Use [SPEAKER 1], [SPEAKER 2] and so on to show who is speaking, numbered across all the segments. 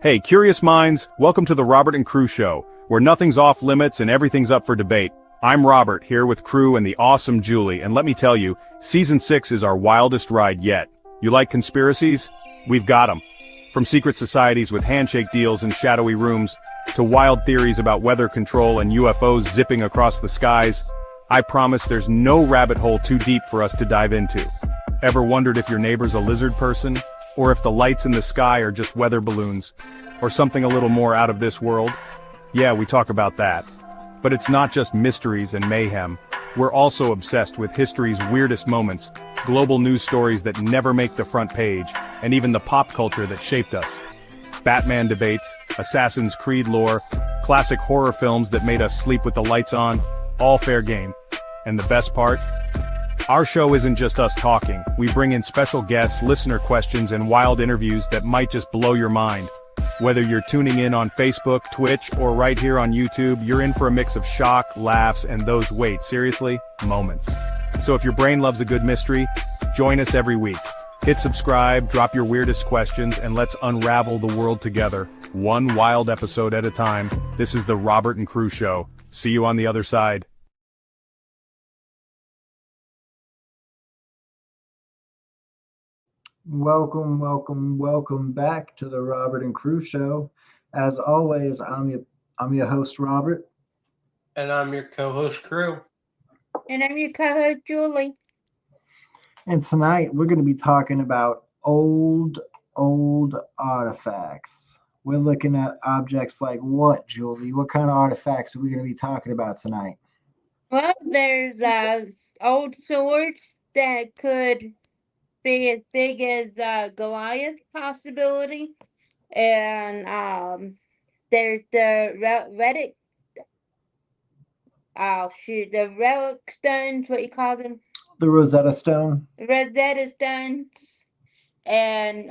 [SPEAKER 1] Hey, curious minds, welcome to the Robert and Crew Show, where nothing's off limits and everything's up for debate. I'm Robert, here with Crew and the awesome Julie, and let me tell you, Season 6 is our wildest ride yet. You like conspiracies? We've got them. From secret societies with handshake deals in shadowy rooms, to wild theories about weather control and UFOs zipping across the skies, I promise there's no rabbit hole too deep for us to dive into. Ever wondered if your neighbor's a lizard person? Or if the lights in the sky are just weather balloons? Or something a little more out of this world? Yeah, we talk about that. But it's not just mysteries and mayhem. We're also obsessed with history's weirdest moments, global news stories that never make the front page, and even the pop culture that shaped us. Batman debates, Assassin's Creed lore, classic horror films that made us sleep with the lights on, all fair game. And the best part? Our show isn't just us talking. We bring in special guests, listener questions, and wild interviews that might just blow your mind. Whether you're tuning in on Facebook, Twitch, or right here on YouTube, you're in for a mix of shock, laughs, and those wait, seriously, moments. So if your brain loves a good mystery, join us every week. Hit subscribe, drop your weirdest questions, and let's unravel the world together, one wild episode at a time. This is the Robert and Crew Show. See you on the other side.
[SPEAKER 2] Welcome back to the Robert and Crew Show. As always, I'm your host, Robert.
[SPEAKER 3] And I'm your co-host, Crew.
[SPEAKER 4] And I'm your co-host, Julie.
[SPEAKER 2] And tonight we're going to be talking about old artifacts. We're looking at objects like what, Julie? What kind of artifacts are we going to be talking about tonight?
[SPEAKER 4] Well, there's old swords that could be as big as Goliath possibility, and there's the relic. Oh shoot, the relic stones. What you call them?
[SPEAKER 2] The Rosetta Stone.
[SPEAKER 4] Rosetta Stones, and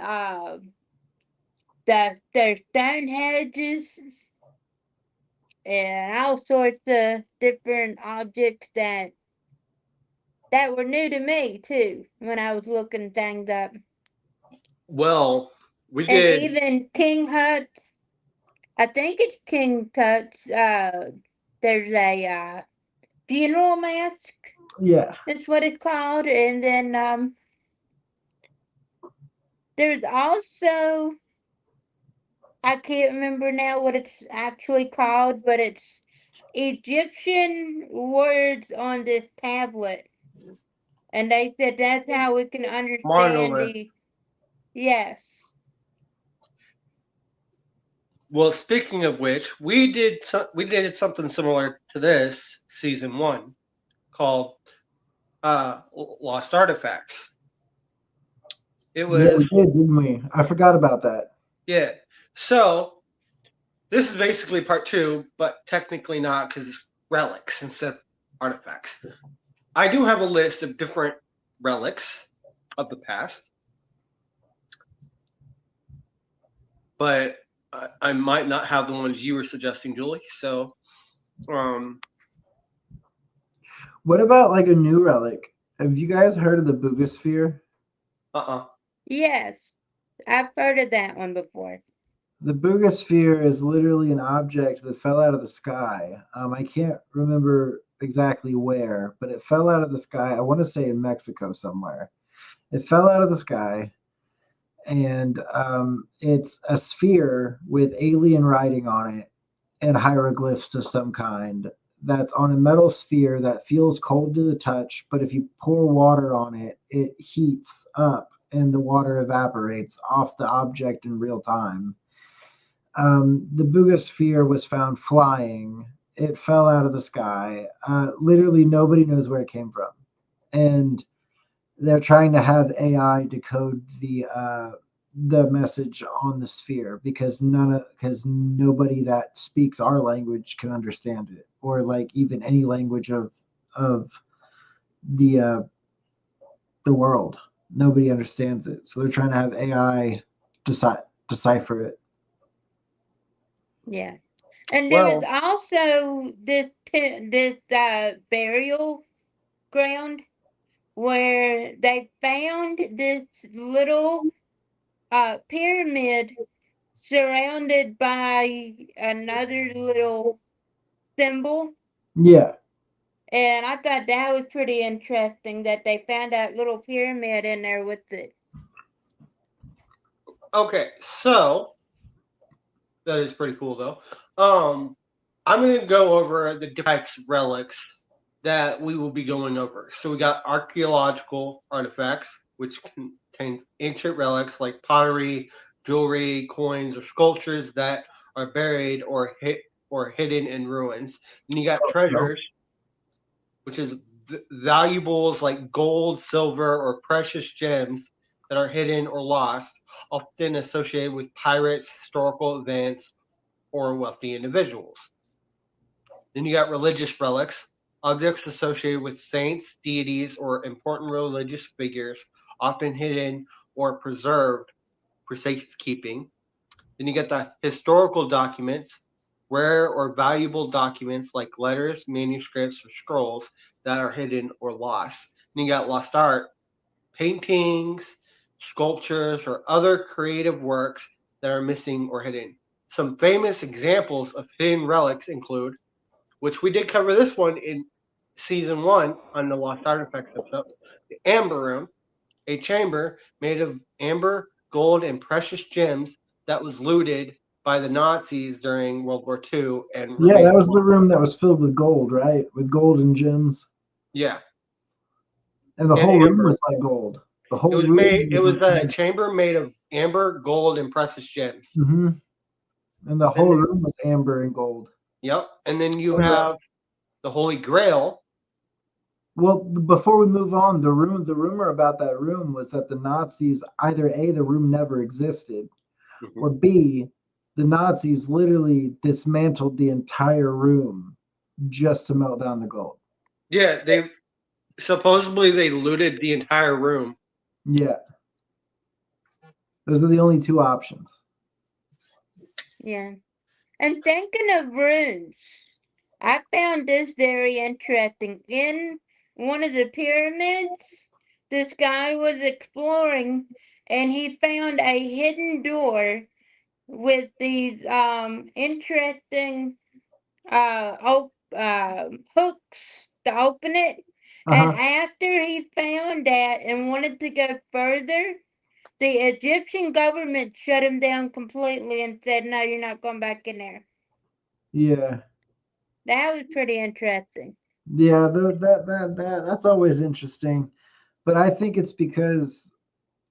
[SPEAKER 4] there's stone hedges, and all sorts of different objects that were new to me too when I was looking things up.
[SPEAKER 3] Well, we
[SPEAKER 4] And
[SPEAKER 3] did.
[SPEAKER 4] even King Tut's, I think it's King Tut's, there's a funeral mask.
[SPEAKER 2] Yeah.
[SPEAKER 4] That's what it's called. And then there's also, I can't remember now what it's actually called, but it's Egyptian words on this tablet. And they said that's how we can understand
[SPEAKER 3] Monolith.
[SPEAKER 4] Yes.
[SPEAKER 3] Well, speaking of which, we did something similar to this season 1, called Lost Artifacts. It was.
[SPEAKER 2] Yeah, we did, didn't we? I forgot about that.
[SPEAKER 3] Yeah. So this is basically part 2, but technically not because it's relics instead of artifacts. I do have a list of different relics of the past, but I might not have the ones you were suggesting, Julie. So,
[SPEAKER 2] what about like a new relic? Have you guys heard of the Boogosphere?
[SPEAKER 4] Yes, I've heard of that one before.
[SPEAKER 2] The Boogosphere is literally an object that fell out of the sky. I can't remember exactly where, but it fell out of the sky. I want to say in Mexico somewhere. It fell out of the sky, and it's a sphere with alien writing on it and hieroglyphs of some kind that's on a metal sphere that feels cold to the touch, but if you pour water on it, it heats up and the water evaporates off the object in real time. The Boogosphere was found flying. It fell out of the sky. Literally nobody knows where it came from. And they're trying to have AI decode the message on the sphere because nobody that speaks our language can understand it, or like even any language of the world. Nobody understands it. So they're trying to have AI decipher it.
[SPEAKER 4] Yeah. And there was also this burial ground where they found this little pyramid surrounded by another little symbol.
[SPEAKER 2] Yeah.
[SPEAKER 4] And I thought that was pretty interesting that they found that little pyramid in there with it.
[SPEAKER 3] Okay, so that is pretty cool though. I'm going to go over the different types of relics that we will be going over. So we got archaeological artifacts, which contains ancient relics like pottery, jewelry, coins, or sculptures that are buried or hidden in ruins. Then you got treasures, which is valuables like gold, silver, or precious gems that are hidden or lost, often associated with pirates, historical events, or wealthy individuals. Then you got religious relics, objects associated with saints, deities, or important religious figures, often hidden or preserved for safekeeping. Then you get the historical documents, rare or valuable documents like letters, manuscripts, or scrolls that are hidden or lost. Then you got lost art, paintings, sculptures, or other creative works that are missing or hidden. Some famous examples of hidden relics include, which we did cover this one in season 1 on the Lost Artifacts episode, the Amber Room, a chamber made of amber, gold, and precious gems that was looted by the Nazis during World War II and
[SPEAKER 2] Yeah,
[SPEAKER 3] remained.
[SPEAKER 2] that was the room that was filled with gold, right? With gold and gems.
[SPEAKER 3] Yeah.
[SPEAKER 2] And the
[SPEAKER 3] And
[SPEAKER 2] whole room
[SPEAKER 3] amber.
[SPEAKER 2] was like gold. The whole
[SPEAKER 3] It was
[SPEAKER 2] room
[SPEAKER 3] made. It was a
[SPEAKER 2] like,
[SPEAKER 3] chamber made of amber, gold, and precious gems.
[SPEAKER 2] mm-hmm. And the whole
[SPEAKER 3] And
[SPEAKER 2] room was amber and gold.
[SPEAKER 3] yep. And then you
[SPEAKER 2] And
[SPEAKER 3] have the Holy Grail.
[SPEAKER 2] well, before we move on, the rumor about that room was that the Nazis, either A, the room never existed,
[SPEAKER 3] Mhm.
[SPEAKER 2] or B, the Nazis literally dismantled the entire room just to melt down the gold.
[SPEAKER 3] Yeah, they supposedly they looted the entire room.
[SPEAKER 2] Yeah. Those are the only two options.
[SPEAKER 4] Yeah. And thinking of rooms, I found this very interesting. In one of the pyramids, this guy was exploring and he found a hidden door with these interesting hooks to open it. And
[SPEAKER 2] Uh-huh.
[SPEAKER 4] after he found that and wanted to go further, the Egyptian government shut him down completely and said, "No, you're not going back in there."
[SPEAKER 2] Yeah.
[SPEAKER 4] That was pretty interesting.
[SPEAKER 2] Yeah, that's always interesting. But I think it's because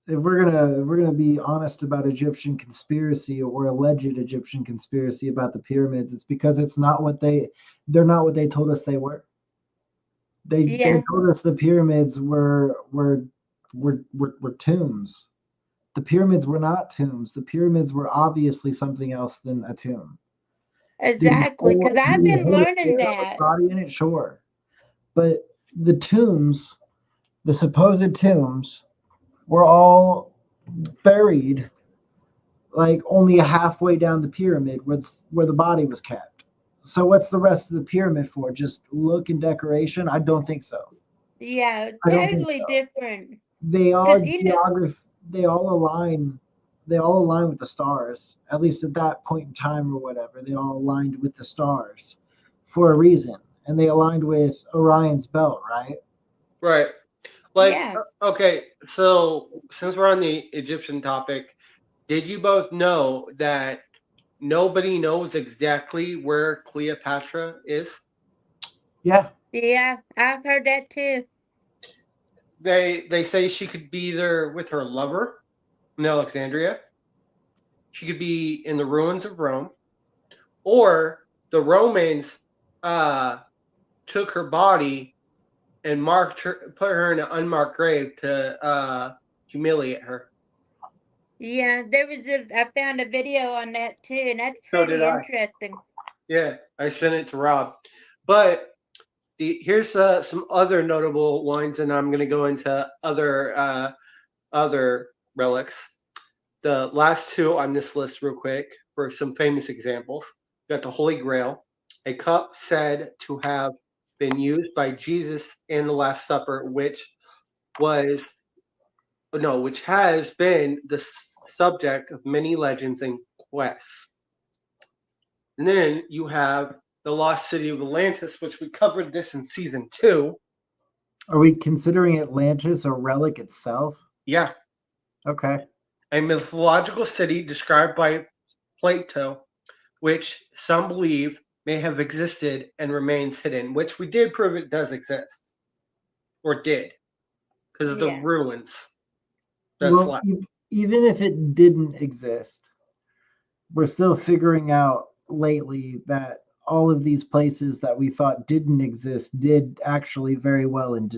[SPEAKER 2] if we're gonna be honest about Egyptian conspiracy or alleged Egyptian conspiracy about the pyramids, it's because they're not what they told us they were. They
[SPEAKER 4] Yeah,
[SPEAKER 2] told us the pyramids were tombs. The pyramids were not tombs. The pyramids were obviously something else than a tomb.
[SPEAKER 4] exactly. Because I've
[SPEAKER 2] Did it
[SPEAKER 4] been
[SPEAKER 2] hold
[SPEAKER 4] learning
[SPEAKER 2] a
[SPEAKER 4] that.
[SPEAKER 2] body in it? Sure. But the tombs, the supposed tombs, were all buried like only halfway down the pyramid was where the body was kept. So what's the rest of the pyramid for? Just look and decoration? I don't think so.
[SPEAKER 4] Yeah,
[SPEAKER 2] I don't think
[SPEAKER 4] totally
[SPEAKER 2] so.
[SPEAKER 4] different.
[SPEAKER 2] They all
[SPEAKER 4] Because,
[SPEAKER 2] they all align with the stars. At least at that point in time or whatever. They all aligned with the stars for a reason. And they aligned with Orion's belt, right?
[SPEAKER 3] Right. Like,
[SPEAKER 4] yeah,
[SPEAKER 3] okay, so since we're on the Egyptian topic, did you both know that nobody knows exactly where Cleopatra is?
[SPEAKER 2] Yeah.
[SPEAKER 4] yeah, I've heard that too.
[SPEAKER 3] They say she could be either with her lover in Alexandria, she could be in the ruins of Rome, or the Romans uh, took her body and put her in an unmarked grave to humiliate her.
[SPEAKER 4] Yeah, I found a video on that too, and that's
[SPEAKER 3] So did
[SPEAKER 4] pretty
[SPEAKER 3] I.
[SPEAKER 4] interesting.
[SPEAKER 3] Yeah, I sent it to Rob. But here's some other notable ones, and I'm going to go into other relics. The last two on this list, real quick, for some famous examples. You got the Holy Grail, a cup said to have been used by Jesus in the Last Supper, which has been the subject of many legends and southwest. And then you have the lost city of Atlantis, which we covered this in season 2.
[SPEAKER 2] Are we considering Atlantis a relic itself?
[SPEAKER 3] Yeah,
[SPEAKER 2] Okay.
[SPEAKER 3] a mythological city described by Plato, which some believe may have existed and remains hidden, which we did prove it does exist, or did, because of the
[SPEAKER 4] Yeah.
[SPEAKER 3] ruins that's
[SPEAKER 2] Well,
[SPEAKER 3] left.
[SPEAKER 2] even if it didn't exist, we're still figuring out lately that all of these places that we thought didn't exist did actually very well and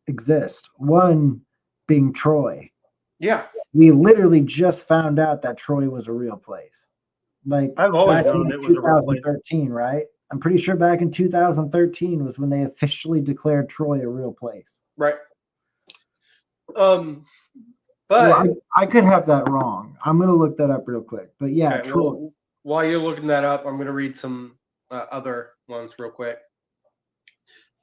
[SPEAKER 2] exist. One being Troy.
[SPEAKER 3] Yeah,
[SPEAKER 2] We literally just found out that Troy was a real place. Like
[SPEAKER 3] I've always
[SPEAKER 2] back
[SPEAKER 3] known
[SPEAKER 2] in
[SPEAKER 3] it was a real place.
[SPEAKER 2] 2013, right? I'm pretty sure back in 2013 was when they officially declared Troy a real place.
[SPEAKER 3] Right.
[SPEAKER 2] Well,
[SPEAKER 3] But
[SPEAKER 2] I could have that wrong. I'm going to look that up real quick. But yeah,
[SPEAKER 3] okay,
[SPEAKER 2] Troy.
[SPEAKER 3] well, while you're looking that up, I'm going to read some other ones real quick.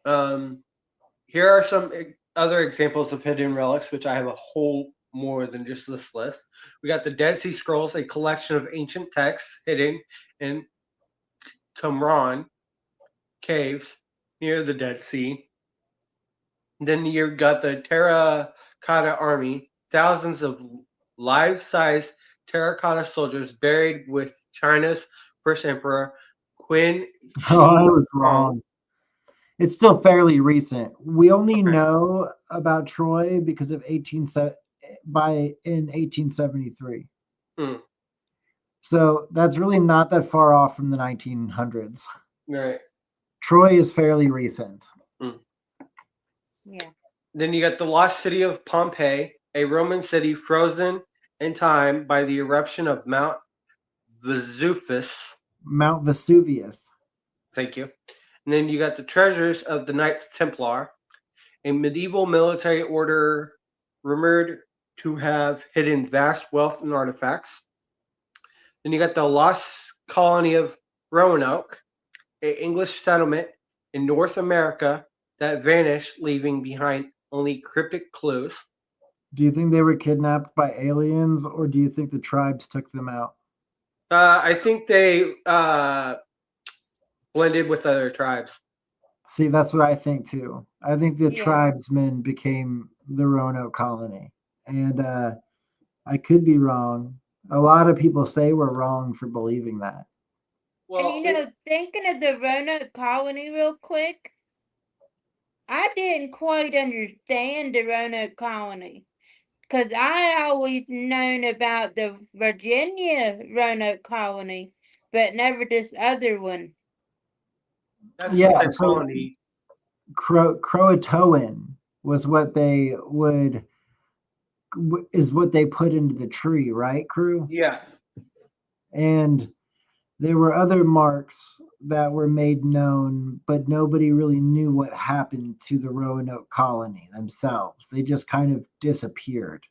[SPEAKER 3] Here are some other examples of hidden relics, which I have a whole more than just this list. We got the Dead Sea Scrolls, a collection of ancient texts hidden in Qumran caves near the Dead Sea. Then you got the Terracotta Army, thousands of life-size terracotta soldiers buried with China's first emperor, Qin
[SPEAKER 2] Oh, I
[SPEAKER 3] Shi
[SPEAKER 2] was
[SPEAKER 3] Huang.
[SPEAKER 2] wrong. It's still fairly recent. We only
[SPEAKER 3] Okay.
[SPEAKER 2] know about Troy because of 1873.
[SPEAKER 3] Hmm.
[SPEAKER 2] So that's really not that far off from the 1900s.
[SPEAKER 3] Right.
[SPEAKER 2] Troy is fairly recent.
[SPEAKER 4] Yeah.
[SPEAKER 3] Then you got the lost city of Pompeii, a Roman city frozen in time by the eruption of Mount Vesuvius.
[SPEAKER 2] Mount Vesuvius.
[SPEAKER 3] Thank you. And then you got the treasures of the Knights Templar, a medieval military order rumored to have hidden vast wealth and artifacts. Then you got the lost colony of Roanoke, an English settlement in North America that vanished, leaving behind only cryptic clues.
[SPEAKER 2] Do you think they were kidnapped by aliens or do you think the tribes took them out?
[SPEAKER 3] I think they blended with other tribes.
[SPEAKER 2] See, that's what I think too. I think the
[SPEAKER 4] Yeah.
[SPEAKER 2] tribesmen became the Roanoke colony. And I could be wrong. A lot of people say we're wrong for believing that.
[SPEAKER 3] Well,
[SPEAKER 4] And thinking of the Roanoke colony real quick, I didn't quite understand the Roanoke colony. Because I always known about the Virginia Roanoke colony, but never this other one.
[SPEAKER 3] that's
[SPEAKER 2] Yeah,
[SPEAKER 3] the
[SPEAKER 2] so
[SPEAKER 3] colony.
[SPEAKER 2] Croatoan was what they would is what they put into the tree, right, crew?
[SPEAKER 3] Yeah.
[SPEAKER 2] And there were other marks that were made known, but nobody really knew what happened to the Roanoke colony themselves. They just kind of disappeared.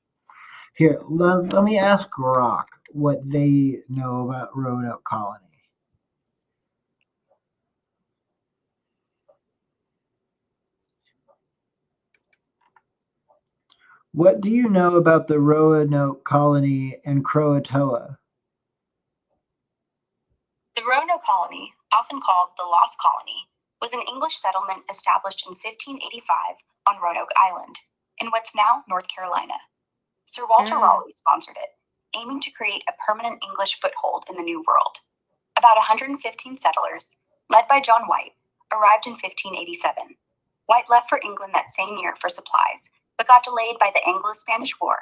[SPEAKER 2] Here, let me ask Grok what they know about Roanoke colony. What do you know about the Roanoke colony and Croatoa?
[SPEAKER 5] The Roanoke colony, often called the Lost Colony, was an English settlement established in 1585 on Roanoke Island, in what's now North Carolina. Sir Walter Raleigh sponsored it, aiming to create a permanent English foothold in the New World. About 115 settlers, led by John White, arrived in 1587. White left for England that same year for supplies, but got delayed by the Anglo-Spanish War.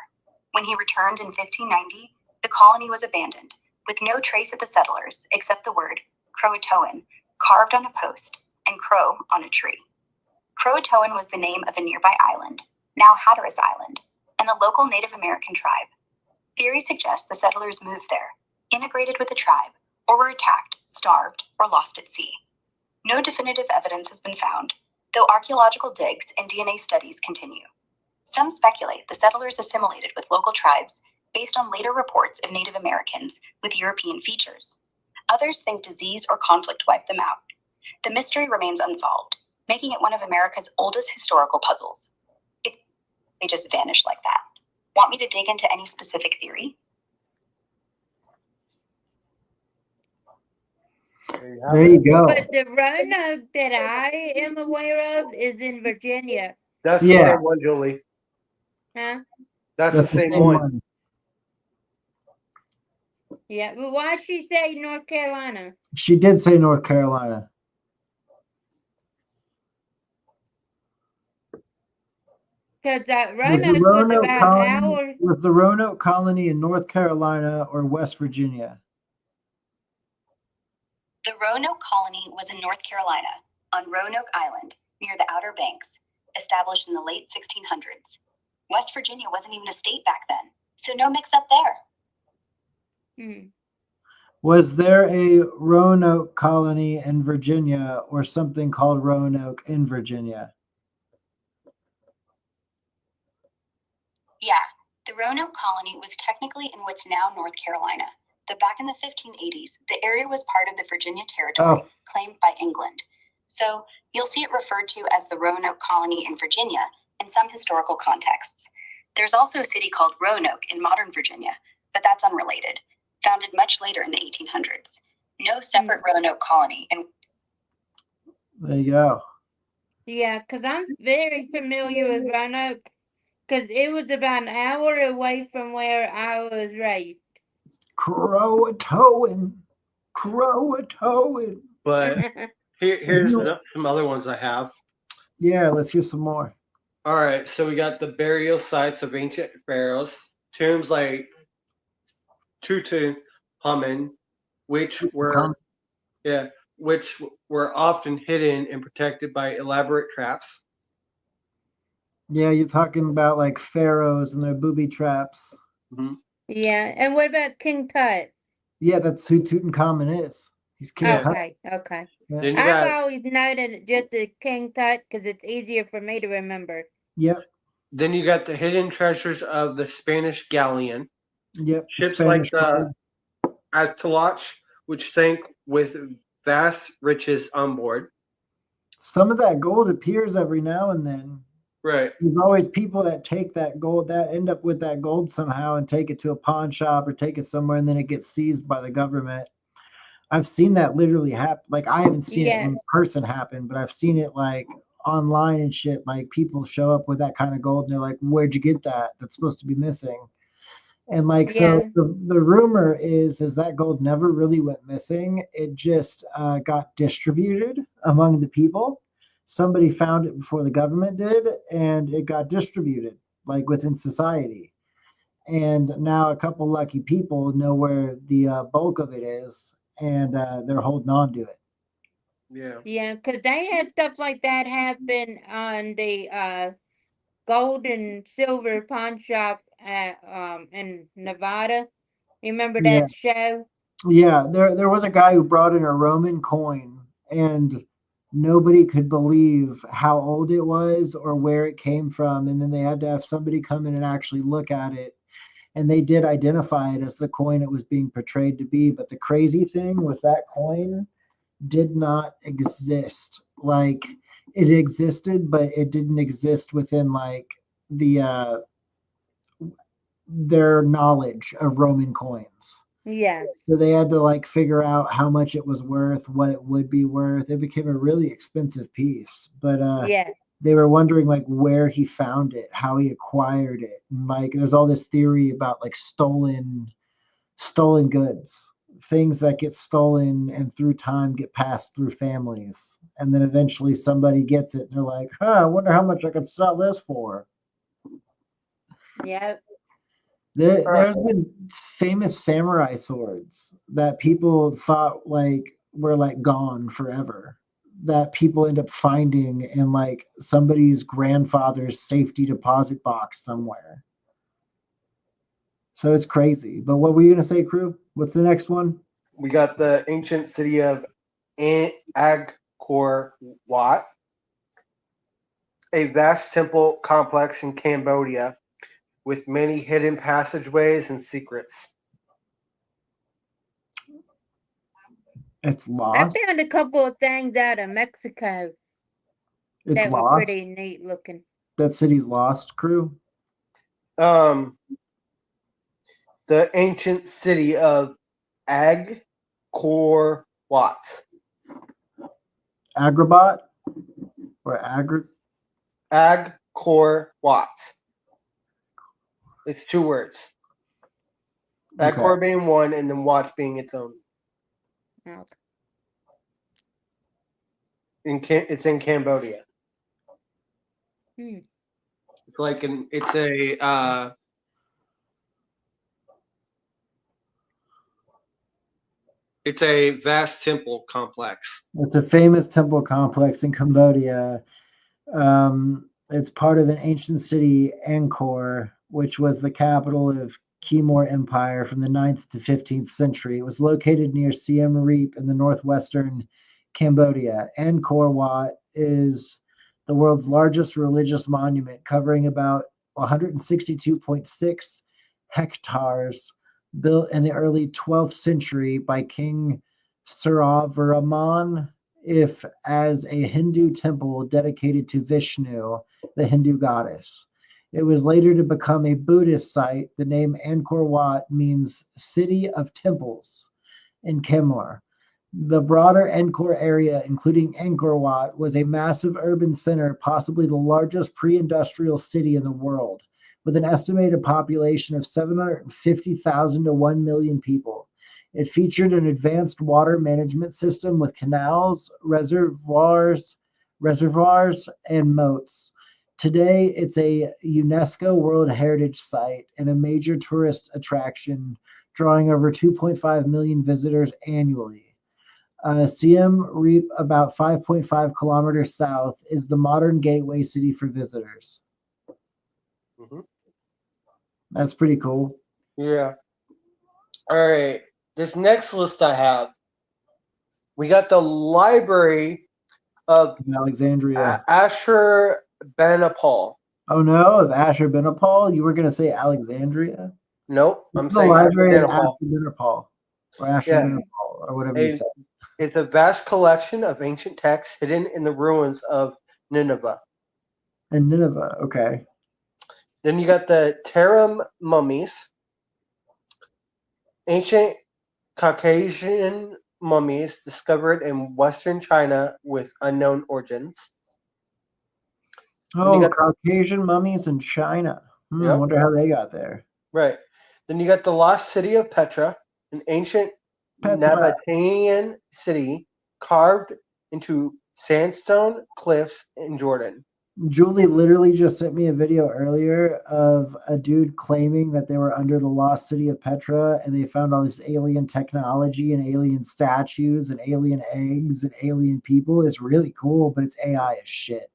[SPEAKER 5] When he returned in 1590, the colony was abandoned, with no trace of the settlers except the word Croatoan carved on a post and crow on a tree. Croatoan was the name of a nearby island, now Hatteras Island, and the local Native American tribe. Theory suggests the settlers moved there, integrated with the tribe, or were attacked, starved, or lost at sea. No definitive evidence has been found, though archaeological digs and DNA studies continue. Some speculate the settlers assimilated with local tribes based on later reports of Native Americans with European features. Others think disease or conflict wiped them out. The mystery remains unsolved, making it one of America's oldest historical puzzles. They just vanished like that. Want me to dig into any specific theory?
[SPEAKER 2] There you go.
[SPEAKER 4] But the Roanoke that I am aware of is in Virginia.
[SPEAKER 3] That's the
[SPEAKER 2] Yeah.
[SPEAKER 3] same one, Julie.
[SPEAKER 4] Huh?
[SPEAKER 3] That's the same one.
[SPEAKER 4] Yeah. But why'd she say North Carolina?
[SPEAKER 2] She did say North Carolina.
[SPEAKER 4] Because that
[SPEAKER 2] Was the
[SPEAKER 4] Roanoke was
[SPEAKER 2] Roanoke
[SPEAKER 4] about an
[SPEAKER 2] colony,
[SPEAKER 4] hour.
[SPEAKER 2] was the Roanoke colony in North Carolina or West Virginia?
[SPEAKER 5] The Roanoke colony was in North Carolina, on Roanoke Island, near the Outer Banks, established in the late 1600s. West Virginia wasn't even a state back then, so no mix-up there.
[SPEAKER 4] Hmm.
[SPEAKER 2] Was there a Roanoke colony in Virginia or something called Roanoke in Virginia?
[SPEAKER 5] Yeah, the Roanoke colony was technically in what's now North Carolina, but back in the 1580s, the area was part of the Virginia territory claimed by England. So you'll see it referred to as the Roanoke colony in Virginia in some historical contexts. There's also a city called Roanoke in modern Virginia, but that's unrelated, founded much later in the 1800s. No separate Roanoke colony. And
[SPEAKER 2] There you go.
[SPEAKER 4] Yeah, because I'm very familiar with Roanoke, because it was about an hour away from where I was raised.
[SPEAKER 2] Croatoan. Croatoan.
[SPEAKER 3] But here's some other ones I have.
[SPEAKER 2] Yeah, let's hear some more.
[SPEAKER 3] All right, so we got the burial sites of ancient pharaohs, tombs like Tutankhamun, which were often hidden and protected by elaborate traps.
[SPEAKER 2] Yeah, you're talking about like pharaohs and their booby traps.
[SPEAKER 3] Mm-hmm.
[SPEAKER 4] Yeah, and what about King Tut?
[SPEAKER 2] Yeah, that's who Tutankhamun is. He's King Tut.
[SPEAKER 4] Okay.
[SPEAKER 2] Yeah.
[SPEAKER 3] Then you
[SPEAKER 4] I've
[SPEAKER 3] got,
[SPEAKER 4] always noted just the King Tut because it's easier for me to remember.
[SPEAKER 2] Yep.
[SPEAKER 3] Then you got the hidden treasures of the Spanish galleon.
[SPEAKER 2] Yep.
[SPEAKER 3] Ships
[SPEAKER 2] Spanish
[SPEAKER 3] like
[SPEAKER 2] gold.
[SPEAKER 3] the Ataloch, which sank with vast riches on board.
[SPEAKER 2] Some of that gold appears every now and then.
[SPEAKER 3] Right.
[SPEAKER 2] There's always people that take that gold, that end up with that gold somehow and take it to a pawn shop or take it somewhere, and then it gets seized by the government. I've seen that literally happen. Like, I haven't seen it in person happen, but I've seen it like online and shit. Like, people show up with that kind of gold and they're like, where'd you get that? That's supposed to be missing. And like, so the rumor is that gold never really went missing. It just got distributed among the people. Somebody found it before the government did, and it got distributed like within society. And now a couple lucky people know where the bulk of it is, and they're holding on to it.
[SPEAKER 3] Yeah.
[SPEAKER 4] Yeah, because they had stuff like that happen on the gold and silver pawn shop at in Nevada. You remember that show?
[SPEAKER 2] Yeah, there was a guy who brought in a Roman coin, and nobody could believe how old it was or where it came from. And then they had to have somebody come in and actually look at it. And they did identify it as the coin it was being portrayed to be. But the crazy thing was that coin did not exist. Like, it existed, but it didn't exist within like the their knowledge of Roman coins.
[SPEAKER 4] Yes.
[SPEAKER 2] So they had to like figure out how much it was worth, what it would be worth. It became a really expensive piece, but they were wondering like where he found it, how he acquired it. And like there's all this theory about like stolen goods, things that get stolen and through time get passed through families. And then eventually somebody gets it and they're like, I wonder how much I could sell this for.
[SPEAKER 4] Yep.
[SPEAKER 2] There's been famous samurai swords that people thought like were like gone forever, that people end up finding in like somebody's grandfather's safety deposit box somewhere. So it's crazy. But what were you gonna say, Crew? What's the next one?
[SPEAKER 3] We got the ancient city of Angkor Wat, a vast temple complex in Cambodia with many hidden passageways and secrets.
[SPEAKER 2] It's lost.
[SPEAKER 4] I found a couple of things out of Mexico that were pretty neat looking.
[SPEAKER 2] That city's lost, Crew?
[SPEAKER 3] The ancient city of Angkor Watts.
[SPEAKER 2] Agrabah or
[SPEAKER 3] Angkor Watts. It's 2 words.
[SPEAKER 2] Okay.
[SPEAKER 3] Angkor being one, and then Watts being its own.
[SPEAKER 4] Okay.
[SPEAKER 3] It's in Cambodia.
[SPEAKER 4] Hmm.
[SPEAKER 3] It's like it's a vast temple complex.
[SPEAKER 2] It's a famous temple complex in Cambodia. It's part of an ancient city, Angkor, which was the capital of Khmer Empire from the 9th to 15th century. It was located near Siem Reap in the northwestern Cambodia. Angkor Wat is the world's largest religious monument, covering about 162.6 hectares, built in the early 12th century by King Suryavarman if as a Hindu temple dedicated to Vishnu, the Hindu goddess. It was later to become a Buddhist site. The name Angkor Wat means city of temples in Khmer. The broader Angkor area, including Angkor Wat, was a massive urban center, possibly the largest pre-industrial city in the world, with an estimated population of 750,000 to 1 million people. It featured an advanced water management system with canals, reservoirs, and moats. Today, it's a UNESCO World Heritage Site and a major tourist attraction, drawing over 2.5 million visitors annually. Siem Reap, about 5.5 kilometers south, is the modern gateway city for visitors.
[SPEAKER 3] Mm-hmm.
[SPEAKER 2] That's pretty cool.
[SPEAKER 3] Yeah. All right. This next list I have, we got the Library of
[SPEAKER 2] Alexandria.
[SPEAKER 3] Ashurbanipal.
[SPEAKER 2] Oh no, of Ashurbanipal? You were going to say Alexandria?
[SPEAKER 3] Nope, I'm
[SPEAKER 2] It's the
[SPEAKER 3] saying
[SPEAKER 2] library of
[SPEAKER 3] Ashurbanipal.
[SPEAKER 2] Ashurbanipal, or whatever you said.
[SPEAKER 3] It's a vast collection of ancient texts hidden in the ruins of Nineveh.
[SPEAKER 2] And Nineveh, okay.
[SPEAKER 3] Then you got the Tarim mummies, ancient Caucasian mummies discovered in western China with unknown origins.
[SPEAKER 2] Oh, Caucasian mummies in China.
[SPEAKER 3] Yep.
[SPEAKER 2] Wonder how they got there.
[SPEAKER 3] Right. Then you got the lost city of Petra, an ancient Nabatean city carved into sandstone cliffs in Jordan.
[SPEAKER 2] Julie literally just sent me a video earlier of a dude claiming that they were under the lost city of Petra and they found all this alien technology and alien statues and alien eggs and alien people. It's really cool, but it's AI as shit.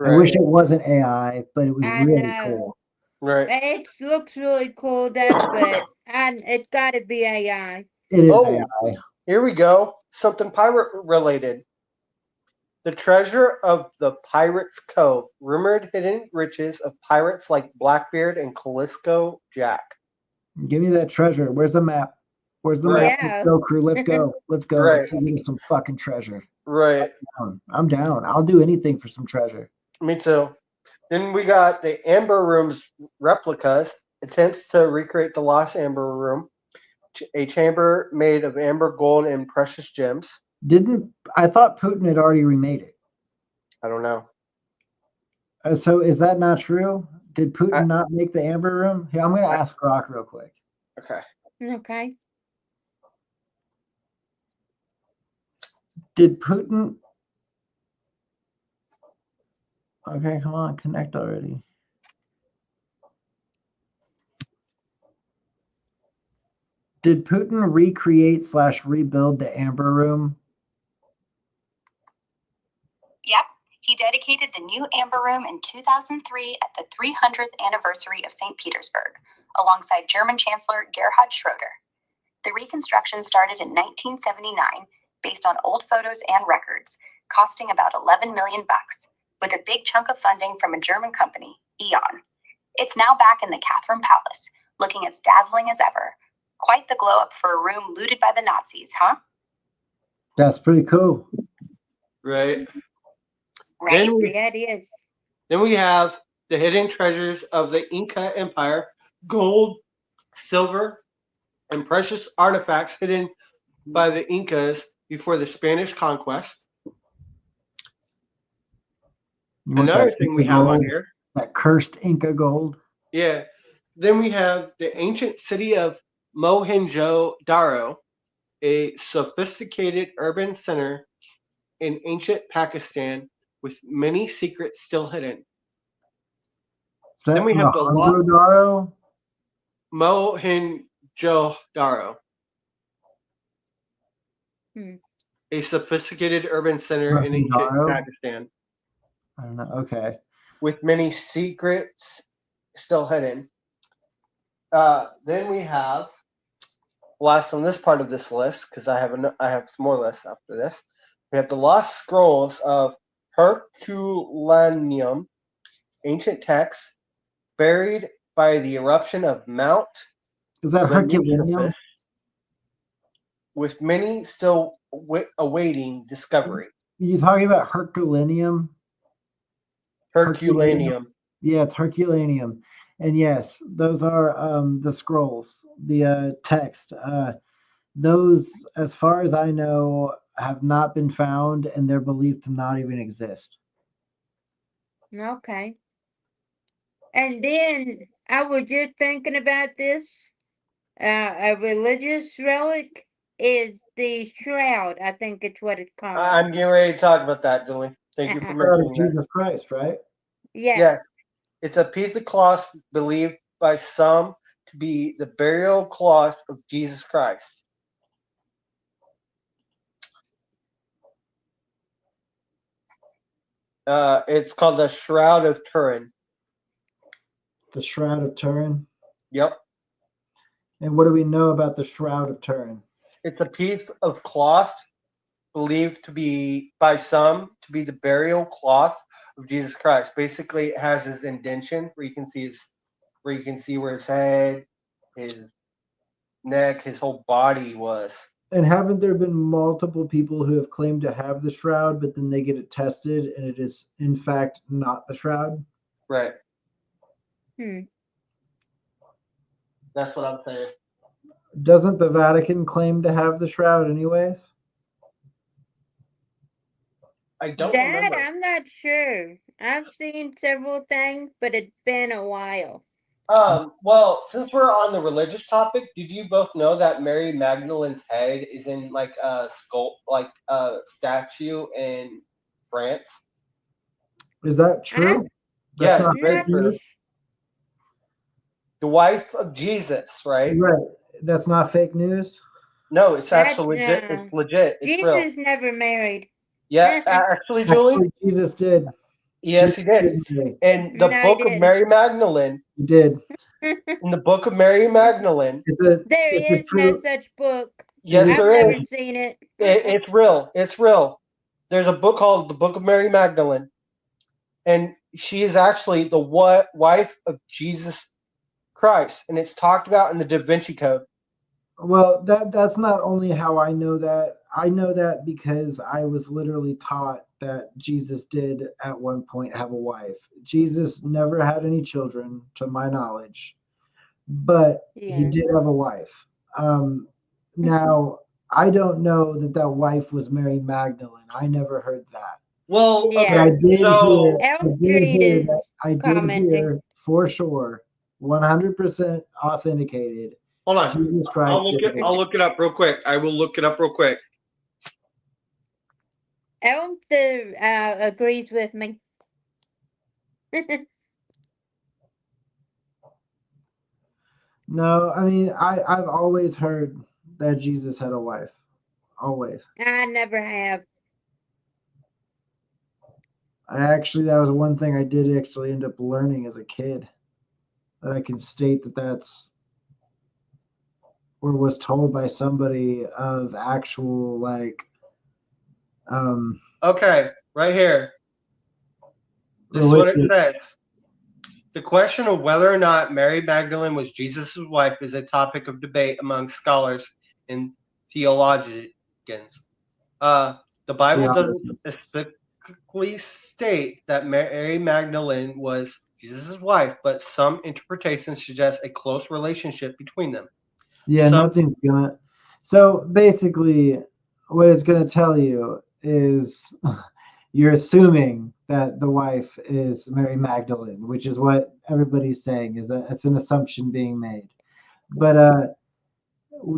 [SPEAKER 2] Right. I wish it wasn't AI, but it was really cool.
[SPEAKER 3] Right.
[SPEAKER 4] It looks really cool, though, but it's got to be AI.
[SPEAKER 2] It is AI.
[SPEAKER 3] Here we go. Something pirate related. The treasure of the Pirate's Cove. Rumored hidden riches of pirates like Blackbeard and Callisto Jack.
[SPEAKER 2] Give me that treasure. Where's the map? Where's the map? Let's go, crew. Let's go. Let's go.
[SPEAKER 3] Right.
[SPEAKER 2] Let's get some fucking treasure.
[SPEAKER 3] Right.
[SPEAKER 2] I'm down. I'll do anything for some treasure.
[SPEAKER 3] Me too. Then we got the Amber Room's replicas. Attempts to recreate the Lost Amber Room. A chamber made of amber, gold, and precious gems.
[SPEAKER 2] I thought Putin had already remade it.
[SPEAKER 3] I don't know.
[SPEAKER 2] So is that not true? Did Putin not make the Amber Room? Yeah, I'm going to ask Brock real quick.
[SPEAKER 3] Okay.
[SPEAKER 4] Okay.
[SPEAKER 2] Did Putin... Okay, come on, connect already. Did Putin recreate/rebuild the Amber Room?
[SPEAKER 5] Yep. He dedicated the new Amber Room in 2003 at the 300th anniversary of St. Petersburg, alongside German Chancellor Gerhard Schroeder. The reconstruction started in 1979, based on old photos and records, costing about $11 million, with a big chunk of funding from a German company, Eon. It's now back in the Catherine Palace, looking as dazzling as ever. Quite the glow up for a room looted by the Nazis, huh?
[SPEAKER 2] That's pretty cool.
[SPEAKER 3] Right.
[SPEAKER 4] Right. Yeah, it is.
[SPEAKER 3] Then we have the hidden treasures of the Inca Empire, gold, silver, and precious artifacts hidden by the Incas before the Spanish conquest.
[SPEAKER 2] You want
[SPEAKER 3] Another
[SPEAKER 2] that
[SPEAKER 3] thing we
[SPEAKER 2] Inca
[SPEAKER 3] have on
[SPEAKER 2] gold?
[SPEAKER 3] here.
[SPEAKER 2] That cursed Inca gold.
[SPEAKER 3] Yeah. Then we have the ancient city of Mohenjo-Daro, a sophisticated urban center in ancient Pakistan with many secrets still hidden.
[SPEAKER 2] Is that
[SPEAKER 3] Then we have the
[SPEAKER 2] Mohenjo-Daro?
[SPEAKER 3] Mohenjo-Daro, a sophisticated urban center in ancient
[SPEAKER 2] Mohenjo-Daro?
[SPEAKER 3] Pakistan
[SPEAKER 2] I don't know. Okay.
[SPEAKER 3] with many secrets still hidden. Then we have last on this part of this list, because I have some more lists after this. We have the Lost Scrolls of Herculaneum, ancient texts buried by the eruption of Mount
[SPEAKER 2] Is that Herculaneum?
[SPEAKER 3] with many still awaiting discovery.
[SPEAKER 2] You talking about Herculaneum?
[SPEAKER 3] Herculaneum.
[SPEAKER 2] Yeah, it's Herculaneum. And yes, those are the scrolls, the text. Those, as far as I know, have not been found, and they're believed to not even exist.
[SPEAKER 4] Okay. And then I was just thinking about this. A religious relic is the shroud. I think it's what it's called.
[SPEAKER 3] I'm getting ready to talk about that, Julie. Thank you for
[SPEAKER 2] Shroud of
[SPEAKER 3] mentioning that.
[SPEAKER 2] Jesus Christ, right?
[SPEAKER 4] Yes.
[SPEAKER 3] It's a piece of cloth believed by some to be the burial cloth of Jesus Christ. It's called the Shroud of Turin.
[SPEAKER 2] The Shroud of Turin.
[SPEAKER 3] Yep.
[SPEAKER 2] And what do we know about the Shroud of Turin?
[SPEAKER 3] It's a piece of cloth believed to be by some to be the burial cloth of Jesus Christ. Basically, it has his indentation where you can see where his head, his neck, his whole body was.
[SPEAKER 2] And haven't there been multiple people who have claimed to have the shroud, but then they get it tested and it is in fact not the shroud?
[SPEAKER 3] Right.
[SPEAKER 6] That's what I'm saying.
[SPEAKER 2] Doesn't the Vatican claim to have the shroud anyways?
[SPEAKER 3] I don't
[SPEAKER 4] That
[SPEAKER 3] remember.
[SPEAKER 4] I'm not sure. I've seen several things, but it's been a while.
[SPEAKER 3] Well, since we're on the religious topic, did you both know that Mary Magdalene's head is in like a statue in France?
[SPEAKER 2] Is that true?
[SPEAKER 3] Yeah,
[SPEAKER 2] That's not
[SPEAKER 3] it's very
[SPEAKER 2] fake
[SPEAKER 3] true.
[SPEAKER 2] news?
[SPEAKER 3] The wife of Jesus, right?
[SPEAKER 2] Right. That's not fake news?
[SPEAKER 3] No, it's
[SPEAKER 4] That's-
[SPEAKER 3] actually legit.
[SPEAKER 4] no.
[SPEAKER 3] It's legit. It's real.
[SPEAKER 4] Jesus never married.
[SPEAKER 3] Yeah, actually, Julie.
[SPEAKER 2] Actually, Jesus did.
[SPEAKER 3] Yes, he did.
[SPEAKER 2] marry.
[SPEAKER 3] In the
[SPEAKER 4] No, he
[SPEAKER 3] book of
[SPEAKER 4] didn't.
[SPEAKER 3] Mary Magdalene,
[SPEAKER 2] He did.
[SPEAKER 3] in the book of Mary Magdalene,
[SPEAKER 4] There
[SPEAKER 2] it's a
[SPEAKER 4] is no
[SPEAKER 2] true.
[SPEAKER 4] such book.
[SPEAKER 3] yes,
[SPEAKER 4] I've
[SPEAKER 3] there
[SPEAKER 4] never
[SPEAKER 3] is.
[SPEAKER 4] seen it.
[SPEAKER 3] It's real. It's real. There's a book called the Book of Mary Magdalene, and she is actually the wife of Jesus Christ, and it's talked about in the Da Vinci Code.
[SPEAKER 2] Well, that's not only how I know that. I know that because I was literally taught that Jesus did at one point have a wife. Jesus never had any children, to my knowledge, but he
[SPEAKER 4] Yeah.
[SPEAKER 2] did have a wife. Now, I don't know that wife was Mary Magdalene. I never heard that.
[SPEAKER 3] Well,
[SPEAKER 4] Yeah.
[SPEAKER 2] But I
[SPEAKER 3] okay,
[SPEAKER 2] did
[SPEAKER 3] so
[SPEAKER 2] hear.
[SPEAKER 4] Elm Street is
[SPEAKER 2] I did
[SPEAKER 4] commenting.
[SPEAKER 2] hear for sure, 100% authenticated.
[SPEAKER 3] hold on.
[SPEAKER 2] Jesus Christ.
[SPEAKER 3] I'll look it up real quick. I will look it up real quick.
[SPEAKER 4] Elm agrees with me.
[SPEAKER 2] No, I mean I've always heard that Jesus had a wife. Always.
[SPEAKER 4] I never have.
[SPEAKER 2] That was one thing I did actually end up learning as a kid. That I can state that's or was told by somebody of actual
[SPEAKER 3] Okay, right here. This is what it says. The question of whether or not Mary Magdalene was Jesus' wife is a topic of debate among scholars and theologians. The Bible doesn't specifically state that Mary Magdalene was Jesus' wife, but some interpretations suggest a close relationship between them.
[SPEAKER 2] Yeah, nothing's gonna. So basically, what it's going to tell you is you're assuming that the wife is Mary Magdalene, which is what everybody's saying, is that it's an assumption being made. But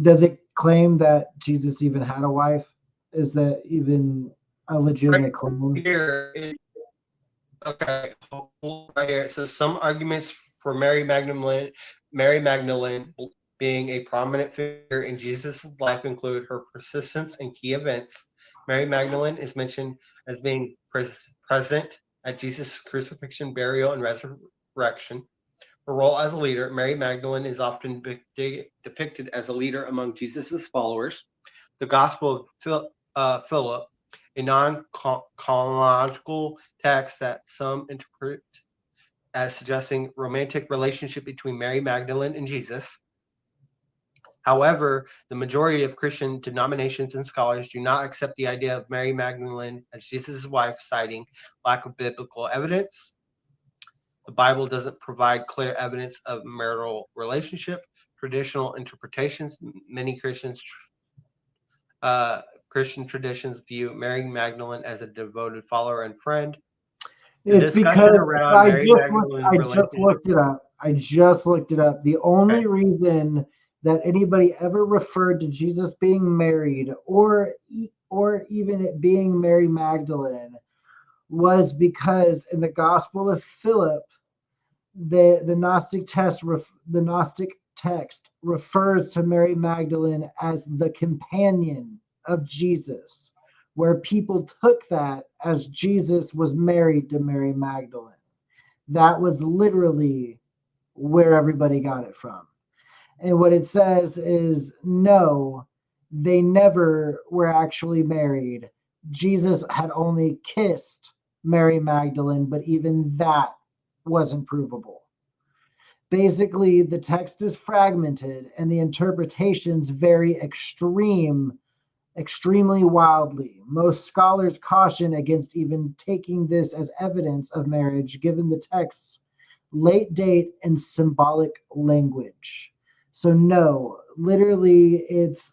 [SPEAKER 2] does it claim that Jesus even had a wife? Is that even a legitimate claim?
[SPEAKER 3] Here, okay, right here it says some arguments for Mary Magdalene being a prominent figure in Jesus' life include her persistence in key events. Mary Magdalene is mentioned as being present at Jesus' crucifixion, burial, and resurrection. Her role as a leader, Mary Magdalene is often depicted as a leader among Jesus' followers. The Gospel of Philip, a non-chronological text that some interpret as suggesting romantic relationship between Mary Magdalene and Jesus. However, the majority of Christian denominations and scholars do not accept the idea of Mary Magdalene as Jesus' wife, citing lack of biblical evidence. The Bible doesn't provide clear evidence of marital relationship. Traditional interpretations, many Christian traditions view Mary Magdalene as a devoted follower and friend. The
[SPEAKER 2] It's
[SPEAKER 3] discussion
[SPEAKER 2] because
[SPEAKER 3] around Mary Magdalene's
[SPEAKER 2] I just
[SPEAKER 3] relationship.
[SPEAKER 2] looked it up. I just looked it up. The only
[SPEAKER 3] Okay.
[SPEAKER 2] reason that anybody ever referred to Jesus being married or even it being Mary Magdalene was because in the Gospel of Philip, the Gnostic text refers to Mary Magdalene as the companion of Jesus, where people took that as Jesus was married to Mary Magdalene. That was literally where everybody got it from. And what it says is no, they never were actually married. Jesus had only kissed Mary Magdalene, but even that wasn't provable. Basically, the text is fragmented and the interpretations vary extremely wildly. Most scholars caution against even taking this as evidence of marriage, given the text's late date and symbolic language. So no, literally it's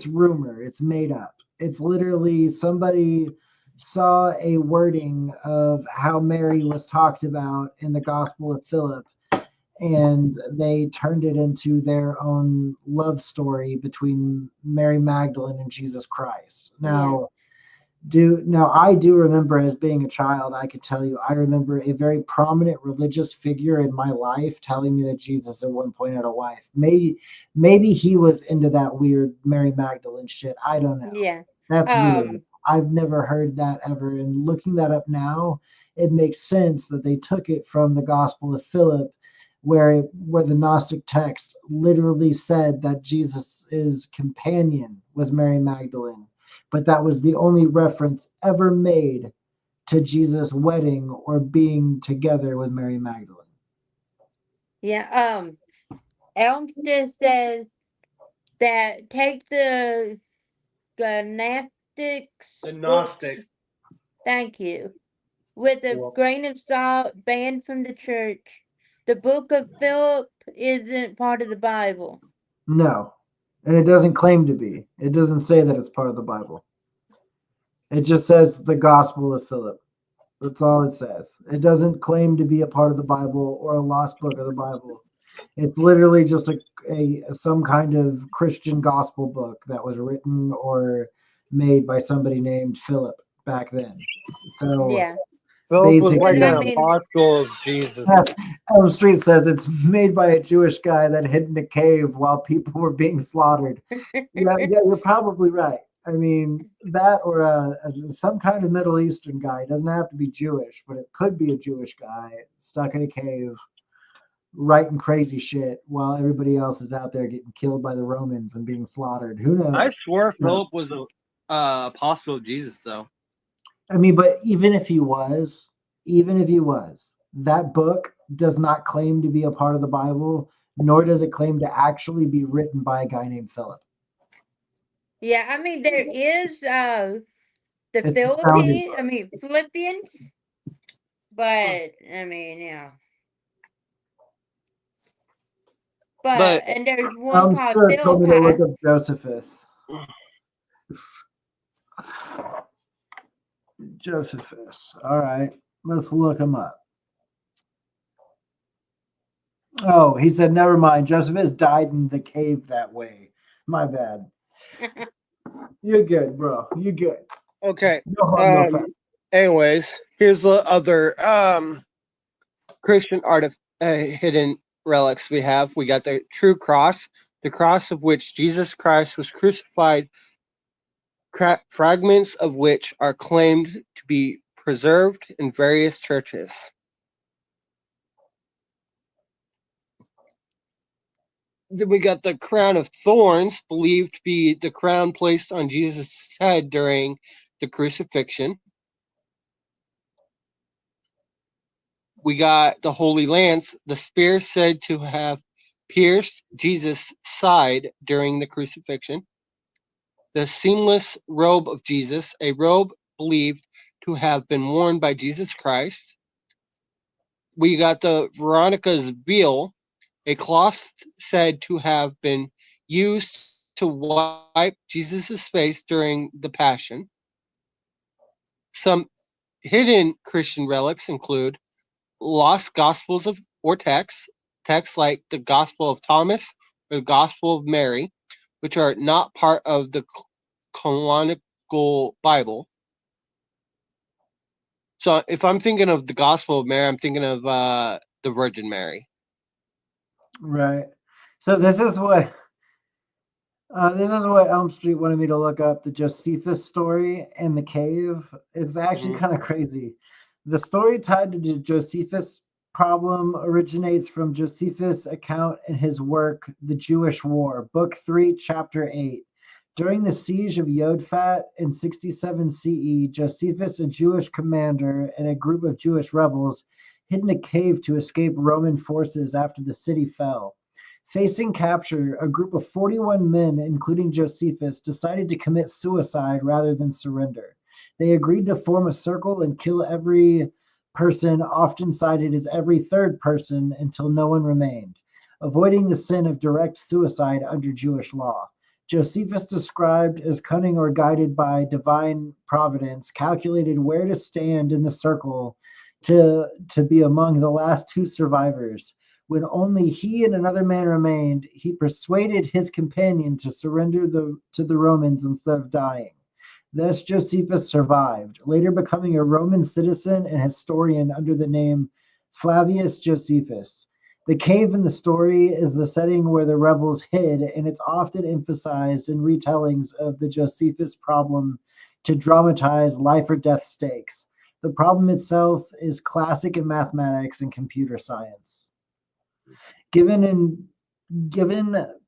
[SPEAKER 2] rumor, it's made up. It's literally somebody saw a wording of how Mary was talked about in the Gospel of Philip, and they turned it into their own love story between Mary Magdalene and Jesus Christ. Now, I do remember as being a child, I could tell you, I remember a very prominent religious figure in my life telling me that Jesus at one point had a wife. Maybe he was into that weird Mary Magdalene shit. I don't know.
[SPEAKER 4] Yeah.
[SPEAKER 2] That's weird. I've never heard that ever. And looking that up now, it makes sense that they took it from the Gospel of Philip, where the Gnostic text literally said that Jesus' companion was Mary Magdalene, but that was the only reference ever made to Jesus' wedding or being together with Mary Magdalene.
[SPEAKER 4] Yeah. Elmsted says that take the gymnastics
[SPEAKER 3] The
[SPEAKER 4] books.
[SPEAKER 3] Gnostic.
[SPEAKER 4] Thank you. With a
[SPEAKER 3] Well,
[SPEAKER 4] grain of salt, banned from the church. The book of Philip isn't part of the Bible.
[SPEAKER 2] No, and it doesn't claim to be. It doesn't say that it's part of the Bible. It just says the Gospel of Philip. That's all it says. It doesn't claim to be a part of the Bible or a lost book of the Bible. It's literally just some kind of Christian gospel book that was written or made by somebody named Philip back then. So
[SPEAKER 4] Yeah.
[SPEAKER 6] Philip was like
[SPEAKER 4] I
[SPEAKER 6] an
[SPEAKER 4] mean,
[SPEAKER 6] apostle of Jesus.
[SPEAKER 2] Elm Street says it's made by a Jewish guy that hid in a cave while people were being slaughtered. Yeah, you're probably right. I mean, that or some kind of Middle Eastern guy. It doesn't have to be Jewish, but it could be a Jewish guy stuck in a cave writing crazy shit while everybody else is out there getting killed by the Romans and being slaughtered. Who knows?
[SPEAKER 6] I swear Philip was an apostle of Jesus, though.
[SPEAKER 2] I mean, but even if he was, that book does not claim to be a part of the Bible, nor does it claim to actually be written by a guy named Philip.
[SPEAKER 4] yeah, I mean, there is the
[SPEAKER 2] It's
[SPEAKER 4] Philippians, but I mean, yeah.
[SPEAKER 6] But
[SPEAKER 4] And there's one
[SPEAKER 2] I'm
[SPEAKER 4] called
[SPEAKER 2] sure it told me to look
[SPEAKER 4] Philippi.
[SPEAKER 2] up Josephus. Josephus. All right, let's look him up. Oh, he said, never mind. Josephus died in the cave that way. My bad. You're good, bro. You're good.
[SPEAKER 3] Okay.
[SPEAKER 2] No harm, no foul.
[SPEAKER 3] Anyways, here's the other Christian hidden relics we have. We got the true cross, the cross of which Jesus Christ was crucified, fragments of which are claimed to be preserved in various churches. Then we got the crown of thorns, believed to be the crown placed on Jesus' head during the crucifixion. We got the Holy Lance, the spear said to have pierced Jesus' side during the crucifixion. The seamless robe of Jesus, a robe believed to have been worn by Jesus Christ. We got the Veronica's veil, a cloth said to have been used to wipe Jesus' face during the Passion. Some hidden Christian relics include lost Gospels or texts like the Gospel of Thomas or the Gospel of Mary, which are not part of the canonical Bible. So if I'm thinking of the Gospel of Mary, I'm thinking of the Virgin Mary.
[SPEAKER 2] Right. So this is what Elm Street wanted me to look up, the Josephus story in the cave. It's actually kind of crazy. The story tied to the Josephus problem originates from Josephus' account in his work, The Jewish War, Book 3, Chapter 8. During the siege of Yodfat in 67 CE, Josephus, a Jewish commander, and a group of Jewish rebels hid in a cave to escape Roman forces after the city fell. Facing capture, a group of 41 men, including Josephus, decided to commit suicide rather than surrender. They agreed to form a circle and kill every person, often cited as every third person, until no one remained, avoiding the sin of direct suicide under Jewish law. Josephus, described as cunning or guided by divine providence, calculated where to stand in the circle to be among the last two survivors. When only he and another man remained, he persuaded his companion to surrender to the Romans instead of dying. Thus, Josephus survived, later becoming a Roman citizen and historian under the name Flavius Josephus. The cave in the story is the setting where the rebels hid, and it's often emphasized in retellings of the Josephus problem to dramatize life or death stakes. The problem itself is classic in mathematics and computer science. Given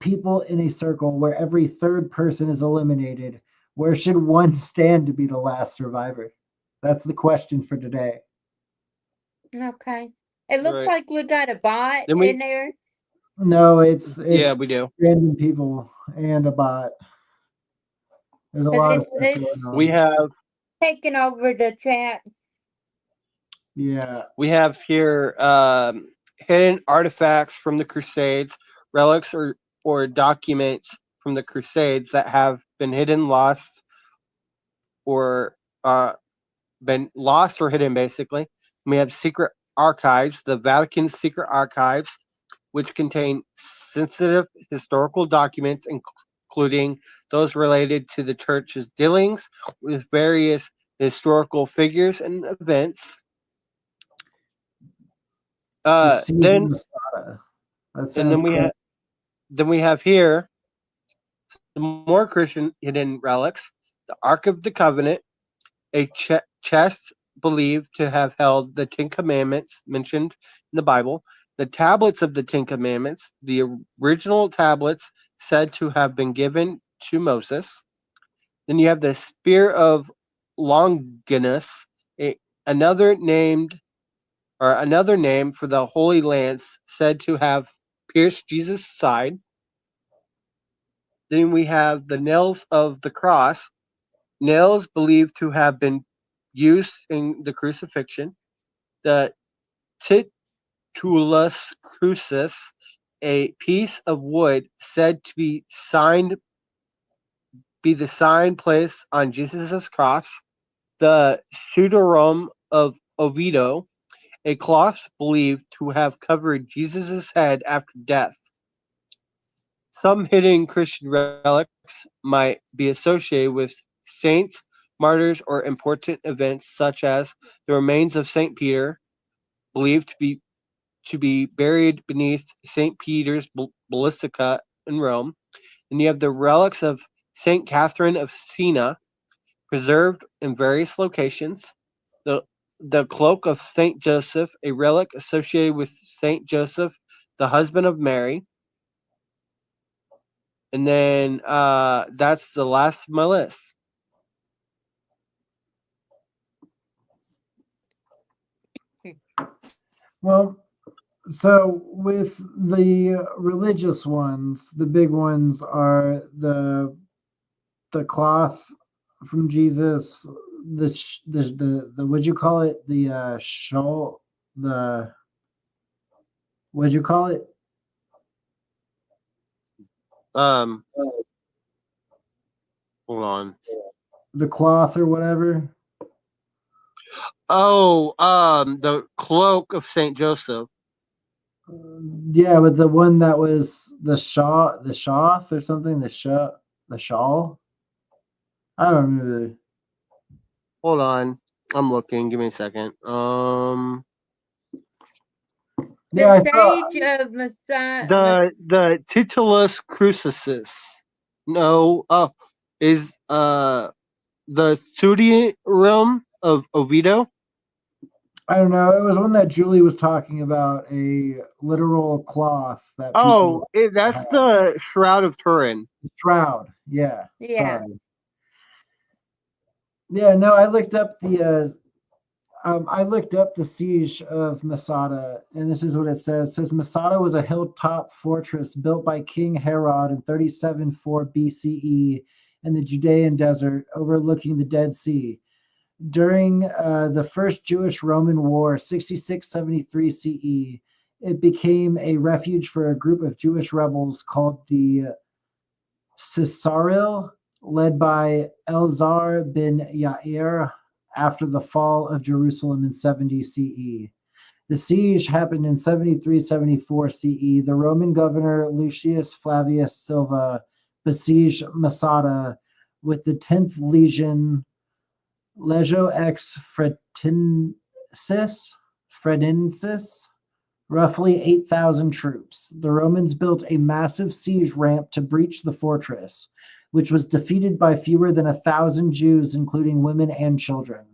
[SPEAKER 2] people in a circle where every third person is eliminated, where should one stand to be the last survivor? That's the question for today.
[SPEAKER 4] Okay. It looks
[SPEAKER 3] Right.
[SPEAKER 4] like we got a bot
[SPEAKER 3] Then we-
[SPEAKER 4] in there.
[SPEAKER 2] No, it's
[SPEAKER 3] Yeah, we do.
[SPEAKER 2] random people and a bot. There's a lot of stuff
[SPEAKER 4] It's
[SPEAKER 2] going on.
[SPEAKER 3] We have
[SPEAKER 4] taking over the chat.
[SPEAKER 2] Yeah.
[SPEAKER 3] we have here hidden artifacts from the Crusades, relics or documents from the Crusades that have been hidden, lost, or hidden, basically. We have secret archives, the Vatican's secret archives, which contain sensitive historical documents, including those related to the church's dealings with various historical figures and events. Then we have here the more Christian hidden relics: the Ark of the Covenant, a chest believed to have held the Ten Commandments mentioned in the Bible, the tablets of the Ten Commandments, the original tablets said to have been given to Moses. Then you have the Spear of Longinus, another name for the Holy Lance said to have pierced Jesus' side. Then we have the nails of the cross, nails believed to have been used in the crucifixion. The titulus crucis, a piece of wood said to be signed be the sign placed on Jesus' cross, the pseudorum of Oviedo, a cloth believed to have covered Jesus' head after death. Some hidden Christian relics might be associated with saints, martyrs, or important events such as the remains of St. Peter, believed to be buried beneath St. Peter's Basilica in Rome. And you have the relics of St. Catherine of Siena, preserved in various locations. The cloak of St. Joseph, a relic associated with St. Joseph, the husband of Mary. And then that's the last of my list.
[SPEAKER 2] Well, so with the religious ones, the big ones are the cloth from Jesus, the what'd you call it? The shawl, the what'd you call it?
[SPEAKER 3] Hold on.
[SPEAKER 2] The cloth or whatever.
[SPEAKER 3] Oh, the cloak of Saint Joseph.
[SPEAKER 2] Yeah, but the one that was the shawl or something, the shawl. I don't remember.
[SPEAKER 3] Hold on, I'm looking. Give me a second.
[SPEAKER 2] Yeah, I
[SPEAKER 4] The
[SPEAKER 2] saw.
[SPEAKER 4] sage of Messiah.
[SPEAKER 3] The Titulus Crucis. No, is the Studium of Oviedo.
[SPEAKER 2] I don't know. It was one that Julie was talking about, a literal cloth that
[SPEAKER 3] Oh,
[SPEAKER 2] people
[SPEAKER 3] that's
[SPEAKER 2] had.
[SPEAKER 3] the Shroud of Turin.
[SPEAKER 2] Shroud. Yeah.
[SPEAKER 4] Yeah.
[SPEAKER 2] Sorry. Yeah. No, I looked up the. I looked up the siege of Masada, and this is what it says. It says Masada was a hilltop fortress built by King Herod in 37-4 BCE in the Judean desert, overlooking the Dead Sea. During the First Jewish-Roman War, 66-73 CE, it became a refuge for a group of Jewish rebels called the Caesaril, led by Elzar bin Yair after the fall of Jerusalem in 70 CE. The siege happened in 73-74 CE. The Roman governor Lucius Flavius Silva besieged Masada with the 10th Legion Legio ex Fredensis, roughly 8,000 troops. The Romans built a massive siege ramp to breach the fortress, which was defeated by fewer than 1,000 Jews, including women and children.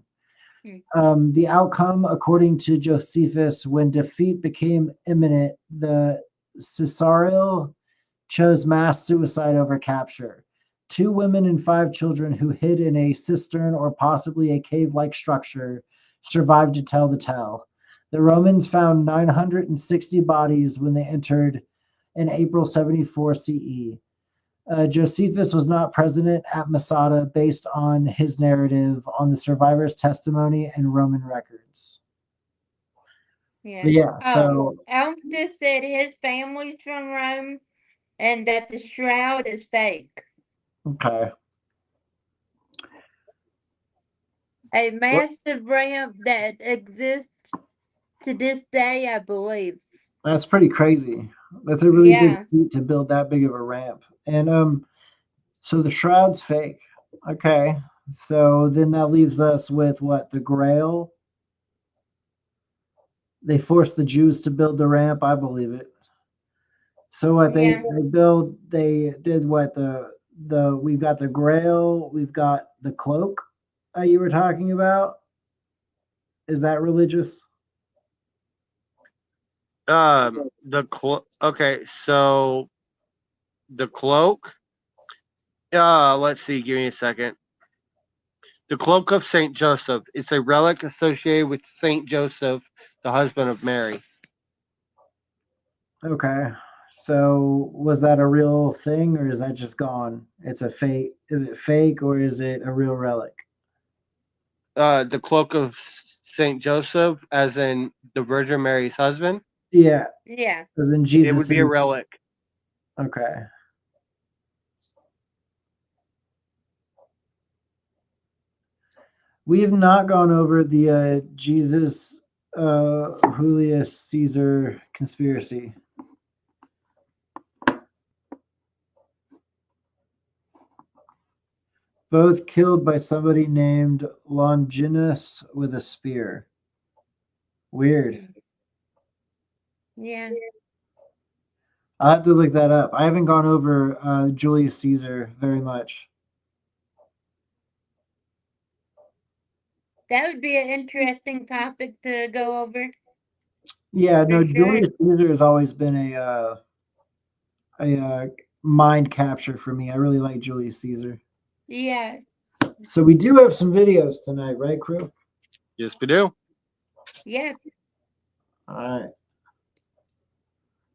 [SPEAKER 2] The outcome, according to Josephus, when defeat became imminent, the Caesarial chose mass suicide over capture. 2 women and 5 children who hid in a cistern or possibly a cave-like structure survived to tell the tale. The Romans found 960 bodies when they entered in April 74 CE. Josephus was not present at Masada based on his narrative on the survivors' testimony and Roman records.
[SPEAKER 4] Yeah.
[SPEAKER 2] But yeah, so
[SPEAKER 4] Almstus said his family's from Rome and that the shroud is fake.
[SPEAKER 2] okay.
[SPEAKER 4] A massive ramp that exists to this day, I believe.
[SPEAKER 2] That's pretty crazy. That's a really big
[SPEAKER 4] Yeah.
[SPEAKER 2] feat to build that big of a ramp. And so the shroud's fake. Okay. So then that leaves us with what? The Grail. They forced the Jews to build the ramp. I believe it. So what
[SPEAKER 4] Yeah.
[SPEAKER 2] they did what we've got the Grail, we've got the cloak that you were talking about. Is that religious?
[SPEAKER 3] Okay, so the cloak. Let's see. Give me a second. The cloak of Saint Joseph. It's a relic associated with Saint Joseph, the husband of Mary.
[SPEAKER 2] Okay. So was that a real thing or is that just gone? It's a fake. Is it fake or is it a real relic?
[SPEAKER 3] The cloak of Saint Joseph, as in the Virgin Mary's husband.
[SPEAKER 2] Yeah.
[SPEAKER 4] Yeah.
[SPEAKER 2] So then
[SPEAKER 3] It
[SPEAKER 2] Jesus
[SPEAKER 3] would be a
[SPEAKER 2] is
[SPEAKER 3] relic.
[SPEAKER 2] okay. We have not gone over the Jesus Julius Caesar conspiracy. Both killed by somebody named Longinus with a spear. Weird.
[SPEAKER 4] Yeah.
[SPEAKER 2] I'll have to look that up. I haven't gone over Julius Caesar very much.
[SPEAKER 4] That would be an interesting topic to go over.
[SPEAKER 2] Yeah, no,
[SPEAKER 4] For sure.
[SPEAKER 2] Julius Caesar has always been a mind capture for me. I really like Julius Caesar.
[SPEAKER 4] Yeah.
[SPEAKER 2] So we do have some videos tonight, right, crew?
[SPEAKER 6] Yes, we do.
[SPEAKER 4] Yeah.
[SPEAKER 2] All right.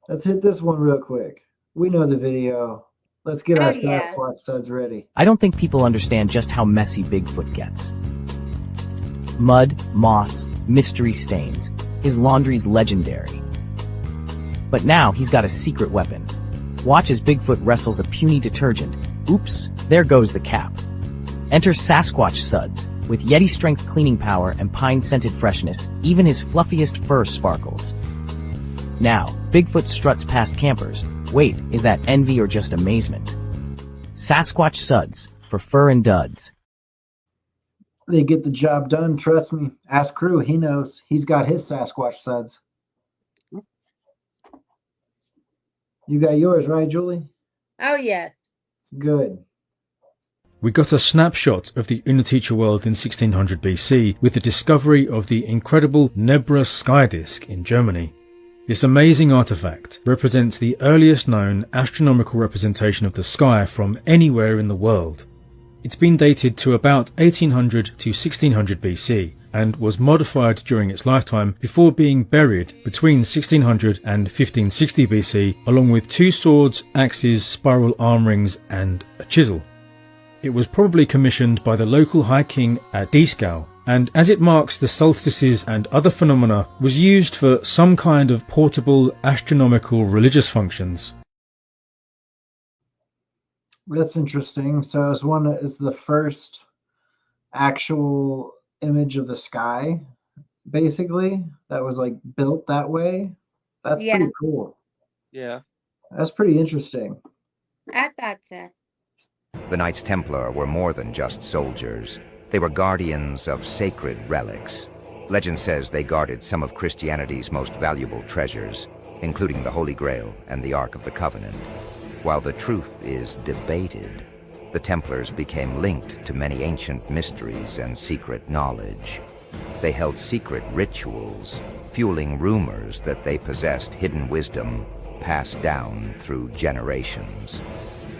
[SPEAKER 2] Let's hit this one real quick. We know the video. Let's get our
[SPEAKER 4] Oh, yeah.
[SPEAKER 2] Sasquatch suds ready.
[SPEAKER 7] I don't think people understand just how messy Bigfoot gets. Mud, moss, mystery stains. His laundry's legendary. But now he's got a secret weapon. Watch as Bigfoot wrestles a puny detergent. Oops, there goes the cap. Enter Sasquatch Suds. With Yeti-strength cleaning power and pine-scented freshness, even his fluffiest fur sparkles. Now, Bigfoot struts past campers. Wait, is that envy or just amazement? Sasquatch Suds, for fur and duds.
[SPEAKER 2] They get the job done, trust me. Ask Crew, he knows. He's got his Sasquatch suds. You got yours, right, Julie?
[SPEAKER 4] Oh, yeah.
[SPEAKER 2] Good.
[SPEAKER 8] We got a snapshot of the Unaticha world in 1600 BC with the discovery of the incredible Nebra sky disk in Germany. This amazing artifact represents the earliest known astronomical representation of the sky from anywhere in the world. It's been dated to about 1800 to 1600 BC and was modified during its lifetime before being buried between 1600 and 1560 BC along with 2 swords, axes, spiral arm rings and a chisel. It was probably commissioned by the local High King at Dieskau, and as it marks the solstices and other phenomena, was used for some kind of portable astronomical religious functions.
[SPEAKER 2] That's interesting. So it's the first actual image of the sky, basically, that was like built that way. That's
[SPEAKER 4] Yeah.
[SPEAKER 2] pretty cool.
[SPEAKER 6] Yeah.
[SPEAKER 2] That's pretty interesting.
[SPEAKER 4] I thought so.
[SPEAKER 9] The Knights Templar were more than just soldiers. They were guardians of sacred relics. Legend says they guarded some of Christianity's most valuable treasures, including the Holy Grail and the Ark of the Covenant. While the truth is debated, the Templars became linked to many ancient mysteries and secret knowledge. They held secret rituals, fueling rumors that they possessed hidden wisdom passed down through generations.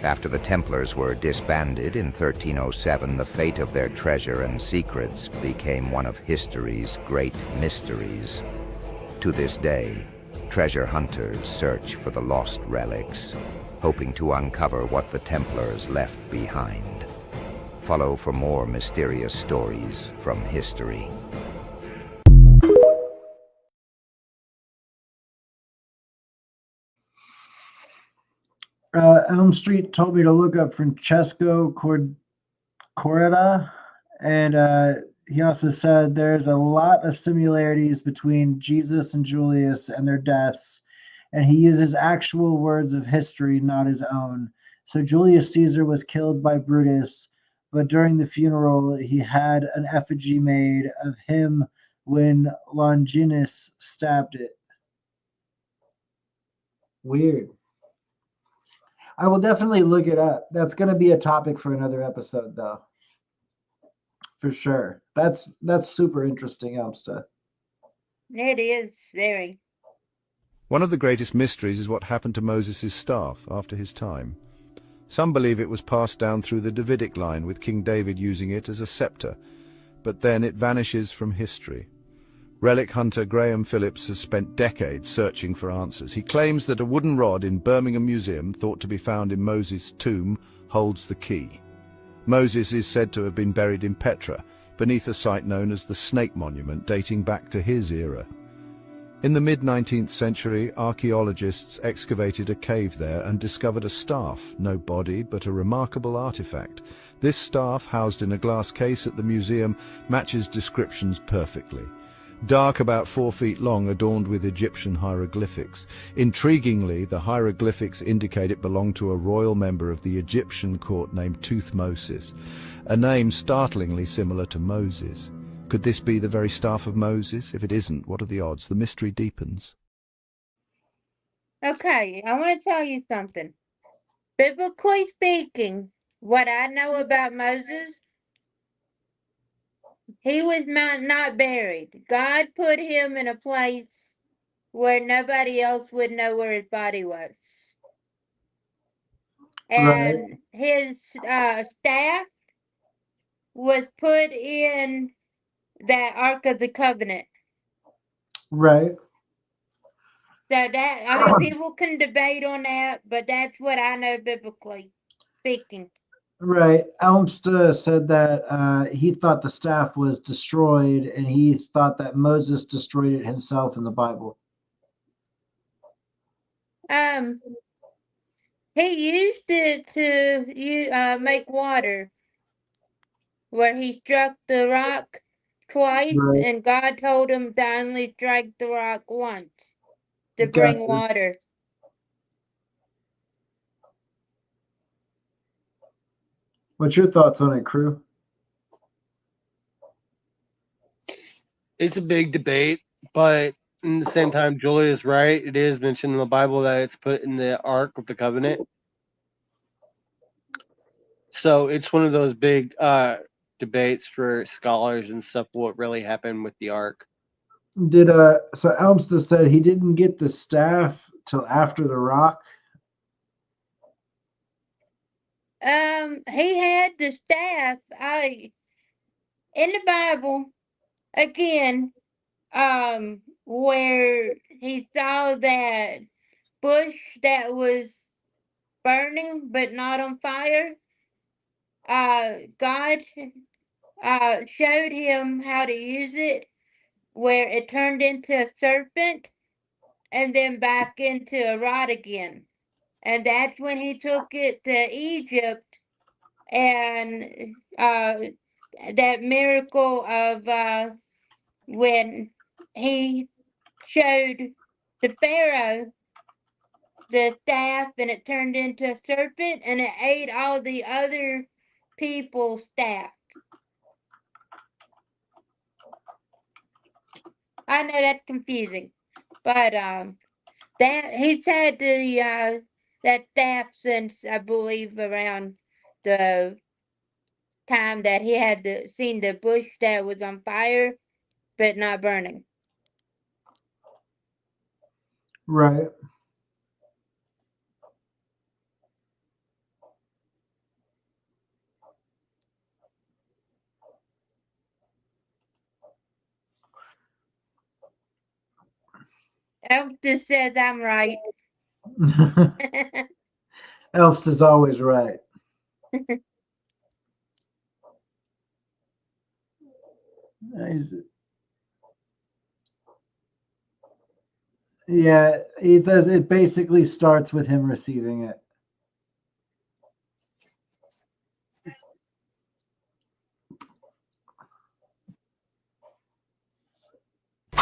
[SPEAKER 9] After the Templars were disbanded in 1307, the fate of their treasure and secrets became one of history's great mysteries. To this day, treasure hunters search for the lost relics, hoping to uncover what the Templars left behind. Follow for more mysterious stories from history.
[SPEAKER 2] Elm Street told me to look up Francesco Coretta, and he also said there's a lot of similarities between Jesus and Julius and their deaths, and he uses actual words of history, not his own. So Julius Caesar was killed by Brutus, but during the funeral, he had an effigy made of him when Longinus stabbed it. Weird. I will definitely look it up. That's going to be a topic for another episode, though. For sure. That's super interesting, Elmsta.
[SPEAKER 4] It is very.
[SPEAKER 10] One of the greatest mysteries is what happened to Moses' staff after his time. Some believe it was passed down through the Davidic line, with King David using it as a scepter, but then it vanishes from history. Relic hunter Graham Phillips has spent decades searching for answers. He claims that a wooden rod in Birmingham Museum, thought to be found in Moses' tomb, holds the key. Moses is said to have been buried in Petra, beneath a site known as the Snake Monument, dating back to his era. In the mid-19th century, archaeologists excavated a cave there and discovered a staff, no body, but a remarkable artifact. This staff, housed in a glass case at the museum, matches descriptions perfectly. Dark, about 4 feet long, adorned with Egyptian hieroglyphics. Intriguingly, the hieroglyphics indicate it belonged to a royal member of the Egyptian court named Tuthmosis, a name startlingly similar to Moses. Could this be the very staff of Moses? If it isn't, what are the odds? The mystery deepens.
[SPEAKER 4] Okay, I want to tell you something. Biblically speaking, what I know about Moses, he was not buried. God put him in a place where nobody else would know where his body was.
[SPEAKER 2] Right.
[SPEAKER 4] And his staff was put in that Ark of the Covenant.
[SPEAKER 2] Right.
[SPEAKER 4] So that, I mean, people can debate on that, but that's what I know biblically speaking.
[SPEAKER 2] Right. Elmsta said that he thought the staff was destroyed, and he thought that Moses destroyed it himself in the Bible.
[SPEAKER 4] He used it to make water, where he struck the rock twice,
[SPEAKER 2] Right.
[SPEAKER 4] and God told him to only strike the rock once to
[SPEAKER 2] Gotcha.
[SPEAKER 4] bring water.
[SPEAKER 2] What's your thoughts on it, crew?
[SPEAKER 6] It's a big debate, but in the same time, Julie is right. It is mentioned in the Bible that it's put in the Ark of the Covenant. So it's one of those big debates for scholars and stuff, what really happened with the Ark.
[SPEAKER 2] Did so Elmsta said he didn't get the staff till after the rock.
[SPEAKER 4] He had the staff. In the Bible, again, where he saw that bush that was burning but not on fire, God showed him how to use it, where it turned into a serpent and then back into a rod again. And that's when he took it to Egypt, and that miracle of when he showed the Pharaoh the staff and it turned into a serpent and it ate all the other people's staff. I know that's confusing, but that he's had the that staff since I believe around the time that he had seen the bush that was on fire but not burning.
[SPEAKER 2] Right.
[SPEAKER 4] Elf just says I'm right.
[SPEAKER 2] Elmsta's always right. Yeah, he says it basically starts with him receiving it.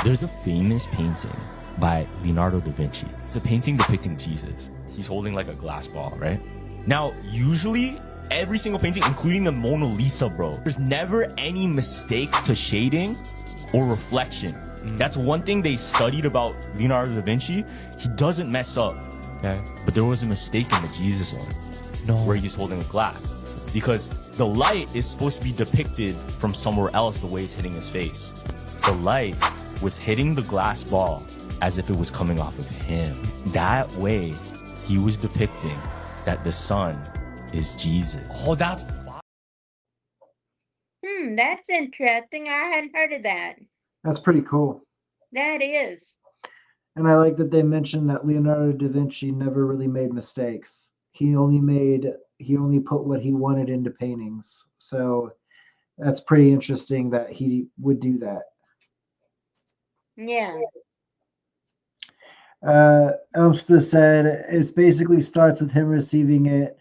[SPEAKER 11] There's a famous painting by Leonardo da Vinci. It's a painting depicting Jesus. He's holding like a glass ball, right? Now, usually, every single painting, including the Mona Lisa, bro, there's never any mistake to shading or reflection. That's one thing they studied about Leonardo da Vinci. He doesn't mess up, okay? But there was a mistake in the Jesus one, where he's holding a glass. Because the light is supposed to be depicted from somewhere else the way it's hitting his face. The light was hitting the glass ball as if it was coming off of him. That way, he was depicting that the sun is Jesus. Oh, that's...
[SPEAKER 4] That's interesting. I hadn't heard of that.
[SPEAKER 2] That's pretty cool.
[SPEAKER 4] That is.
[SPEAKER 2] And I like that they mentioned that Leonardo da Vinci never really made mistakes. He only put what he wanted into paintings. So that's pretty interesting that he would do that.
[SPEAKER 4] Yeah.
[SPEAKER 2] Elmsta said it basically starts with him receiving it,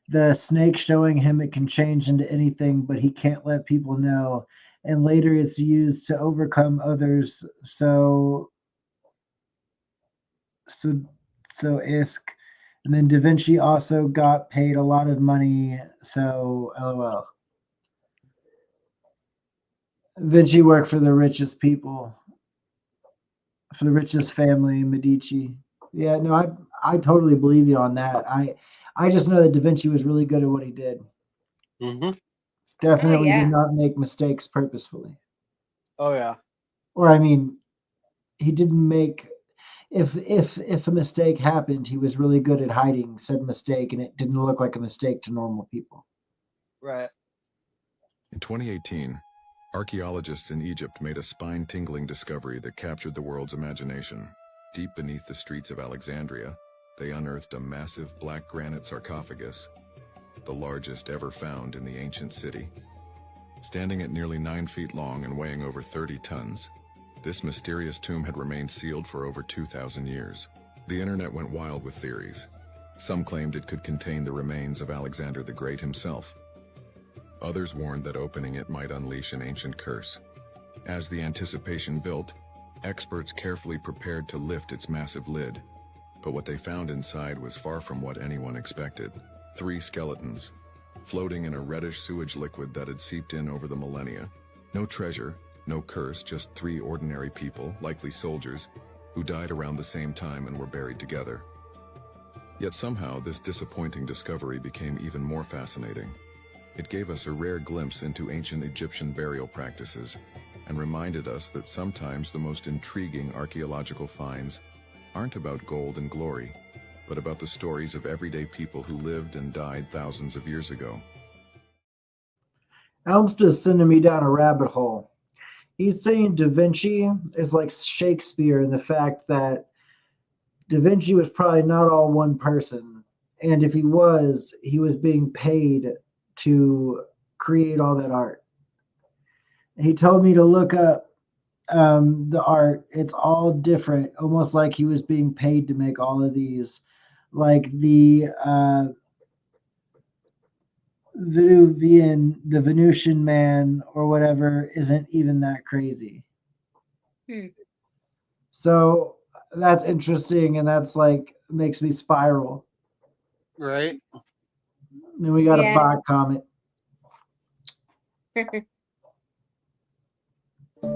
[SPEAKER 2] the snake showing him it can change into anything, but he can't let people know. And later it's used to overcome others. So Isk. And then Da Vinci also got paid a lot of money. So LOL. Vinci worked for the richest people, for the richest family, Medici. Yeah, no, I totally believe you on that. I just know that Da Vinci was really good at what he did.
[SPEAKER 3] Mm-hmm.
[SPEAKER 2] Definitely
[SPEAKER 4] yeah.
[SPEAKER 2] did not make mistakes purposefully.
[SPEAKER 3] Oh yeah.
[SPEAKER 2] Or I mean, he didn't make if a mistake happened, he was really good at hiding said mistake and it didn't look like a mistake to normal people.
[SPEAKER 3] Right.
[SPEAKER 12] In 2018, archaeologists in Egypt made a spine-tingling discovery that captured the world's imagination. Deep beneath the streets of Alexandria, they unearthed a massive black granite sarcophagus, the largest ever found in the ancient city. Standing at nearly 9 feet long and weighing over 30 tons, this mysterious tomb had remained sealed for over 2,000 years. The internet went wild with theories. Some claimed it could contain the remains of Alexander the Great himself. Others warned that opening it might unleash an ancient curse. As the anticipation built, experts carefully prepared to lift its massive lid. But what they found inside was far from what anyone expected. 3 skeletons, floating in a reddish sewage liquid that had seeped in over the millennia. No treasure, no curse, just 3 ordinary people, likely soldiers, who died around the same time and were buried together. Yet somehow this disappointing discovery became even more fascinating. It gave us a rare glimpse into ancient Egyptian burial practices and reminded us that sometimes the most intriguing archaeological finds aren't about gold and glory, but about the stories of everyday people who lived and died thousands of years ago.
[SPEAKER 2] Elmsta's sending me down a rabbit hole. He's saying Da Vinci is like Shakespeare in the fact that Da Vinci was probably not all one person. And if he was being paid to create all that art. He told me to look up the art. It's all different, almost like he was being paid to make all of these. Like the the Venusian man or whatever isn't even that crazy. So that's interesting, and that's like makes me spiral.
[SPEAKER 3] Right.
[SPEAKER 2] Then we got a bot comment.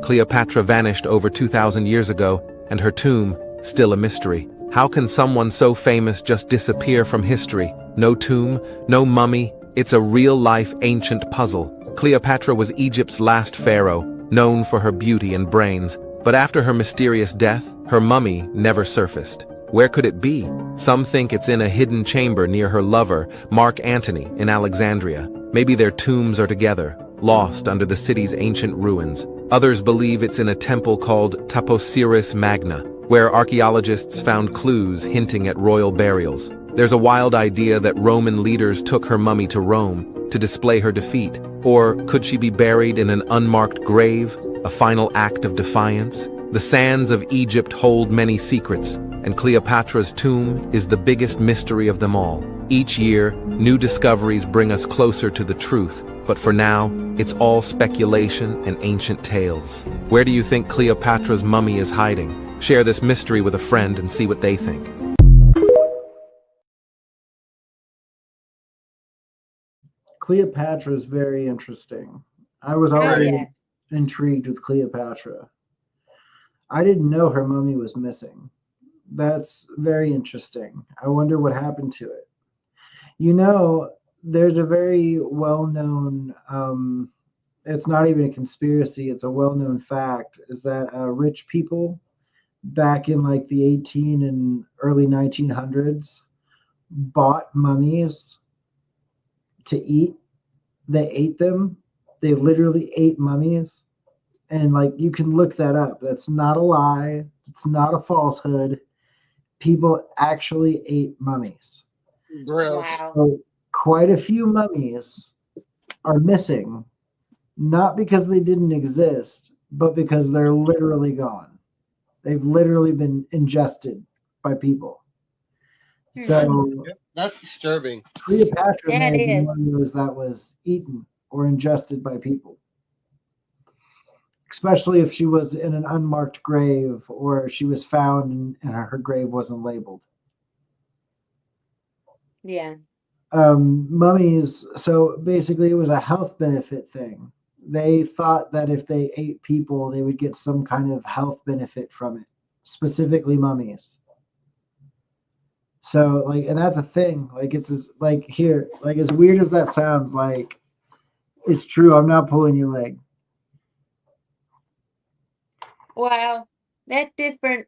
[SPEAKER 13] Cleopatra vanished over 2,000 years ago, and her tomb, still a mystery. How can someone so famous just disappear from history? No tomb, no mummy. It's a real-life ancient puzzle. Cleopatra was Egypt's last pharaoh, known for her beauty and brains. But after her mysterious death, her mummy never surfaced. Where could it be? Some think it's in a hidden chamber near her lover, Mark Antony, in Alexandria. Maybe their tombs are together, lost under the city's ancient ruins. Others believe it's in a temple called Taposiris Magna, where archaeologists found clues hinting at royal burials. There's a wild idea that Roman leaders took her mummy to Rome to display her defeat. Or could she be buried in an unmarked grave, a final act of defiance? The sands of Egypt hold many secrets, and Cleopatra's tomb is the biggest mystery of them all. Each year, new discoveries bring us closer to the truth, but for now, it's all speculation and ancient tales. Where do you think Cleopatra's mummy is hiding? Share this mystery with a friend and see what they think.
[SPEAKER 2] Cleopatra is very interesting. I was already intrigued with Cleopatra. I didn't know her mummy was missing. That's very interesting. I wonder what happened to it. You know, there's a very well-known, it's not even a conspiracy, it's a well-known fact, is that rich people back in like the 18 and early 1900s bought mummies to eat. They ate them. They literally ate mummies. And like you can look that up. That's not a lie. It's not a falsehood. People actually ate mummies.
[SPEAKER 3] Gross.
[SPEAKER 2] So quite a few mummies are missing, not because they didn't exist, but because they're literally gone. They've literally been ingested by people. So
[SPEAKER 6] That's disturbing.
[SPEAKER 2] Cleopatra
[SPEAKER 4] Yeah,
[SPEAKER 2] may
[SPEAKER 4] it
[SPEAKER 2] have been
[SPEAKER 4] is.
[SPEAKER 2] one of those that was eaten or ingested by people. Especially if she was in an unmarked grave or she was found and her grave wasn't labeled.
[SPEAKER 4] Yeah.
[SPEAKER 2] Mummies, so basically it was a health benefit thing. They thought that if they ate people, they would get some kind of health benefit from it, specifically mummies. So, like, and that's a thing. Like, it's as, like, here, like, as weird as that sounds, like, it's true. I'm not pulling your leg.
[SPEAKER 4] Wow. That's different.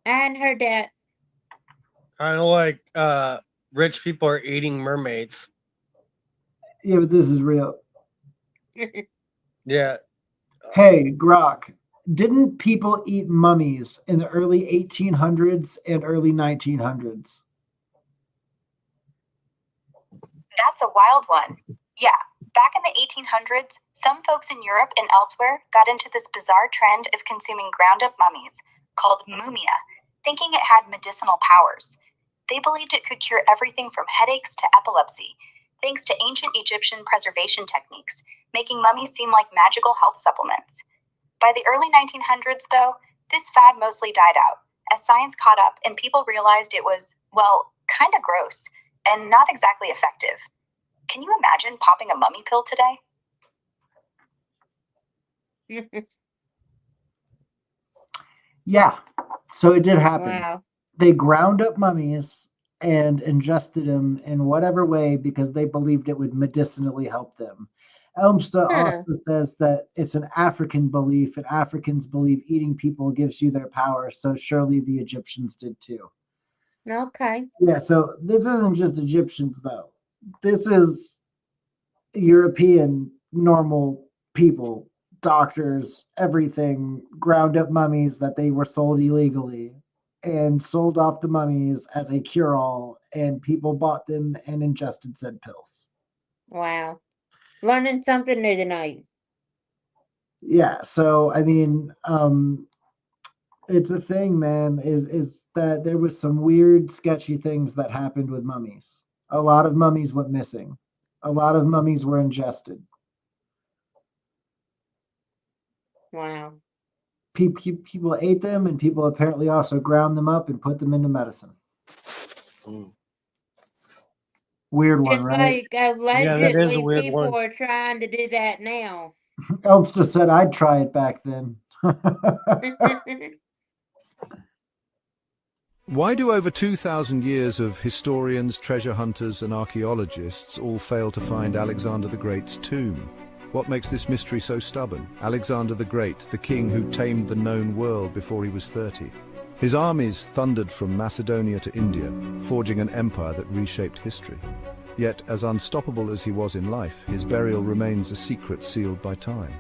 [SPEAKER 4] I hadn't heard that.
[SPEAKER 6] Kind of like rich people are eating mermaids.
[SPEAKER 2] Yeah, but this is real.
[SPEAKER 6] Yeah.
[SPEAKER 2] Hey, Grok, didn't people eat mummies in the early 1800s and early 1900s?
[SPEAKER 5] That's a wild one. Yeah, back in the 1800s, some folks in Europe and elsewhere got into this bizarre trend of consuming ground up mummies called mumia, thinking it had medicinal powers. They believed it could cure everything from headaches to epilepsy, thanks to ancient Egyptian preservation techniques, making mummies seem like magical health supplements. By the early 1900s, though, this fad mostly died out as science caught up and people realized it was, well, kind of gross and not exactly effective. Can you imagine popping a mummy pill today?
[SPEAKER 2] Yeah, so it did happen.
[SPEAKER 4] Wow.
[SPEAKER 2] They ground up mummies and ingested them in whatever way because they believed it would medicinally help them. Elmsta also says that it's an African belief, and Africans believe eating people gives you their power, so surely the Egyptians did too.
[SPEAKER 4] Okay.
[SPEAKER 2] Yeah, so this isn't just Egyptians, though. This is European normal people, doctors, everything, ground up mummies that they were sold illegally and sold off the mummies as a cure all, and people bought them and ingested said pills.
[SPEAKER 4] Wow. Learning something new tonight.
[SPEAKER 2] Yeah, so I mean, it's a thing, man, is that there was some weird, sketchy things that happened with mummies. A lot of mummies went missing. A lot of mummies were ingested.
[SPEAKER 4] Wow.
[SPEAKER 2] People ate them, and people apparently also ground them up and put them into medicine. Weird one,
[SPEAKER 4] Just
[SPEAKER 2] right?
[SPEAKER 4] like
[SPEAKER 6] that is a
[SPEAKER 4] allegedly
[SPEAKER 6] weird
[SPEAKER 4] people
[SPEAKER 6] one.
[SPEAKER 4] are trying to do that now.
[SPEAKER 2] Elps just said I'd try it back then.
[SPEAKER 10] Why do over 2,000 years of historians, treasure hunters, and archaeologists all fail to find Alexander the Great's tomb? What makes this mystery so stubborn? Alexander the Great, the king who tamed the known world before he was 30. His armies thundered from Macedonia to India, forging an empire that reshaped history. Yet, as unstoppable as he was in life, his burial remains a secret sealed by time.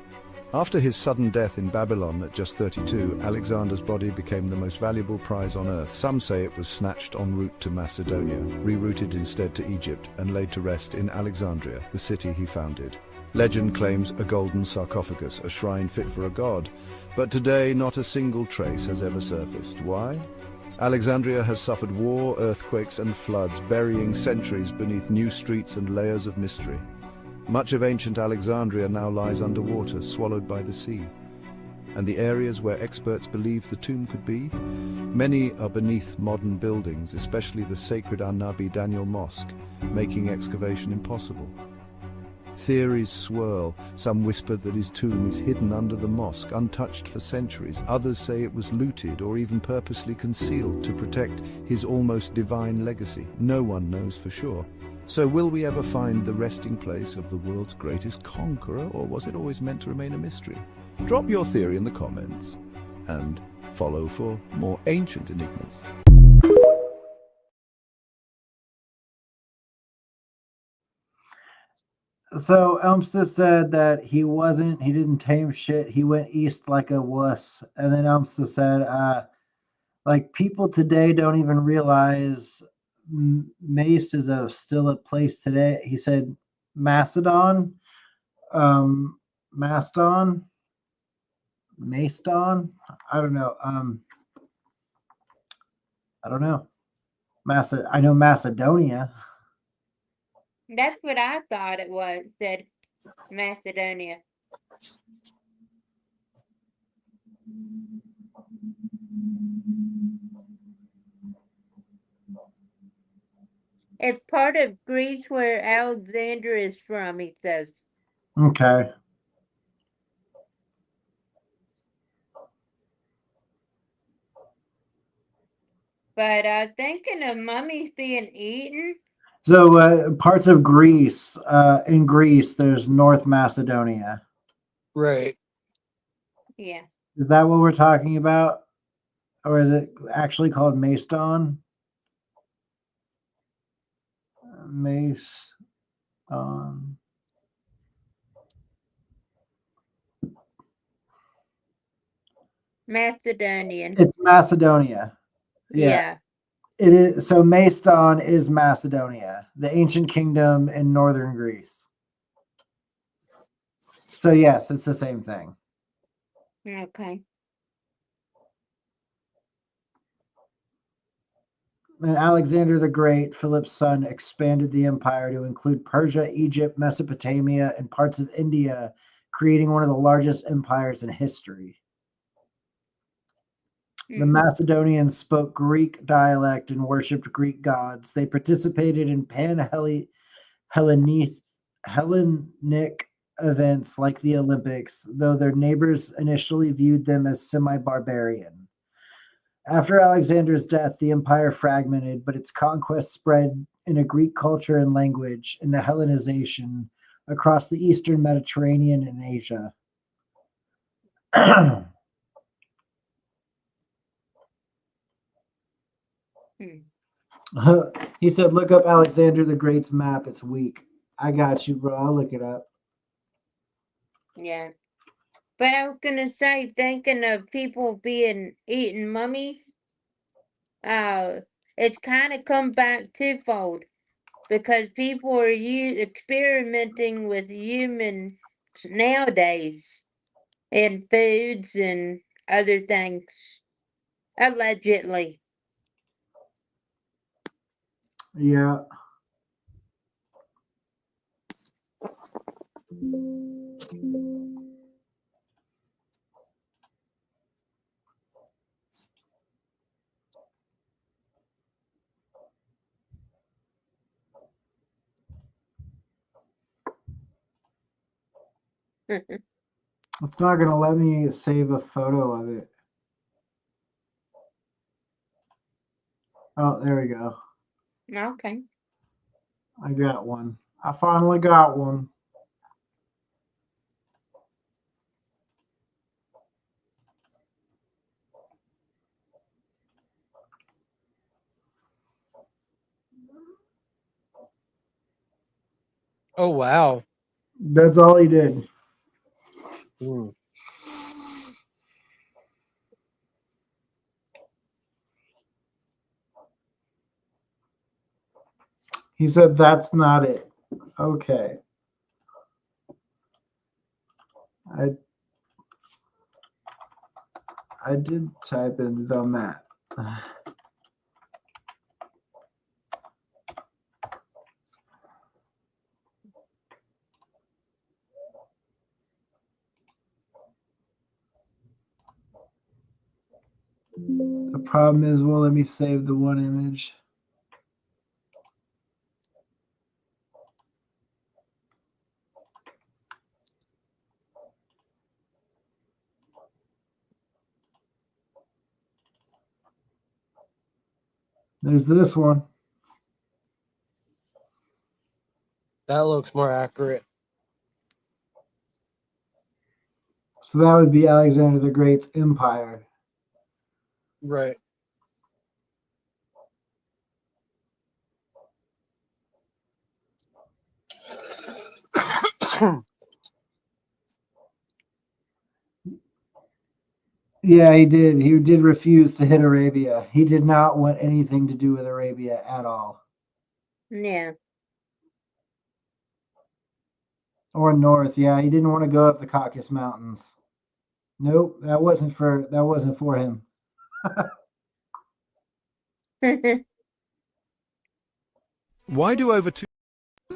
[SPEAKER 10] After his sudden death in Babylon at just 32, Alexander's body became the most valuable prize on earth. Some say it was snatched en route to Macedonia, rerouted instead to Egypt, and laid to rest in Alexandria, the city he founded. Legend claims a golden sarcophagus, a shrine fit for a god, but today not a single trace has ever surfaced. Why? Alexandria has suffered war, earthquakes, and floods, burying centuries beneath new streets and layers of mystery. Much of ancient Alexandria now lies underwater, swallowed by the sea. And the areas where experts believe the tomb could be? Many are beneath modern buildings, especially the sacred An-Nabi Daniel Mosque, making excavation impossible. Theories swirl. Some whisper that his tomb is hidden under the mosque, untouched for centuries. Others say it was looted or even purposely concealed to protect his almost divine legacy. No one knows for sure. So will we ever find the resting place of the world's greatest conqueror, or was it always meant to remain a mystery? Drop your theory in the comments and follow for more ancient enigmas.
[SPEAKER 2] So Elmstead said that he didn't tame shit. He went east like a wuss. And then Elmstead said, like, people today don't even realize Mace is still a place today. He said Macedon, Maston, Macedon. I don't know. I don't know. I know Macedonia.
[SPEAKER 4] That's what I thought it was. Said Macedonia. It's part of Greece where Alexander is from, he says.
[SPEAKER 2] Okay.
[SPEAKER 4] But thinking of mummies being eaten.
[SPEAKER 2] So parts of Greece, in Greece, there's North Macedonia.
[SPEAKER 6] Right.
[SPEAKER 4] Yeah.
[SPEAKER 2] Is that what we're talking about? Or is it actually called Macedon? Macedon.
[SPEAKER 4] Macedonian.
[SPEAKER 2] It's Macedonia.
[SPEAKER 4] Yeah.
[SPEAKER 2] It is. So Macedon is Macedonia, the ancient kingdom in northern Greece. So yes, it's the same thing.
[SPEAKER 4] Okay.
[SPEAKER 2] And Alexander the Great, Philip's son, expanded the empire to include Persia, Egypt, Mesopotamia, and parts of India, creating one of the largest empires in history. The Macedonians spoke Greek dialect and worshipped Greek gods. They participated in Hellenic events like the Olympics, though their neighbors initially viewed them as semi-barbarian. After Alexander's death, the empire fragmented, but its conquest spread into Greek culture and language, into Hellenization across the eastern Mediterranean and Asia. He said, look up Alexander the Great's map. It's weak. I got you, bro. I'll look it up.
[SPEAKER 4] Yeah. But I was gonna say, thinking of people being eating mummies, it's kind of come back twofold because people are experimenting with humans nowadays in foods and other things, allegedly.
[SPEAKER 2] Yeah. It's not going to let me save a photo of it. Oh, there we go.
[SPEAKER 4] Okay.
[SPEAKER 2] I got one. I finally got one.
[SPEAKER 6] Oh, wow.
[SPEAKER 2] That's all he did. He said, that's not it. Okay. I did type in the map. The problem is, won't let me save the one image. There's this one.
[SPEAKER 6] That looks more accurate.
[SPEAKER 2] So that would be Alexander the Great's empire.
[SPEAKER 6] Right.
[SPEAKER 2] Yeah, he did. He did refuse to hit Arabia. He did not want anything to do with Arabia at all.
[SPEAKER 4] Yeah.
[SPEAKER 2] Or north. Yeah, he didn't want to go up the Caucasus Mountains. Nope, that wasn't for him.
[SPEAKER 10] Why do over two...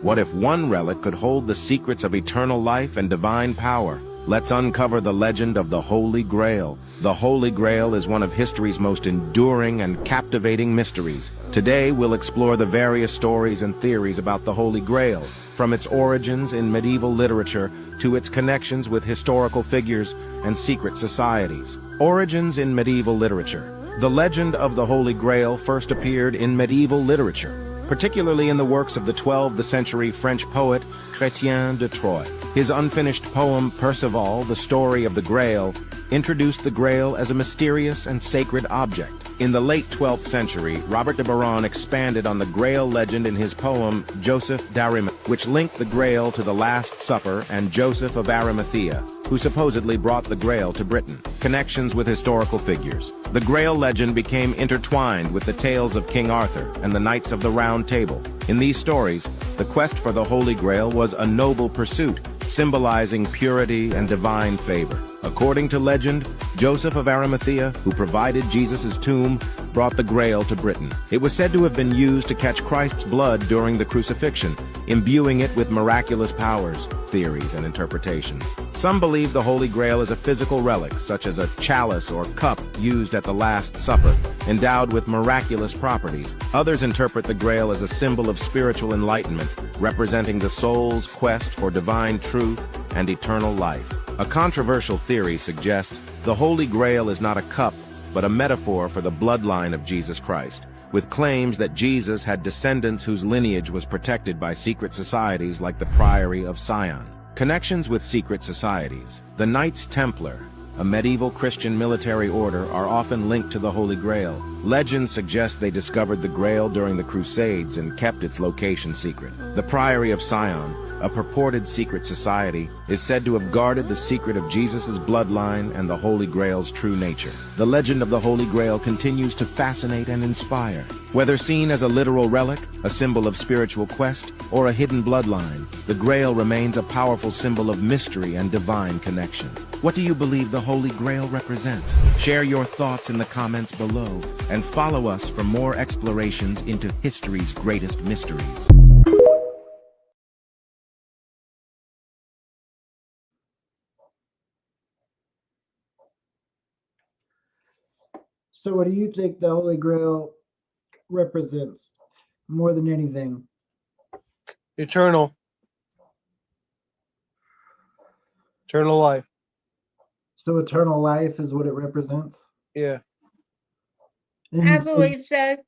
[SPEAKER 14] What if one relic could hold the secrets of eternal life and divine power? Let's uncover the legend of the Holy Grail. The Holy Grail is one of history's most enduring and captivating mysteries. Today, we'll explore the various stories and theories about the Holy Grail, from its origins in medieval literature to its connections with historical figures and secret societies. Origins in medieval literature. The legend of the Holy Grail first appeared in medieval literature, particularly in the works of the 12th century French poet Chrétien de Troyes. His unfinished poem Perceval, the Story of the Grail, introduced the Grail as a mysterious and sacred object. In the late 12th century, Robert de Boron expanded on the Grail legend in his poem Joseph d'Arimathea, which linked the Grail to the Last Supper and Joseph of Arimathea, who supposedly brought the Grail to Britain. Connections with historical figures. The Grail legend became intertwined with the tales of King Arthur and the Knights of the Round Table. In these stories, the quest for the Holy Grail was a noble pursuit, symbolizing purity and divine favor. According to legend, Joseph of Arimathea, who provided Jesus' tomb, brought the Grail to Britain. It was said to have been used to catch Christ's blood during the crucifixion, imbuing it with miraculous powers, theories, and interpretations. Some believe the Holy Grail is a physical relic, such as a chalice or cup used at the Last Supper, endowed with miraculous properties. Others interpret the Grail as a symbol of spiritual enlightenment, representing the soul's quest for divine truth and eternal life. A controversial theory suggests the Holy Grail is not a cup, but a metaphor for the bloodline of Jesus Christ, with claims that Jesus had descendants whose lineage was protected by secret societies like the Priory of Sion. Connections with secret societies. The Knights Templar, a medieval Christian military order, are often linked to the Holy Grail. Legends suggest they discovered the Grail during the Crusades and kept its location secret. The Priory of Sion, a purported secret society, is said to have guarded the secret of Jesus' bloodline and the Holy Grail's true nature. The legend of the Holy Grail continues to fascinate and inspire. Whether seen as a literal relic, a symbol of spiritual quest, or a hidden bloodline, the Grail remains a powerful symbol of mystery and divine connection. What do you believe the Holy Grail represents? Share your thoughts in the comments below, and follow us for more explorations into history's greatest mysteries.
[SPEAKER 2] So what do you think the Holy Grail represents more than anything?
[SPEAKER 6] Eternal life.
[SPEAKER 2] So eternal life is what it represents?
[SPEAKER 6] Yeah.
[SPEAKER 2] And
[SPEAKER 4] I
[SPEAKER 2] so
[SPEAKER 4] believe so.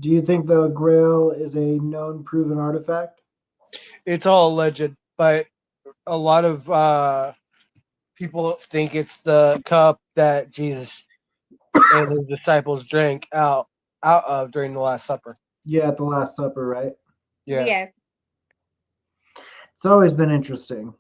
[SPEAKER 2] do you think the Grail is a known proven artifact?
[SPEAKER 6] It's all legend, but a lot of people think it's the cup that Jesus and his disciples drank out of during the Last Supper.
[SPEAKER 2] Yeah, at the Last Supper, right?
[SPEAKER 6] Yeah.
[SPEAKER 2] It's always been interesting.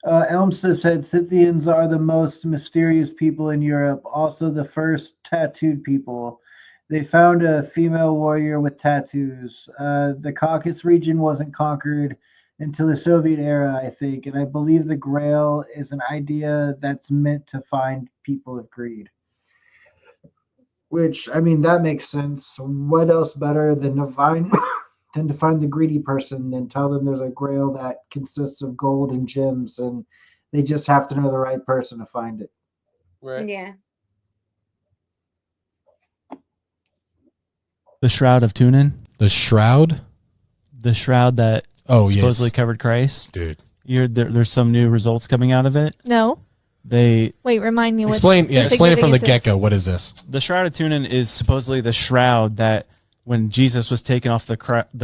[SPEAKER 2] Elmstead said Scythians are the most mysterious people in Europe, also the first tattooed people. They found a female warrior with tattoos. The Caucasus region wasn't conquered until the Soviet era, I think, and I believe the Grail is an idea that's meant to find people of greed. Which, I mean, that makes sense. What else better than to find the greedy person than tell them there's a Grail that consists of gold and gems, and they just have to know the right person to find it.
[SPEAKER 6] Right.
[SPEAKER 4] Yeah.
[SPEAKER 15] The Shroud of Turin.
[SPEAKER 16] The Shroud?
[SPEAKER 15] The Shroud that supposedly covered Christ.
[SPEAKER 16] Dude.
[SPEAKER 15] There's some new results coming out of it.
[SPEAKER 17] No.
[SPEAKER 15] Wait,
[SPEAKER 17] remind me.
[SPEAKER 16] Explain it from the get-go. What is this?
[SPEAKER 15] The Shroud of Turin is supposedly the shroud that when Jesus was taken off the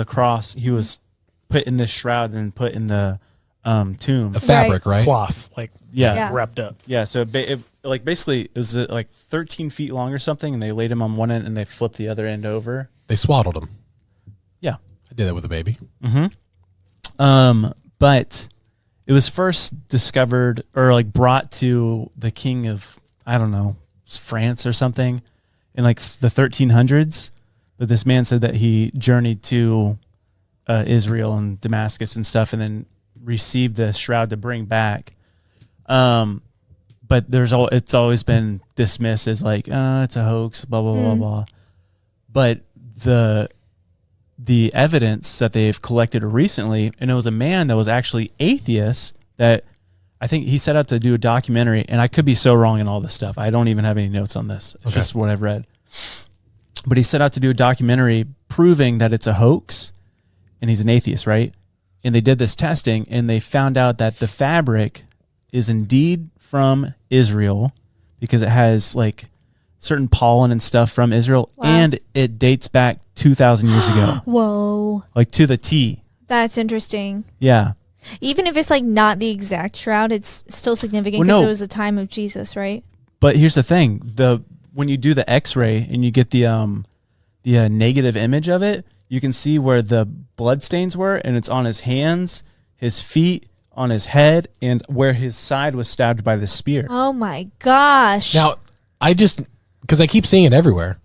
[SPEAKER 15] cross, he was put in this shroud and put in the tomb.
[SPEAKER 16] A fabric, right?
[SPEAKER 18] Cloth,
[SPEAKER 15] yeah,
[SPEAKER 18] wrapped up.
[SPEAKER 15] Yeah, so basically it was like 13 feet long or something, and they laid him on one end and they flipped the other end over.
[SPEAKER 16] They swaddled him.
[SPEAKER 15] Yeah,
[SPEAKER 16] I did that with a baby.
[SPEAKER 15] But it was first discovered or brought to the king of, I don't know, France or something in the 1300s. But this man said that he journeyed to Israel and Damascus and stuff, and then received the shroud to bring back. but it's always been dismissed as like, it's a hoax, blah blah blah blah. But the evidence that they've collected recently, and it was a man that was actually atheist that I think he set out to do a documentary, and I could be so wrong in all this stuff. I don't even have any notes on this. It's just what I've read. But he set out to do a documentary proving that it's a hoax, and he's an atheist, right? And they did this testing, and they found out that the fabric is indeed from Israel because it has like certain pollen and stuff from Israel, and it dates back 2,000 years ago.
[SPEAKER 17] Whoa.
[SPEAKER 15] Like to the T.
[SPEAKER 17] That's interesting.
[SPEAKER 15] Yeah.
[SPEAKER 17] Even if it's like not the exact shroud, it's still significant because it was the time of Jesus, right?
[SPEAKER 15] But here's the thing: when you do the X-ray and you get the negative image of it, you can see where the blood stains were, and it's on his hands, his feet, on his head, and where his side was stabbed by the spear.
[SPEAKER 17] Oh my gosh!
[SPEAKER 16] Now, because I keep seeing it everywhere,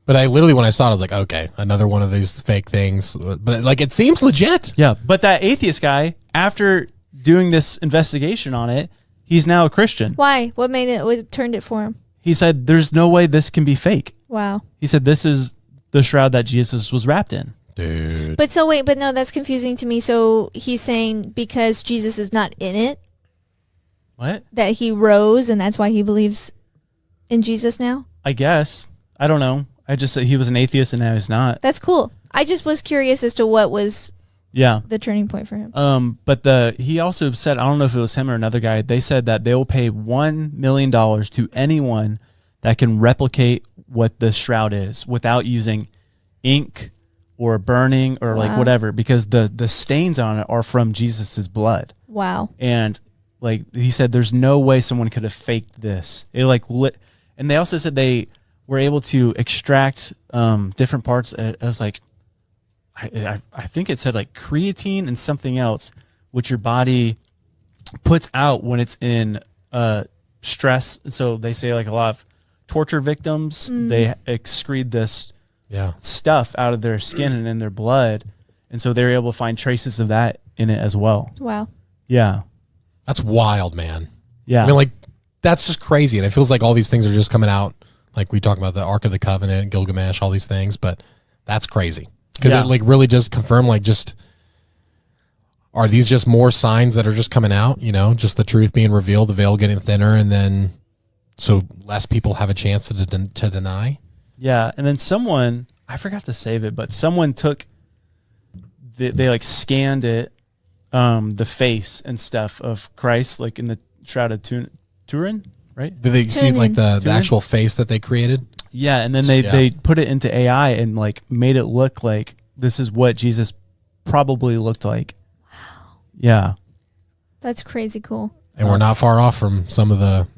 [SPEAKER 16] but I literally, when I saw it, I was like, okay, another one of these fake things. But like, it seems legit.
[SPEAKER 15] Yeah, but that atheist guy, after doing this investigation on it, he's now a Christian.
[SPEAKER 17] Why? What made it? What turned it for him?
[SPEAKER 15] He said, "There's no way this can be fake."
[SPEAKER 17] Wow.
[SPEAKER 15] He said, "This is the shroud that Jesus was wrapped in."
[SPEAKER 16] Dude.
[SPEAKER 17] But no, that's confusing to me. So he's saying because Jesus is not in it,
[SPEAKER 15] what?
[SPEAKER 17] That he rose, and that's why he believes in Jesus now?
[SPEAKER 15] I guess. I don't know. I just said he was an atheist and now he's not.
[SPEAKER 17] That's cool. I just was curious as to what was the turning point for him.
[SPEAKER 15] But he also said, I don't know if it was him or another guy, they said that they will pay $1 million to anyone that can replicate what the shroud is without using ink or burning or like whatever, because the stains on it are from Jesus's blood.
[SPEAKER 17] Wow.
[SPEAKER 15] And like he said, there's no way someone could have faked this. It like lit. And they also said they were able to extract different parts. It was like, I think it said like creatine and something else, which your body puts out when it's in stress. So they say like a lot of torture victims, they excrete this stuff out of their skin and in their blood. And so they're able to find traces of that in it as well.
[SPEAKER 17] Wow.
[SPEAKER 15] Yeah.
[SPEAKER 16] That's wild, man.
[SPEAKER 15] Yeah.
[SPEAKER 16] I mean, like, that's just crazy. And it feels like all these things are just coming out. Like we talk about the Ark of the Covenant, Gilgamesh, all these things, but that's crazy. Because it like really just confirmed, like, just, are these just more signs that are just coming out, you know, just the truth being revealed, the veil getting thinner, and then so less people have a chance to deny?
[SPEAKER 15] Yeah. And then someone, I forgot to save it, but someone took, they like scanned it, the face and stuff of Christ, like in the shrouded Turin, right?
[SPEAKER 16] Did they see like the actual face that they created?
[SPEAKER 15] Yeah, and then they put it into AI and like made it look like this is what Jesus probably looked like. Wow. Yeah.
[SPEAKER 17] That's crazy cool.
[SPEAKER 16] And we're not far off from some of the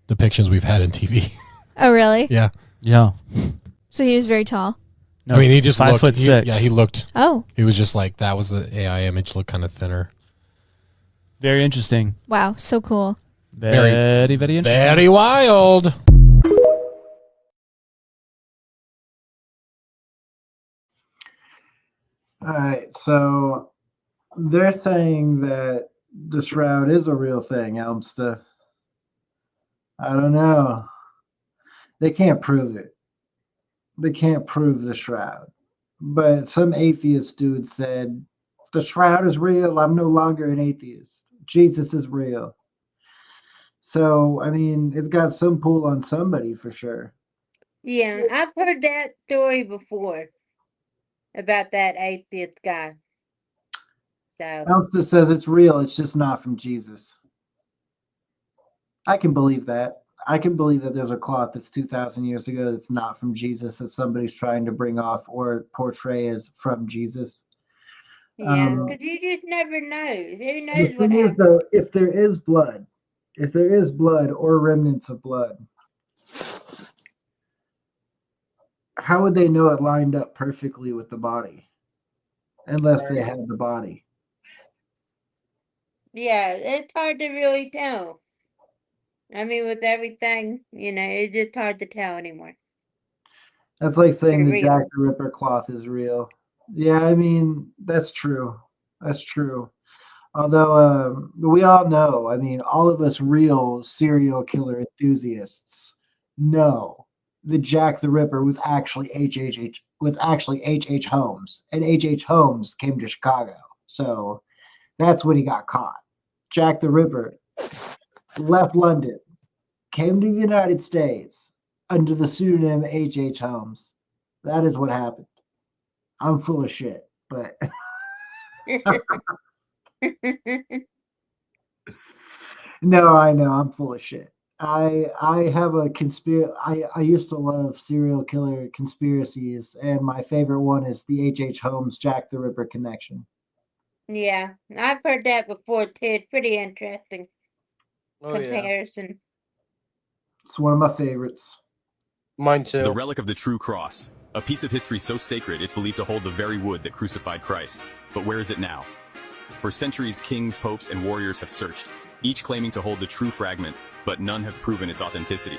[SPEAKER 16] depictions we've had in TV.
[SPEAKER 17] Oh, really?
[SPEAKER 16] Yeah.
[SPEAKER 15] Yeah.
[SPEAKER 17] So he was very tall.
[SPEAKER 15] No,
[SPEAKER 16] I mean, he just
[SPEAKER 15] 5'6".
[SPEAKER 16] Yeah, he looked.
[SPEAKER 17] Oh.
[SPEAKER 16] He was just like, that was the AI image, looked kind of thinner.
[SPEAKER 15] Very interesting.
[SPEAKER 17] Wow, so cool.
[SPEAKER 15] Very interesting.
[SPEAKER 16] Very wild.
[SPEAKER 2] All right, so they're saying that the shroud is a real thing, Elmsta. I don't know. They can't prove it. They can't prove the shroud. But some atheist dude said, the shroud is real. I'm no longer an atheist. Jesus is real. So, I mean, it's got some pull on somebody for sure.
[SPEAKER 4] Yeah, I've heard that story before about that atheist guy. So
[SPEAKER 2] Elmsta says it's real. It's just not from Jesus. I can believe that. I can believe that there's a cloth that's 2,000 years ago that's not from Jesus, that somebody's trying to bring off or portray as from Jesus.
[SPEAKER 4] yeah, because you just never know. Who knows
[SPEAKER 2] The
[SPEAKER 4] what
[SPEAKER 2] thing is,
[SPEAKER 4] happened?
[SPEAKER 2] though, if there is blood or remnants of blood, how would they know it lined up perfectly with the body? Unless they had the body.
[SPEAKER 4] Yeah, it's hard to really tell. I mean, with everything, it's just hard to tell anymore.
[SPEAKER 2] That's like saying
[SPEAKER 4] They're
[SPEAKER 2] the
[SPEAKER 4] real.
[SPEAKER 2] Jack the Ripper cloth is real. Yeah, I mean, that's true. That's true. Although we all know, I mean, all of us real serial killer enthusiasts know that Jack the Ripper was actually H.H. Holmes, and H.H. Holmes came to Chicago. So that's when he got caught. Jack the Ripper left London, came to the United States under the pseudonym H.H. Holmes. That is what happened. I'm full of shit, but no, I know I'm full of shit. I have a conspiracy. I used to love serial killer conspiracies, and my favorite one is the H.H. Holmes Jack the Ripper connection.
[SPEAKER 4] Yeah, I've heard that before too. It's pretty interesting comparison.
[SPEAKER 6] Yeah.
[SPEAKER 2] It's one of my favorites.
[SPEAKER 6] Mine too.
[SPEAKER 1] The relic of the true cross. A piece of history so sacred it's believed to hold the very wood that crucified Christ. But where is it now? For centuries, kings, popes, and warriors have searched, each claiming to hold the true fragment, but none have proven its authenticity.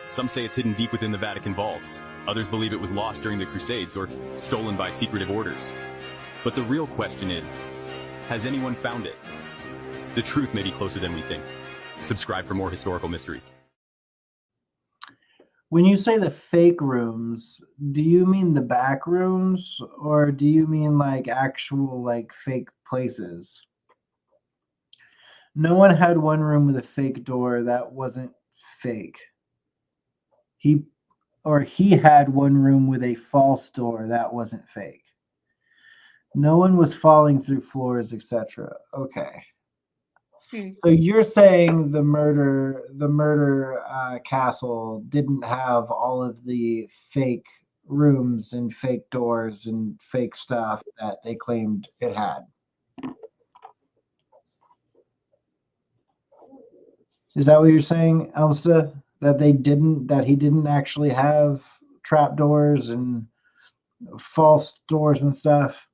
[SPEAKER 1] Some say it's hidden deep within the Vatican vaults. Others believe it was lost during the Crusades or stolen by secretive orders. But the real question is, has anyone found it? The truth may be closer than we think. Subscribe for more historical mysteries.
[SPEAKER 2] When you say the fake rooms, do you mean the back rooms, or do you mean like actual like fake places? No one had one room with a fake door that wasn't fake. He had one room with a false door that wasn't fake. No one was falling through floors, etc. Okay. So you're saying the murder castle didn't have all of the fake rooms and fake doors and fake stuff that they claimed it had. Is that what you're saying, Elsa? That he didn't actually have trapdoors and false doors and stuff?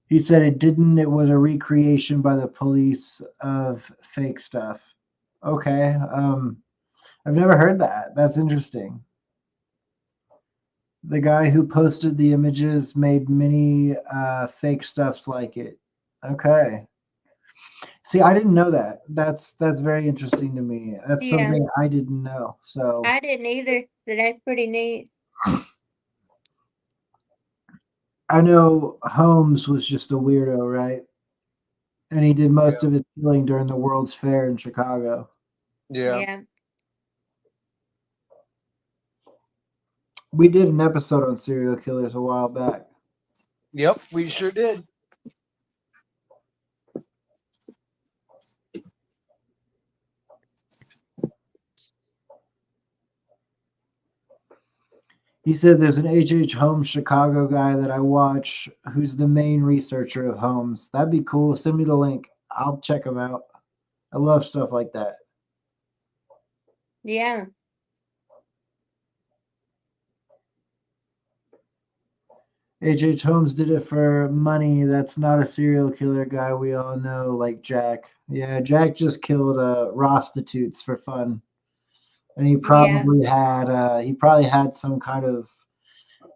[SPEAKER 2] He said it didn't. It was a recreation by the police of fake stuff. Okay. I've never heard that. That's interesting. The guy who posted the images made many fake stuffs like it. Okay. See, I didn't know that. That's very interesting to me. That's something I didn't know. So
[SPEAKER 4] I didn't either. So that's pretty neat.
[SPEAKER 2] I know Holmes was just a weirdo, right? And he did most of his killing during the World's Fair in Chicago.
[SPEAKER 6] Yeah.
[SPEAKER 2] We did an episode on serial killers a while back.
[SPEAKER 6] Yep, we sure did.
[SPEAKER 2] He said there's an H.H. Holmes Chicago guy that I watch who's the main researcher of Holmes. That'd be cool. Send me the link. I'll check him out. I love stuff like that.
[SPEAKER 4] Yeah.
[SPEAKER 2] H.H. Holmes did it for money. That's not a serial killer guy we all know, like Jack. Yeah, Jack just killed prostitutes for fun. And he probably had some kind of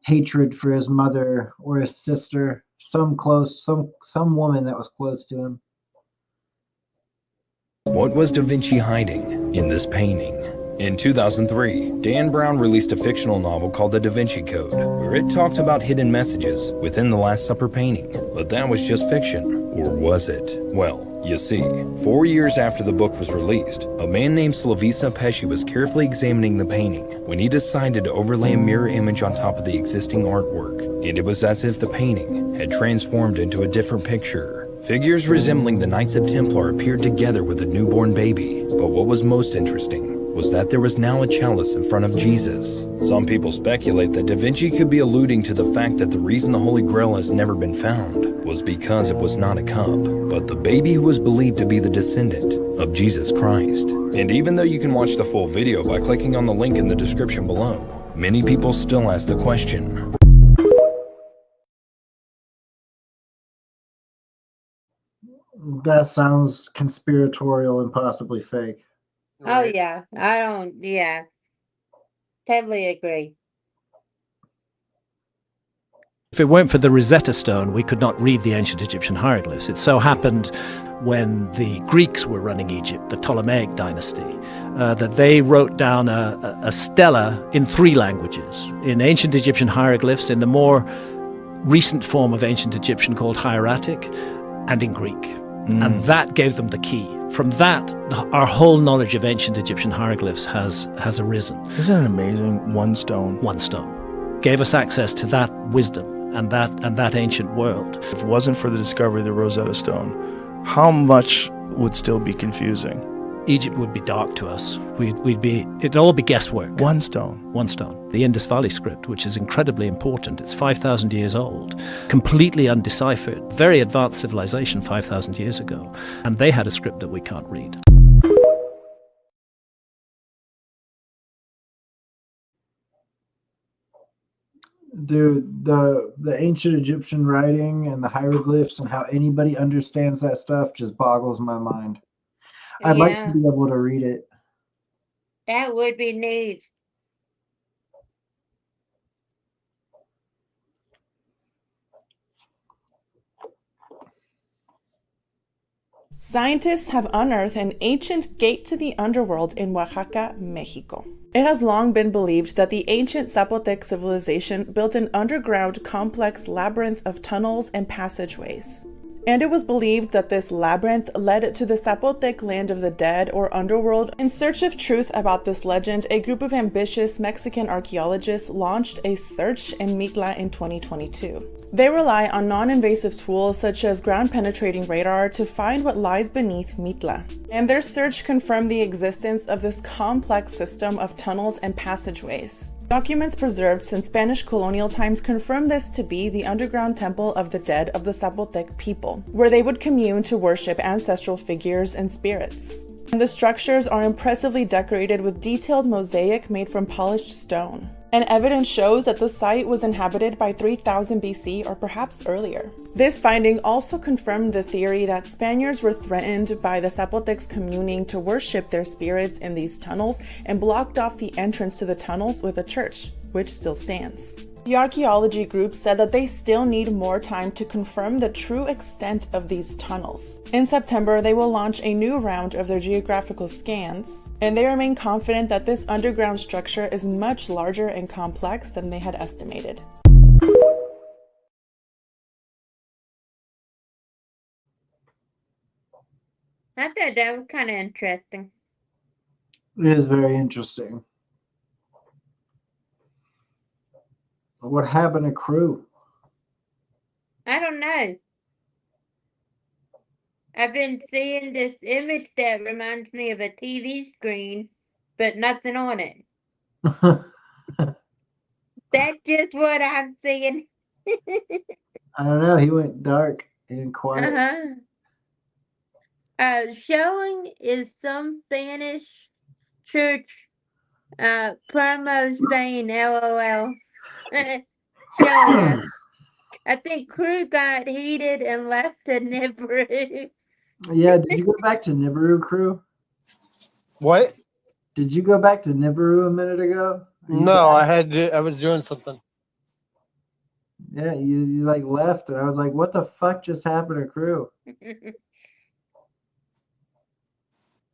[SPEAKER 2] hatred for his mother or his sister, some woman that was close to him.
[SPEAKER 18] What was Da Vinci hiding in this painting? In 2003, Dan Brown released a fictional novel called The Da Vinci Code, where it talked about hidden messages within the Last Supper painting. But that was just fiction, or was it? Well, you see, 4 years after the book was released, a man named Slavisa Pesci was carefully examining the painting when he decided to overlay a mirror image on top of the existing artwork, and it was as if the painting had transformed into a different picture. Figures resembling the Knights of Templar appeared together with a newborn baby, but what was most interesting was that there was now a chalice in front of Jesus. Some people speculate that Da Vinci could be alluding to the fact that the reason the Holy Grail has never been found was because it was not a cup, but the baby who was believed to be the descendant of Jesus Christ. And even though you can watch the full video by clicking on the link in the description below, many people still ask the question.
[SPEAKER 2] That sounds conspiratorial and possibly fake.
[SPEAKER 4] Oh yeah, totally agree.
[SPEAKER 19] If it weren't for the Rosetta Stone, we could not read the ancient Egyptian hieroglyphs. It so happened when the Greeks were running Egypt, the Ptolemaic dynasty, that they wrote down a stela in 3 languages, in ancient Egyptian hieroglyphs, in the more recent form of ancient Egyptian called hieratic, and in Greek. And that gave them the key. From that, our whole knowledge of ancient Egyptian hieroglyphs has arisen.
[SPEAKER 20] Isn't it amazing? One stone.
[SPEAKER 19] One stone. Gave us access to that wisdom and that ancient world.
[SPEAKER 20] If it wasn't for the discovery of the Rosetta Stone, how much would still be confusing?
[SPEAKER 19] Egypt would be dark to us. It'd all be guesswork.
[SPEAKER 20] One stone.
[SPEAKER 19] One stone. The Indus Valley script, which is incredibly important. It's 5,000 years old, completely undeciphered, very advanced civilization 5,000 years ago. And they had a script that we can't read.
[SPEAKER 2] Dude, the ancient Egyptian writing and the hieroglyphs and how anybody understands that stuff just boggles my mind. I'd like to be able to read it.
[SPEAKER 4] That would be neat.
[SPEAKER 19] Scientists have unearthed an ancient gate to the underworld in Oaxaca, Mexico. It has long been believed that the ancient Zapotec civilization built an underground complex labyrinth of tunnels and passageways. And it was believed that this labyrinth led to the Zapotec land of the dead or underworld. In search of truth about this legend, a group of ambitious Mexican archaeologists launched a search in Mitla in 2022. They rely on non-invasive tools such as ground-penetrating radar to find what lies beneath Mitla. And their search confirmed the existence of this complex system of tunnels and passageways. Documents preserved since Spanish colonial times confirm this to be the underground temple of the dead of the Zapotec people, where they would commune to worship ancestral figures and spirits. And the structures are impressively decorated with detailed mosaic made from polished stone. And evidence shows that the site was inhabited by 3000 BC or perhaps earlier. This finding also confirmed the theory that Spaniards were threatened by the Zapotecs communing to worship their spirits in these tunnels and blocked off the entrance to the tunnels with a church, which still stands. The archaeology group said that they still need more time to confirm the true extent of these tunnels. In September, they will launch a new round of their geographical scans, and they remain confident that this underground structure is much larger and complex than they had estimated.
[SPEAKER 4] I thought that was kind of interesting.
[SPEAKER 2] It is very interesting. What happened to Crew?
[SPEAKER 4] I don't know. I've been seeing this image that reminds me of a TV screen, but nothing on it. That's just what I'm seeing.
[SPEAKER 2] I don't know. He went dark and quiet.
[SPEAKER 4] Showing is some Spanish church, promo Spain, LOL. Showing us. I think Crew got heated and left to Nibiru.
[SPEAKER 2] Yeah, did you go back to Nibiru, Crew?
[SPEAKER 6] What?
[SPEAKER 2] Did you go back to Nibiru a minute ago?
[SPEAKER 6] No, I was doing something.
[SPEAKER 2] Yeah, you like left, and I was like, what the fuck just happened to Crew?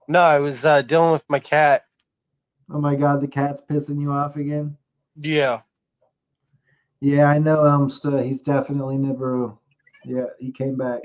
[SPEAKER 6] No, I was dealing with my cat.
[SPEAKER 2] Oh my god, the cat's pissing you off again?
[SPEAKER 6] Yeah.
[SPEAKER 2] Yeah, I know Elmsta. He's definitely Nibiru. Yeah, he came back.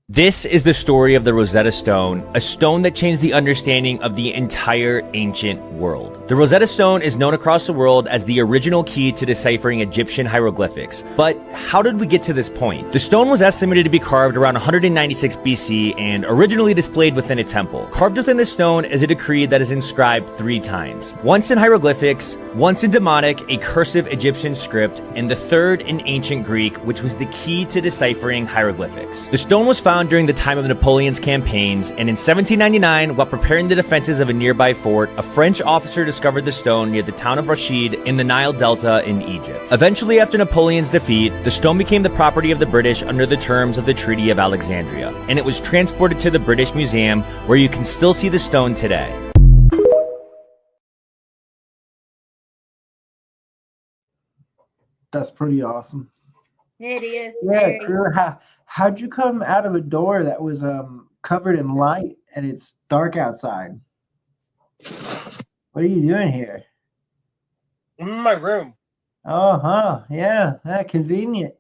[SPEAKER 21] This is the story of the Rosetta Stone, a stone that changed the understanding of the entire ancient world. The Rosetta Stone is known across the world as the original key to deciphering Egyptian hieroglyphics. But how did we get to this point? The stone was estimated to be carved around 196 BC and originally displayed within a temple. Carved within the stone is a decree that is inscribed 3 times. Once in hieroglyphics, once in demonic, a cursive Egyptian script, and the third in ancient Greek, which was the key to deciphering hieroglyphics. The stone was found during the time of Napoleon's campaigns, and in 1799, while preparing the defenses of a nearby fort, a French officer discovered the stone near the town of Rashid in the Nile Delta in Egypt. Eventually, after Napoleon's defeat, the stone became the property of the British under the terms of the Treaty of Alexandria, and it was transported to the British Museum, where you can still see the stone today.
[SPEAKER 2] That's pretty awesome.
[SPEAKER 4] It is.
[SPEAKER 2] Yeah, Crew, how'd you come out of a door that was covered in light and it's dark outside? What are you doing here?
[SPEAKER 3] I'm in my room.
[SPEAKER 2] Oh, huh. Yeah, convenient.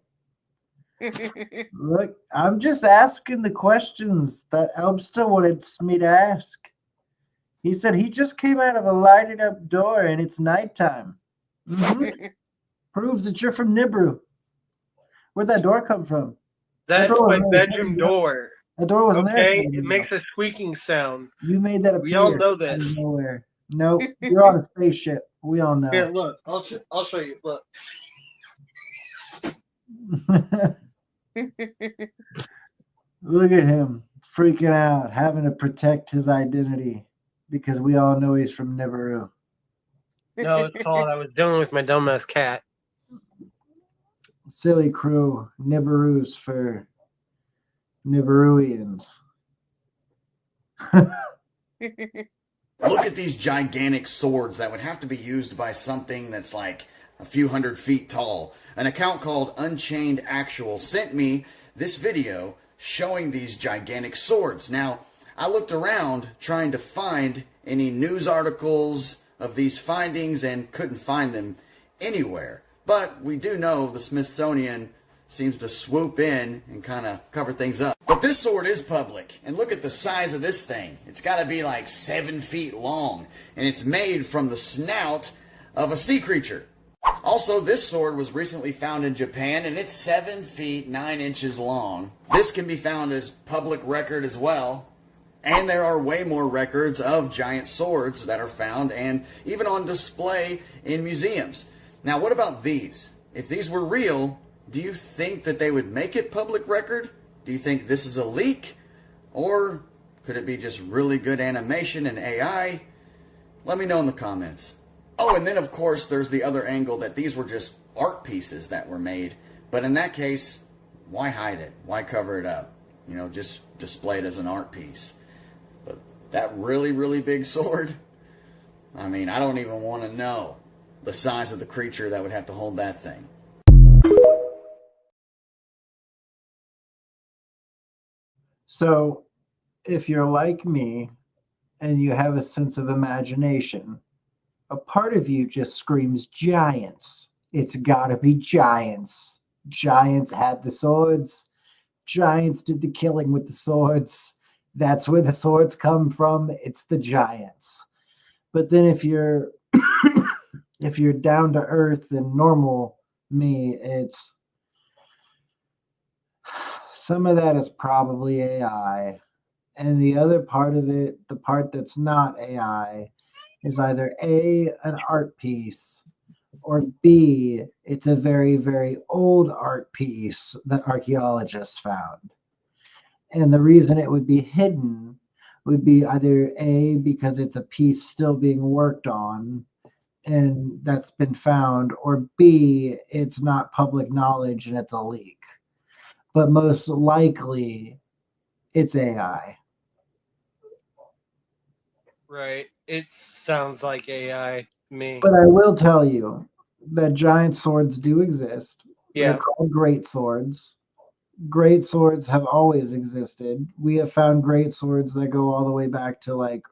[SPEAKER 2] Look, I'm just asking the questions that Elbster wanted me to ask. He said he just came out of a lighted up door and it's nighttime. Proves that you're from Nibru. Where'd that door come from?
[SPEAKER 3] That's my bedroom door.
[SPEAKER 2] That door wasn't there.
[SPEAKER 3] Okay, it makes a squeaking sound.
[SPEAKER 2] You made that appear.
[SPEAKER 3] We all know
[SPEAKER 2] out
[SPEAKER 3] this.
[SPEAKER 2] of nowhere. Nope, you're on a spaceship. We all know.
[SPEAKER 3] Here, look. I'll show you. Look.
[SPEAKER 2] Look at him freaking out, having to protect his identity because we all know he's from Nibiru.
[SPEAKER 3] No, it's called I was dealing with my dumbass cat.
[SPEAKER 2] Silly Crew, Nibiru's for Nibiruians.
[SPEAKER 7] Look at these gigantic swords that would have to be used by something that's like a few hundred feet tall. An account called Unchained Actual sent me this video showing these gigantic swords. Now, I looked around trying to find any news articles of these findings and couldn't find them anywhere. But we do know the Smithsonian seems to swoop in and kind of cover things up. But this sword is public, and look at the size of this thing. It's got to be like 7 feet long, and it's made from the snout of a sea creature. Also, this sword was recently found in Japan, and it's 7 feet 9 inches long. This can be found as public record as well. And there are way more records of giant swords that are found and even on display in museums. Now, what about these? If these were real, do you think that they would make it public record? Do you think this is a leak? Or could it be just really good animation and AI? Let me know in the comments. Oh, and then of course there's the other angle that these were just art pieces that were made. But in that case, why hide it? Why cover it up? You know, just display it as an art piece. But that really, really big sword, I mean, I don't even want to know the size of the creature that would have to hold that thing.
[SPEAKER 2] So, if you're like me and you have a sense of imagination, a part of you just screams giants. It's gotta be giants. Giants had the swords. Giants did the killing with the swords. That's where the swords come from. It's the giants. But then if you're if you're down to earth and normal me, it's some of that is probably AI. And the other part of it, the part that's not AI, is either A, an art piece, or B, it's a very, very old art piece that archaeologists found. And the reason it would be hidden would be either A, because it's a piece still being worked on and that's been found, or B, it's not public knowledge and it's a leak. But most likely, it's AI.
[SPEAKER 3] Right. It sounds like AI to me.
[SPEAKER 2] But I will tell you that giant swords do exist.
[SPEAKER 3] Yeah.
[SPEAKER 2] They're called great swords. Great swords have always existed. We have found great swords that go all the way back to like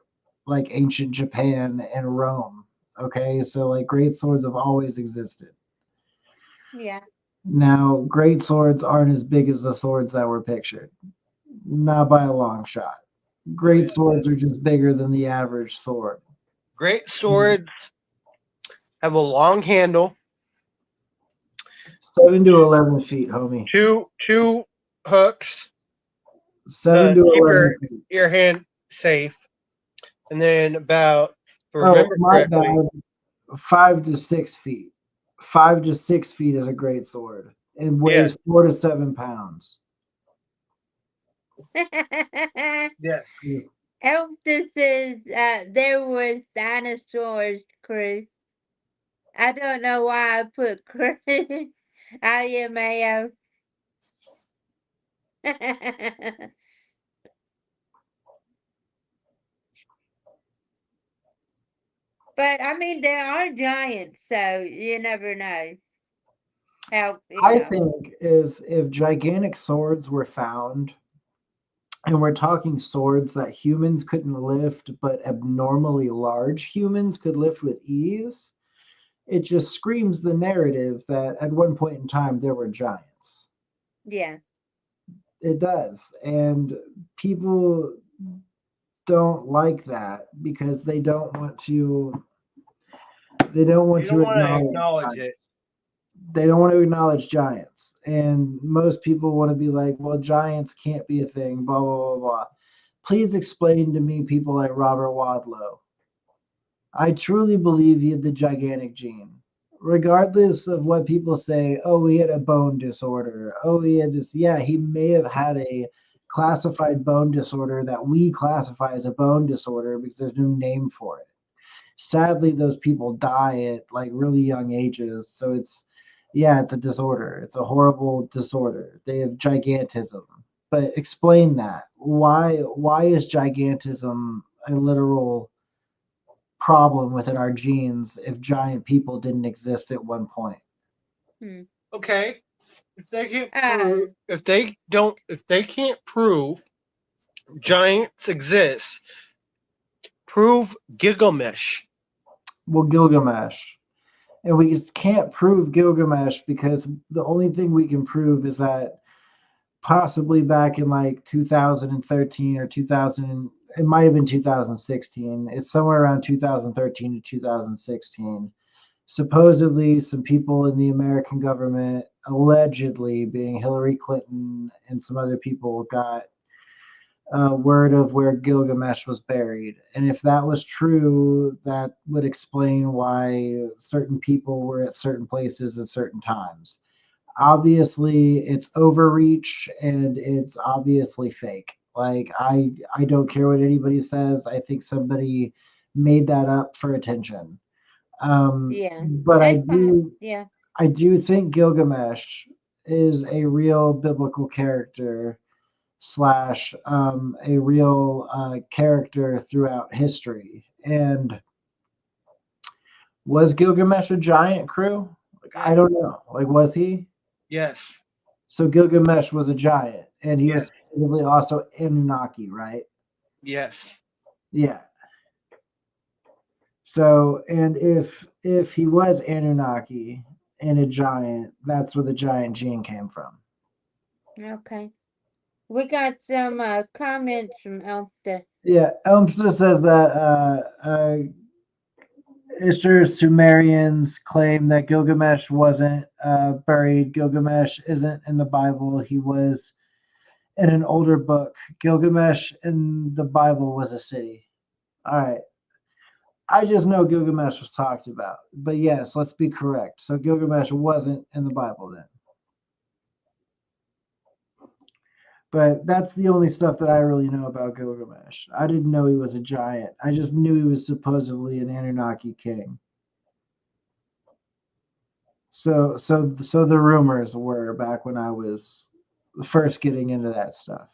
[SPEAKER 2] ancient Japan and Rome. Okay, so like great swords have always existed.
[SPEAKER 4] Yeah.
[SPEAKER 2] Now, great swords aren't as big as the swords that were pictured. Not by a long shot. Great swords are just bigger than the average sword.
[SPEAKER 3] Great swords have a long handle.
[SPEAKER 2] 7 to 11 feet, homie.
[SPEAKER 3] Two hooks.
[SPEAKER 2] 7 to
[SPEAKER 3] keep
[SPEAKER 2] 11 feet.
[SPEAKER 3] your hand safe. And then about,
[SPEAKER 2] my bad. 5 to 6 feet. 5 to 6 feet is a great sword. It weighs 4 to 7 pounds.
[SPEAKER 3] Yes.
[SPEAKER 4] Elvis says there was dinosaurs, Chris. I don't know why I put Chris. IMAO. But I mean, there are giants, so you never know. How,
[SPEAKER 2] I think if gigantic swords were found, and we're talking swords that humans couldn't lift, but abnormally large humans could lift with ease, it just screams the narrative that at one point in time there were giants.
[SPEAKER 4] Yeah.
[SPEAKER 2] It does. And people don't like that because they don't want to
[SPEAKER 6] acknowledge it.
[SPEAKER 2] They don't want to acknowledge giants. And most people want to be like, well, giants can't be a thing, blah, blah, blah, blah. Please explain to me people like Robert Wadlow. I truly believe he had the gigantic gene. Regardless of what people say, oh, he had a bone disorder. Oh, he had this. Yeah, he may have had a classified bone disorder that we classify as a bone disorder because there's no name for it. Sadly, those people die at like really young ages. So it's a disorder. It's a horrible disorder. They have gigantism. But explain that. Why is gigantism a literal problem within our genes if giant people didn't exist at one point?
[SPEAKER 3] Okay. If they can't prove giants exist, prove Gilgamesh.
[SPEAKER 2] Well, Gilgamesh. And we just can't prove Gilgamesh because the only thing we can prove is that possibly back in like 2013 or 2000, it might have been 2016. It's somewhere around 2013 to 2016. Supposedly, some people in the American government, allegedly being Hillary Clinton and some other people, got word of where Gilgamesh was buried. And if that was true, that would explain why certain people were at certain places at certain times. Obviously, it's overreach and it's obviously fake. Like, I don't care what anybody says. I think somebody made that up for attention. But I do think Gilgamesh is a real biblical character / a real character throughout history. And was Gilgamesh a giant, Crew? Like, I don't know. Like, was he?
[SPEAKER 3] Yes.
[SPEAKER 2] So Gilgamesh was a giant, and he was supposedly also Anunnaki, right?
[SPEAKER 3] Yes.
[SPEAKER 2] Yeah. So, and if he was Anunnaki and a giant, that's where the giant gene came from.
[SPEAKER 4] Okay. We got some comments from Elmster.
[SPEAKER 2] Yeah, Elmster says that Ishtar Sumerians claim that Gilgamesh wasn't buried. Gilgamesh isn't in the Bible. He was in an older book. Gilgamesh in the Bible was a city. All right. I just know Gilgamesh was talked about. But yes, let's be correct. So Gilgamesh wasn't in the Bible then. But that's the only stuff that I really know about Gilgamesh. I didn't know he was a giant. I just knew he was supposedly an Anunnaki king. So the rumors were back when I was first getting into that stuff.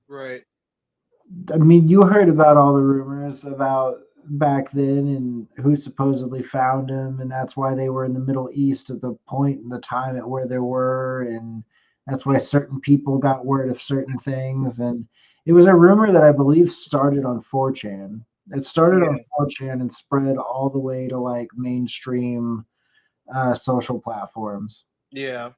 [SPEAKER 3] Right.
[SPEAKER 2] I mean, you heard about all the rumors about back then and who supposedly found him, and that's why they were in the Middle East at the point in the time at where they were, and that's why certain people got word of certain things. And it was a rumor that I believe started on 4chan. It started on 4chan and spread all the way to like mainstream social platforms.
[SPEAKER 3] Yeah.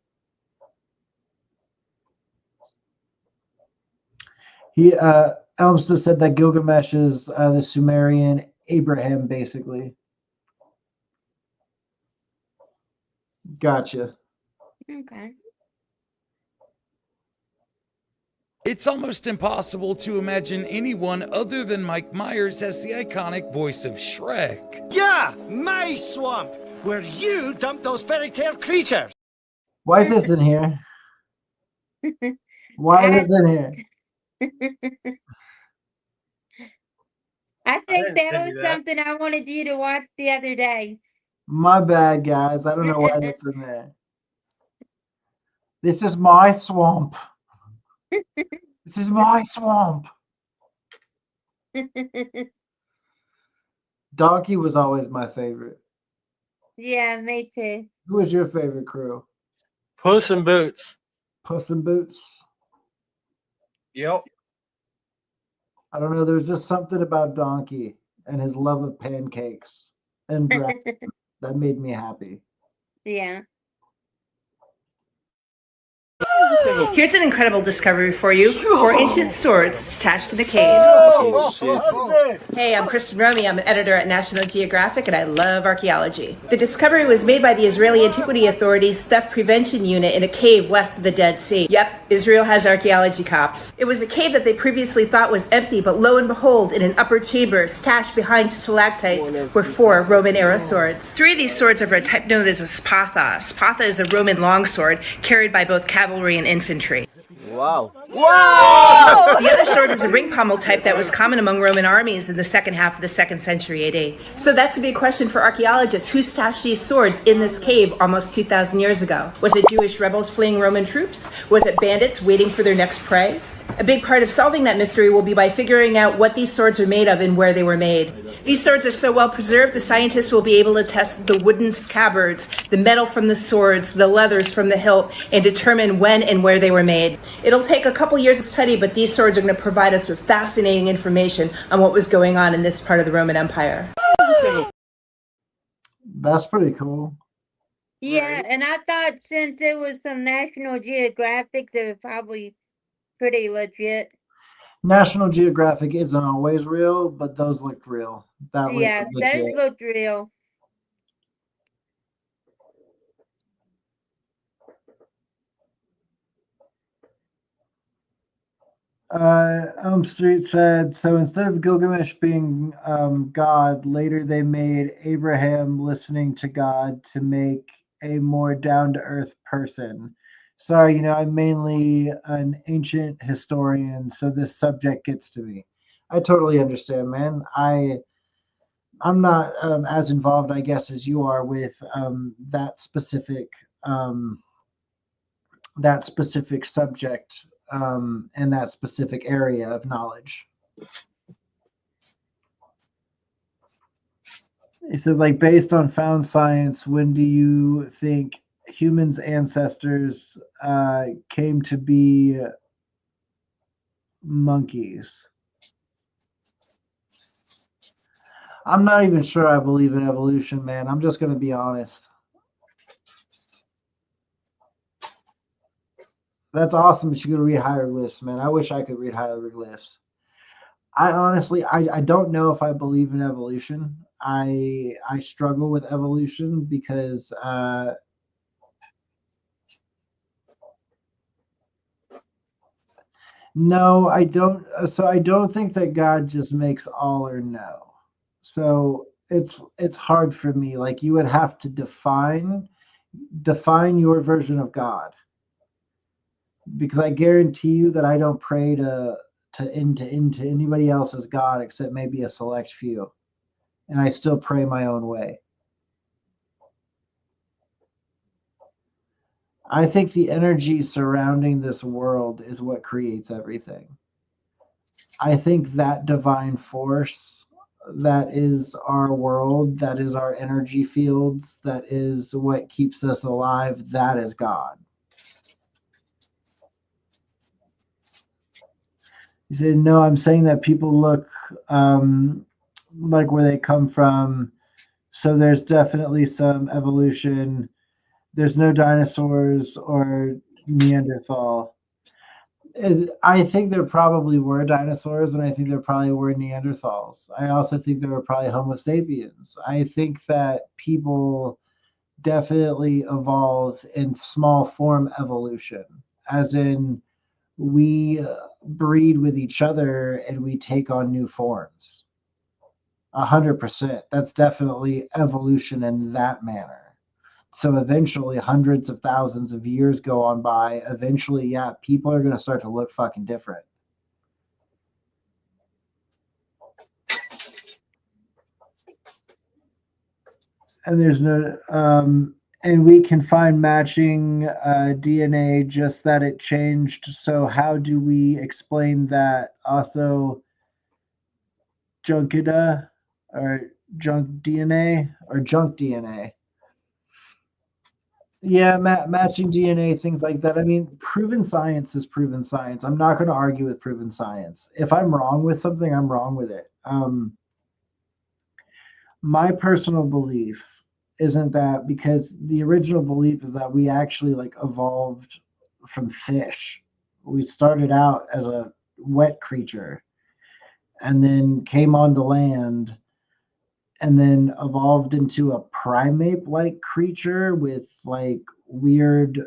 [SPEAKER 2] He Elmstead said that Gilgamesh is the Sumerian Abraham, basically. Gotcha.
[SPEAKER 4] Okay.
[SPEAKER 8] It's almost impossible to imagine anyone other than Mike Myers as the iconic voice of Shrek.
[SPEAKER 22] Yeah, my swamp, where you dump those fairy tale creatures.
[SPEAKER 2] Why is this in here? Why is this in here?
[SPEAKER 4] I think that was something I wanted you to watch the other day.
[SPEAKER 2] My bad, guys. I don't know why that's in there. This is my swamp. This is my swamp. Donkey was always my favorite.
[SPEAKER 4] Yeah, me too.
[SPEAKER 2] Who was your favorite crew?
[SPEAKER 3] Puss in Boots.
[SPEAKER 2] Puss in Boots.
[SPEAKER 3] Yep.
[SPEAKER 2] I don't know. There's just something about Donkey and his love of pancakes and dragons that made me happy.
[SPEAKER 4] Yeah.
[SPEAKER 9] Here's an incredible discovery for you. 4 ancient swords stashed in a cave. Hey, I'm Kristen Romy. I'm an editor at National Geographic, and I love archaeology. The discovery was made by the Israeli Antiquity Authority's Theft Prevention Unit in a cave west of the Dead Sea. Yep, Israel has archaeology cops. It was a cave that they previously thought was empty, but lo and behold, in an upper chamber, stashed behind stalactites, were 4 Roman-era swords. 3 of these swords are of a type known as a spatha. Spatha is a Roman longsword carried by both cavalry and infantry.
[SPEAKER 21] Wow.
[SPEAKER 9] Whoa! The other sword is a ring pommel type that was common among Roman armies in the second half of the 2nd century AD. So that's a big question for archaeologists. Who stashed these swords in this cave almost 2,000 years ago? Was it Jewish rebels fleeing Roman troops? Was it bandits waiting for their next prey? A big part of solving that mystery will be by figuring out what these swords are made of and where they were made. These swords are so well preserved, the scientists will be able to test the wooden scabbards, the metal from the swords, the leathers from the hilt, and determine when and where they were made. It'll take a couple years of study, but these swords are going to provide us with fascinating information on what was going on in this part of the Roman Empire.
[SPEAKER 2] That's pretty cool.
[SPEAKER 4] Yeah, and I thought since it was some National Geographic, it was probably pretty legit.
[SPEAKER 2] National Geographic isn't always real, but those looked real. That was
[SPEAKER 4] Yeah,
[SPEAKER 2] legit.
[SPEAKER 4] those looked real.
[SPEAKER 2] Street said, so instead of Gilgamesh being God, later they made Abraham listening to God to make a more down-to-earth person. Sorry, I'm mainly an ancient historian, so this subject gets to me. I totally understand, man. I'm not as involved, I guess, as you are with that specific subject and that specific area of knowledge. He said, like, based on found science, when do you think humans' ancestors came to be monkeys? I'm not even sure I believe in evolution, man. I'm just going to be honest. That's awesome that you can read hieroglyphs, man. I wish I could read hieroglyphs. I honestly, I don't know if I believe in evolution. I struggle with evolution because no, I don't. So I don't think that God just makes all or no. So it's hard for me. Like, you would have to define your version of God, because I guarantee you that I don't pray to anybody else's God except maybe a select few, and I still pray my own way. I think the energy surrounding this world is what creates everything. I think that divine force that is our world, that is our energy fields, that is what keeps us alive, that is God. You said, no, I'm saying that people look like where they come from. So there's definitely some evolution. There's no dinosaurs or Neanderthal. I think there probably were dinosaurs, and I think there probably were Neanderthals. I also think there were probably Homo sapiens. I think that people definitely evolve in small form evolution, as in we breed with each other and we take on new forms. 100%. That's definitely evolution in that manner. So eventually, hundreds of thousands of years go on by. Eventually, yeah, people are going to start to look fucking different. And there's no, and we can find matching DNA, just that it changed. So how do we explain that? Also, Junkida, or junk DNA or junk DNA. Yeah, matching DNA, things like that. I mean, proven science is proven science. I'm not going to argue with proven science. If I'm wrong with something, I'm wrong with it. My personal belief isn't that, because the original belief is that we actually like evolved from fish. We started out as a wet creature and then came onto land and then evolved into a primate like creature with like weird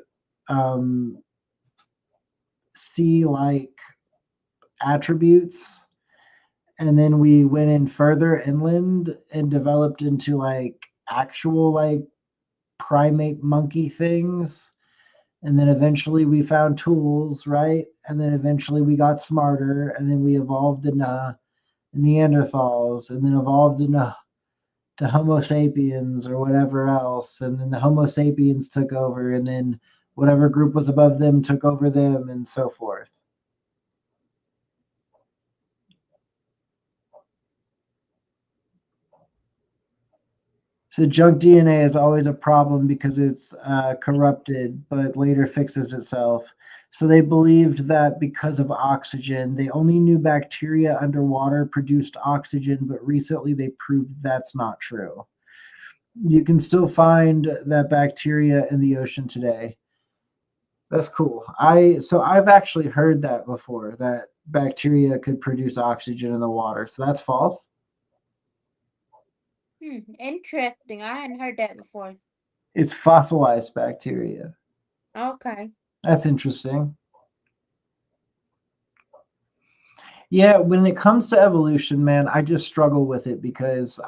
[SPEAKER 2] sea like attributes. And then we went in further inland and developed into like actual like primate monkey things. And then eventually we found tools, right? And then eventually we got smarter, and then we evolved into Neanderthals, and then evolved into Homo sapiens or whatever else. And then the Homo sapiens took over, and then whatever group was above them took over them, and so forth. So junk DNA is always a problem because it's corrupted, but later fixes itself. So they believed that because of oxygen, they only knew bacteria underwater produced oxygen, but recently they proved that's not true. You can still find that bacteria in the ocean today. That's cool. I've actually heard that before, that bacteria could produce oxygen in the water. So that's false.
[SPEAKER 4] Interesting. I hadn't heard that before.
[SPEAKER 2] It's fossilized bacteria.
[SPEAKER 4] Okay.
[SPEAKER 2] That's interesting. Yeah, when it comes to evolution, man, I just struggle with it because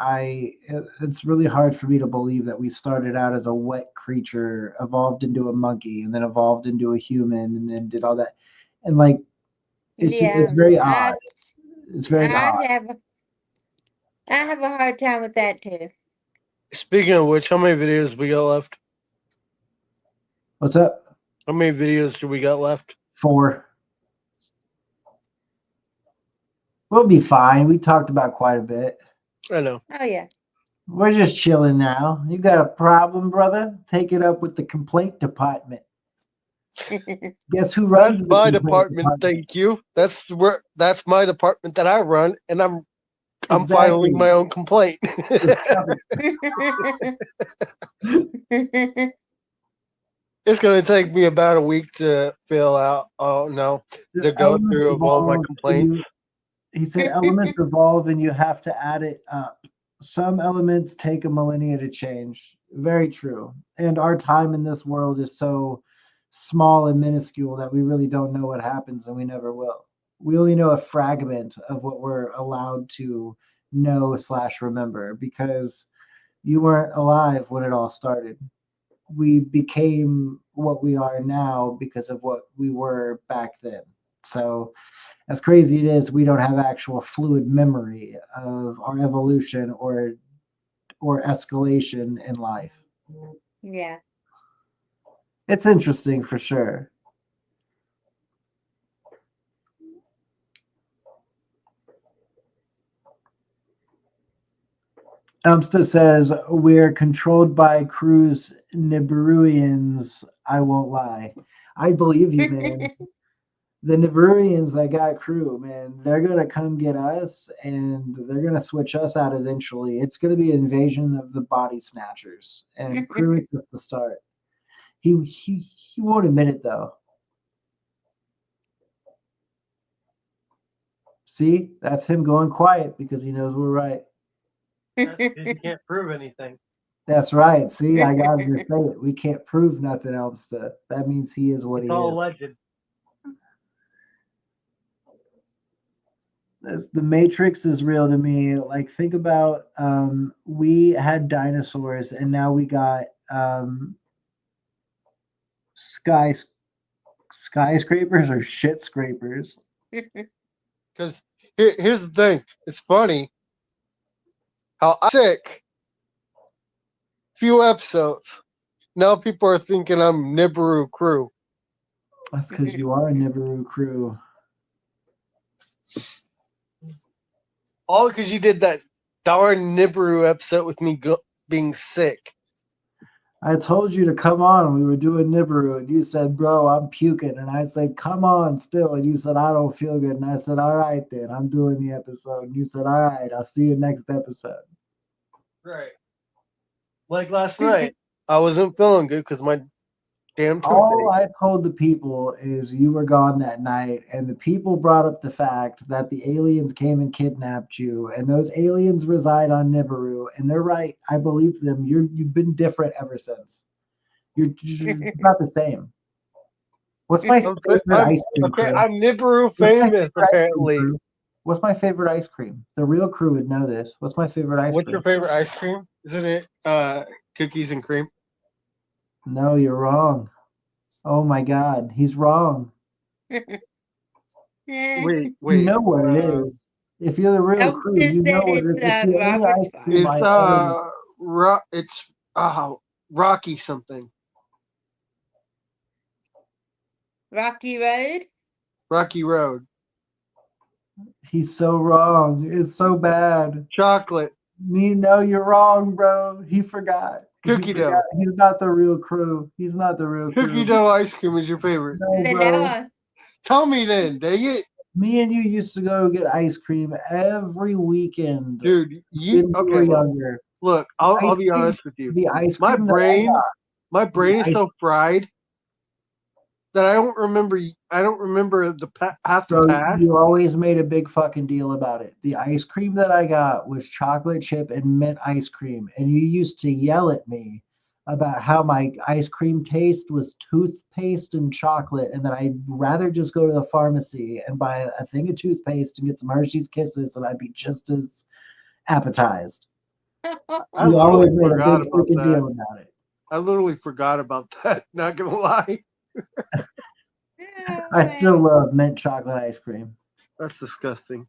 [SPEAKER 2] it's really hard for me to believe that we started out as a wet creature, evolved into a monkey, and then evolved into a human, and then did all that. And like, it's very odd. It's very odd.
[SPEAKER 4] I have a hard time with that too.
[SPEAKER 6] Speaking of which, how many videos we got left?
[SPEAKER 2] What's up?
[SPEAKER 6] How many videos do we got left?
[SPEAKER 2] 4. We'll be fine. We talked about quite a bit.
[SPEAKER 6] I know.
[SPEAKER 4] Oh yeah.
[SPEAKER 2] We're just chilling now. You got a problem, brother? Take it up with the complaint department. Guess who runs
[SPEAKER 6] That's my department? Thank you. That's my department that I run, and I'm filing my own complaint. It's going to take me about a week to fill out. Oh no, to go through of all my complaints.
[SPEAKER 2] He said elements evolve and you have to add it up. Some elements take a millennia to change. Very true. And our time in this world is so small and minuscule that we really don't know what happens, and we never will. We only know a fragment of what we're allowed to know / remember, because you weren't alive when it all started. We became what we are now because of what we were back then. So as crazy it is, we don't have actual fluid memory of our evolution or escalation in life.
[SPEAKER 4] Yeah.
[SPEAKER 2] It's interesting for sure. Elmsta says, we're controlled by Crew's Nibiruians. I won't lie. I believe you, man. The Nibiruians that got Crew, man, they're going to come get us, and they're going to switch us out eventually. It's going to be an invasion of the body snatchers, and Crew is just the start. He won't admit it, though. See? That's him going quiet because he knows we're right.
[SPEAKER 6] That's because you can't prove anything.
[SPEAKER 2] That's right. See, I got to say it. We can't prove nothing else. That means he is what he is.
[SPEAKER 6] All alleged.
[SPEAKER 2] The Matrix is real to me. Like, think about we had dinosaurs, and now we got skyscrapers or shit scrapers.
[SPEAKER 6] Because here's the thing. It's funny how I'm sick. Few episodes. Now people are thinking I'm Nibiru Crew.
[SPEAKER 2] That's because you are a Nibiru Crew.
[SPEAKER 6] All because you did that
[SPEAKER 3] darn Nibiru upset with me being sick.
[SPEAKER 2] I told you to come on. We were doing Nibiru, and you said, "Bro, I'm puking." And I said, "Come on, still." And you said, "I don't feel good." And I said, "All right, then. I'm doing the episode." And you said, "All right, I'll see you next episode."
[SPEAKER 3] Right. Like last night, I wasn't feeling good because my damn
[SPEAKER 2] All
[SPEAKER 3] toothache.
[SPEAKER 2] I told the people is you were gone that night, and the people brought up the fact that the aliens came and kidnapped you, and those aliens reside on Nibiru, and they're right. I believe them. You've been different ever since. You're not the same. What's my favorite ice cream?
[SPEAKER 3] Okay,
[SPEAKER 2] Crew?
[SPEAKER 3] I'm Nibiru
[SPEAKER 2] What's my
[SPEAKER 3] famous,
[SPEAKER 2] favorite ice cream,
[SPEAKER 3] apparently.
[SPEAKER 2] Crew? What's my favorite ice cream? The real crew would know this. What's my favorite ice
[SPEAKER 3] What's
[SPEAKER 2] cream?
[SPEAKER 3] your favorite ice cream? Isn't it cookies and cream?
[SPEAKER 2] No, you're wrong. Oh my God, he's wrong.
[SPEAKER 3] Wait.
[SPEAKER 2] You know what it is. If you're the real crew, you know what it is. It's the only ice cream I ever.
[SPEAKER 3] It's Rocky something.
[SPEAKER 4] Rocky Road?
[SPEAKER 3] Rocky Road.
[SPEAKER 2] He's so wrong. It's so bad.
[SPEAKER 3] Chocolate.
[SPEAKER 2] No, you're wrong, bro. He forgot.
[SPEAKER 3] Cookie dough.
[SPEAKER 2] He's not the real crew. He's not the real crew.
[SPEAKER 3] Cookie dough ice cream is your favorite.
[SPEAKER 2] No, bro.
[SPEAKER 3] Tell me then, dang it.
[SPEAKER 2] Me and you used to go get ice cream every weekend.
[SPEAKER 3] Dude, look, I'll be honest with you.
[SPEAKER 2] The ice
[SPEAKER 3] my
[SPEAKER 2] cream
[SPEAKER 3] brain is so fried that I don't remember half the pack.
[SPEAKER 2] You always made a big fucking deal about it. The ice cream that I got was chocolate chip and mint ice cream, and you used to yell at me about how my ice cream taste was toothpaste and chocolate, and that I'd rather just go to the pharmacy and buy a thing of toothpaste and get some Hershey's Kisses, and I'd be just as appetized.
[SPEAKER 3] I
[SPEAKER 2] You always made a
[SPEAKER 3] forgot
[SPEAKER 2] big
[SPEAKER 3] about
[SPEAKER 2] freaking
[SPEAKER 3] that.
[SPEAKER 2] deal about it.
[SPEAKER 3] I literally forgot about that. Not gonna lie.
[SPEAKER 2] I still love mint chocolate ice cream.
[SPEAKER 3] That's disgusting.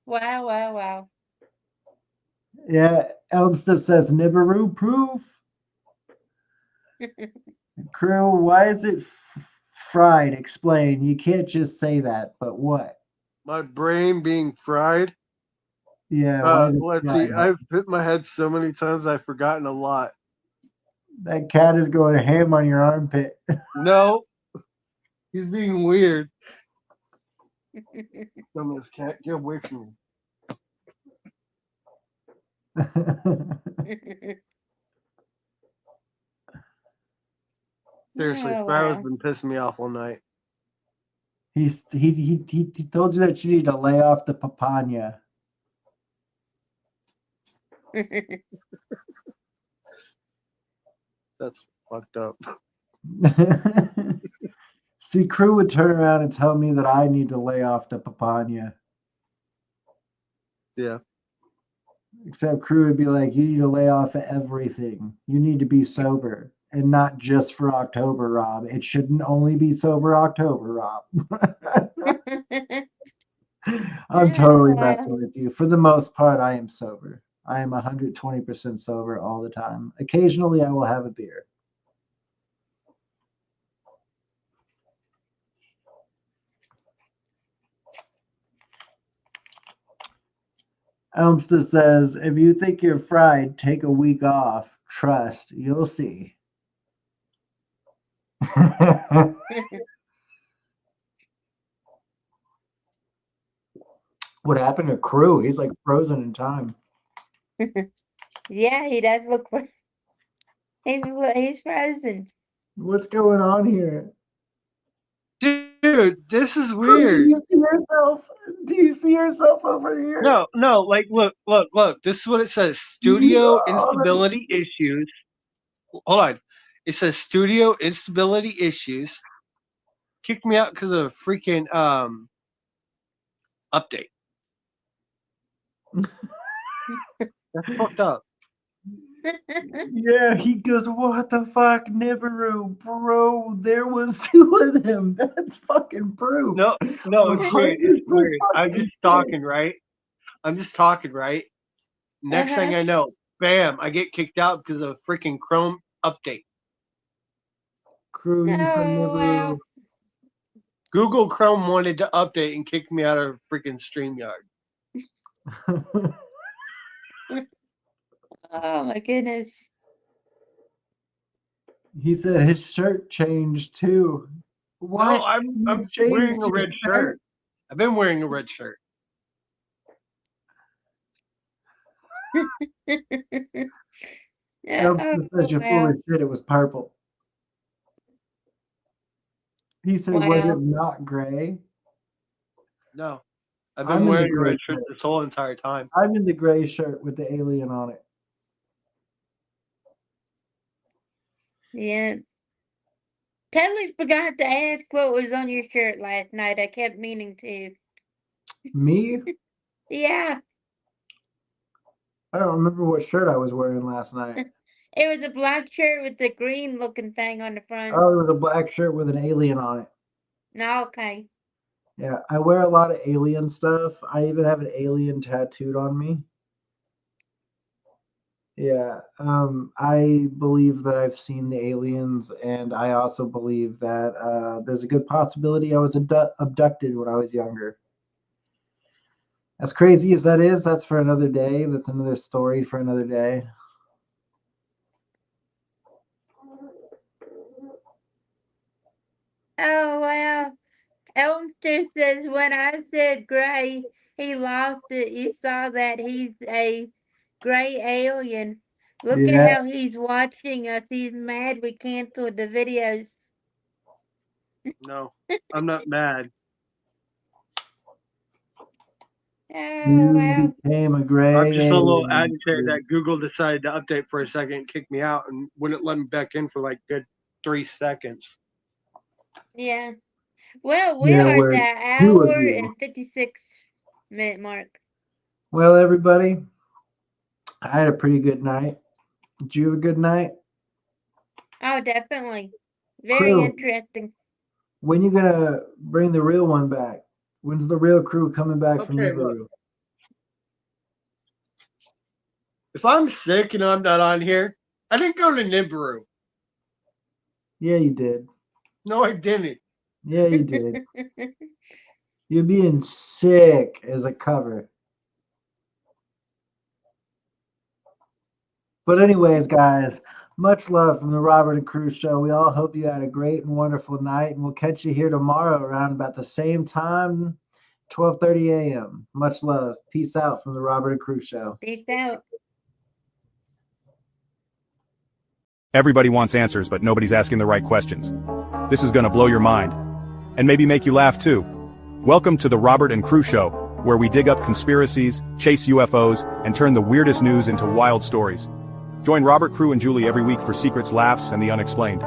[SPEAKER 4] Wow, wow, wow.
[SPEAKER 2] Yeah, Elmstead says Nibiru proof. Crew, why is it fried? Explain. You can't just say that, but what?
[SPEAKER 3] My brain being fried.
[SPEAKER 2] Yeah, why is it
[SPEAKER 3] let's
[SPEAKER 2] fried?
[SPEAKER 3] see. I've hit my head so many times I've forgotten a lot.
[SPEAKER 2] That cat is going ham on your armpit.
[SPEAKER 3] No, he's being weird. Dumbass cat, get away from me. Seriously, Sparrow's been pissing me off all night.
[SPEAKER 2] He told you that you need to lay off the papaya.
[SPEAKER 3] That's fucked up.
[SPEAKER 2] See, Crew would turn around and tell me that I need to lay off the papaya.
[SPEAKER 3] Yeah.
[SPEAKER 2] Except Crew would be like, you need to lay off everything. You need to be sober. And not just for October, Rob. It shouldn't only be sober October, Rob. I'm totally messing with you. For the most part, I am sober. I am 120% sober all the time. Occasionally, I will have a beer. Elmstead says, if you think you're fried, take a week off. Trust, you'll see. What happened to Crew? He's like frozen in time.
[SPEAKER 4] Yeah, he does look. He's frozen.
[SPEAKER 2] What's going on here?
[SPEAKER 3] Dude, this is weird.
[SPEAKER 2] Do you see yourself? Do you see yourself over here?
[SPEAKER 3] No, like look. This is what it says. Studio instability issues. Hold on. It says studio instability issues. Kicked me out because of a freaking update. That's fucked up.
[SPEAKER 2] Yeah, he goes, what the fuck, Nibiru? Bro, there was 2 of them. That's fucking proof.
[SPEAKER 3] No, it's weird. It's weird. I'm just talking, right? Next thing I know, bam, I get kicked out because of a freaking Chrome update.
[SPEAKER 2] Crew, you said Nibiru.
[SPEAKER 3] Google Chrome wanted to update and kicked me out of freaking StreamYard.
[SPEAKER 4] Oh my goodness.
[SPEAKER 2] He said his shirt changed too. Why?
[SPEAKER 3] No, I'm
[SPEAKER 2] You changed
[SPEAKER 3] wearing a
[SPEAKER 2] your
[SPEAKER 3] red shirt. I've been wearing a red shirt.
[SPEAKER 2] Elvis says you're full of shit. It was purple. He said, was it not gray?
[SPEAKER 3] No, I've
[SPEAKER 2] I'm
[SPEAKER 3] been
[SPEAKER 2] in the
[SPEAKER 3] wearing a
[SPEAKER 2] gray
[SPEAKER 3] red shirt
[SPEAKER 2] shirt.
[SPEAKER 3] this whole entire time.
[SPEAKER 2] I'm in the gray shirt with the alien on it.
[SPEAKER 4] Yeah. Totally forgot to ask what was on your shirt last night. I kept meaning to.
[SPEAKER 2] Me?
[SPEAKER 4] Yeah.
[SPEAKER 2] I don't remember what shirt I was wearing last night.
[SPEAKER 4] It was a black shirt with the green looking thing on the front.
[SPEAKER 2] Oh, it was a black shirt with an alien on it.
[SPEAKER 4] No, okay.
[SPEAKER 2] Yeah, I wear a lot of alien stuff. I even have an alien tattooed on me. Yeah, I believe that I've seen the aliens, and I also believe that there's a good possibility I was abducted when I was younger. As crazy as that is, that's for another day. That's another story for another day.
[SPEAKER 4] Oh, wow. Elmster says, when I said gray, he lost it. You saw that he's a gray alien. Look
[SPEAKER 2] Yeah.
[SPEAKER 4] at how he's watching us. He's mad we canceled the videos.
[SPEAKER 3] No, I'm not mad.
[SPEAKER 4] Oh,
[SPEAKER 2] You
[SPEAKER 4] wow.
[SPEAKER 2] became a gray
[SPEAKER 3] I'm just a little
[SPEAKER 2] alien.
[SPEAKER 3] agitated that Google decided to update for a second and kick me out and wouldn't let me back in for like good 3 seconds.
[SPEAKER 4] Yeah. Well, we
[SPEAKER 2] Yeah,
[SPEAKER 4] are
[SPEAKER 2] we're
[SPEAKER 4] at the
[SPEAKER 2] 2 of
[SPEAKER 4] hour
[SPEAKER 2] you.
[SPEAKER 4] and 56-minute mark.
[SPEAKER 2] Well, everybody, I had a pretty good night. Did you have a good night?
[SPEAKER 4] Oh, definitely. Very
[SPEAKER 2] Crew.
[SPEAKER 4] interesting.
[SPEAKER 2] When you gonna bring the real one back? When's the real crew coming back from
[SPEAKER 3] Okay, look.
[SPEAKER 2] Nibiru?
[SPEAKER 3] If I'm sick and I'm not on here, I didn't go to Nibiru.
[SPEAKER 2] Yeah, you did.
[SPEAKER 3] No, I didn't.
[SPEAKER 2] Yeah, you did. You're being sick as a cover. But anyways, guys, much love from the Robert and Crew Show. We all hope you had a great and wonderful night, and we'll catch you here tomorrow around about the same time, 12:30 a.m. Much love. Peace out from the Robert and Crew Show.
[SPEAKER 4] Peace out.
[SPEAKER 1] Everybody wants answers, but nobody's asking the right questions. This is gonna blow your mind. And maybe make you laugh too. Welcome to the Robert and Crew Show, where we dig up conspiracies, chase UFOs, and turn the weirdest news into wild stories. Join Robert, Crew, and Julie every week for secrets, laughs, and the unexplained.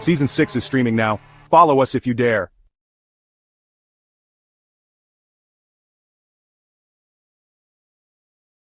[SPEAKER 1] Season 6 is streaming now. Follow us if you dare.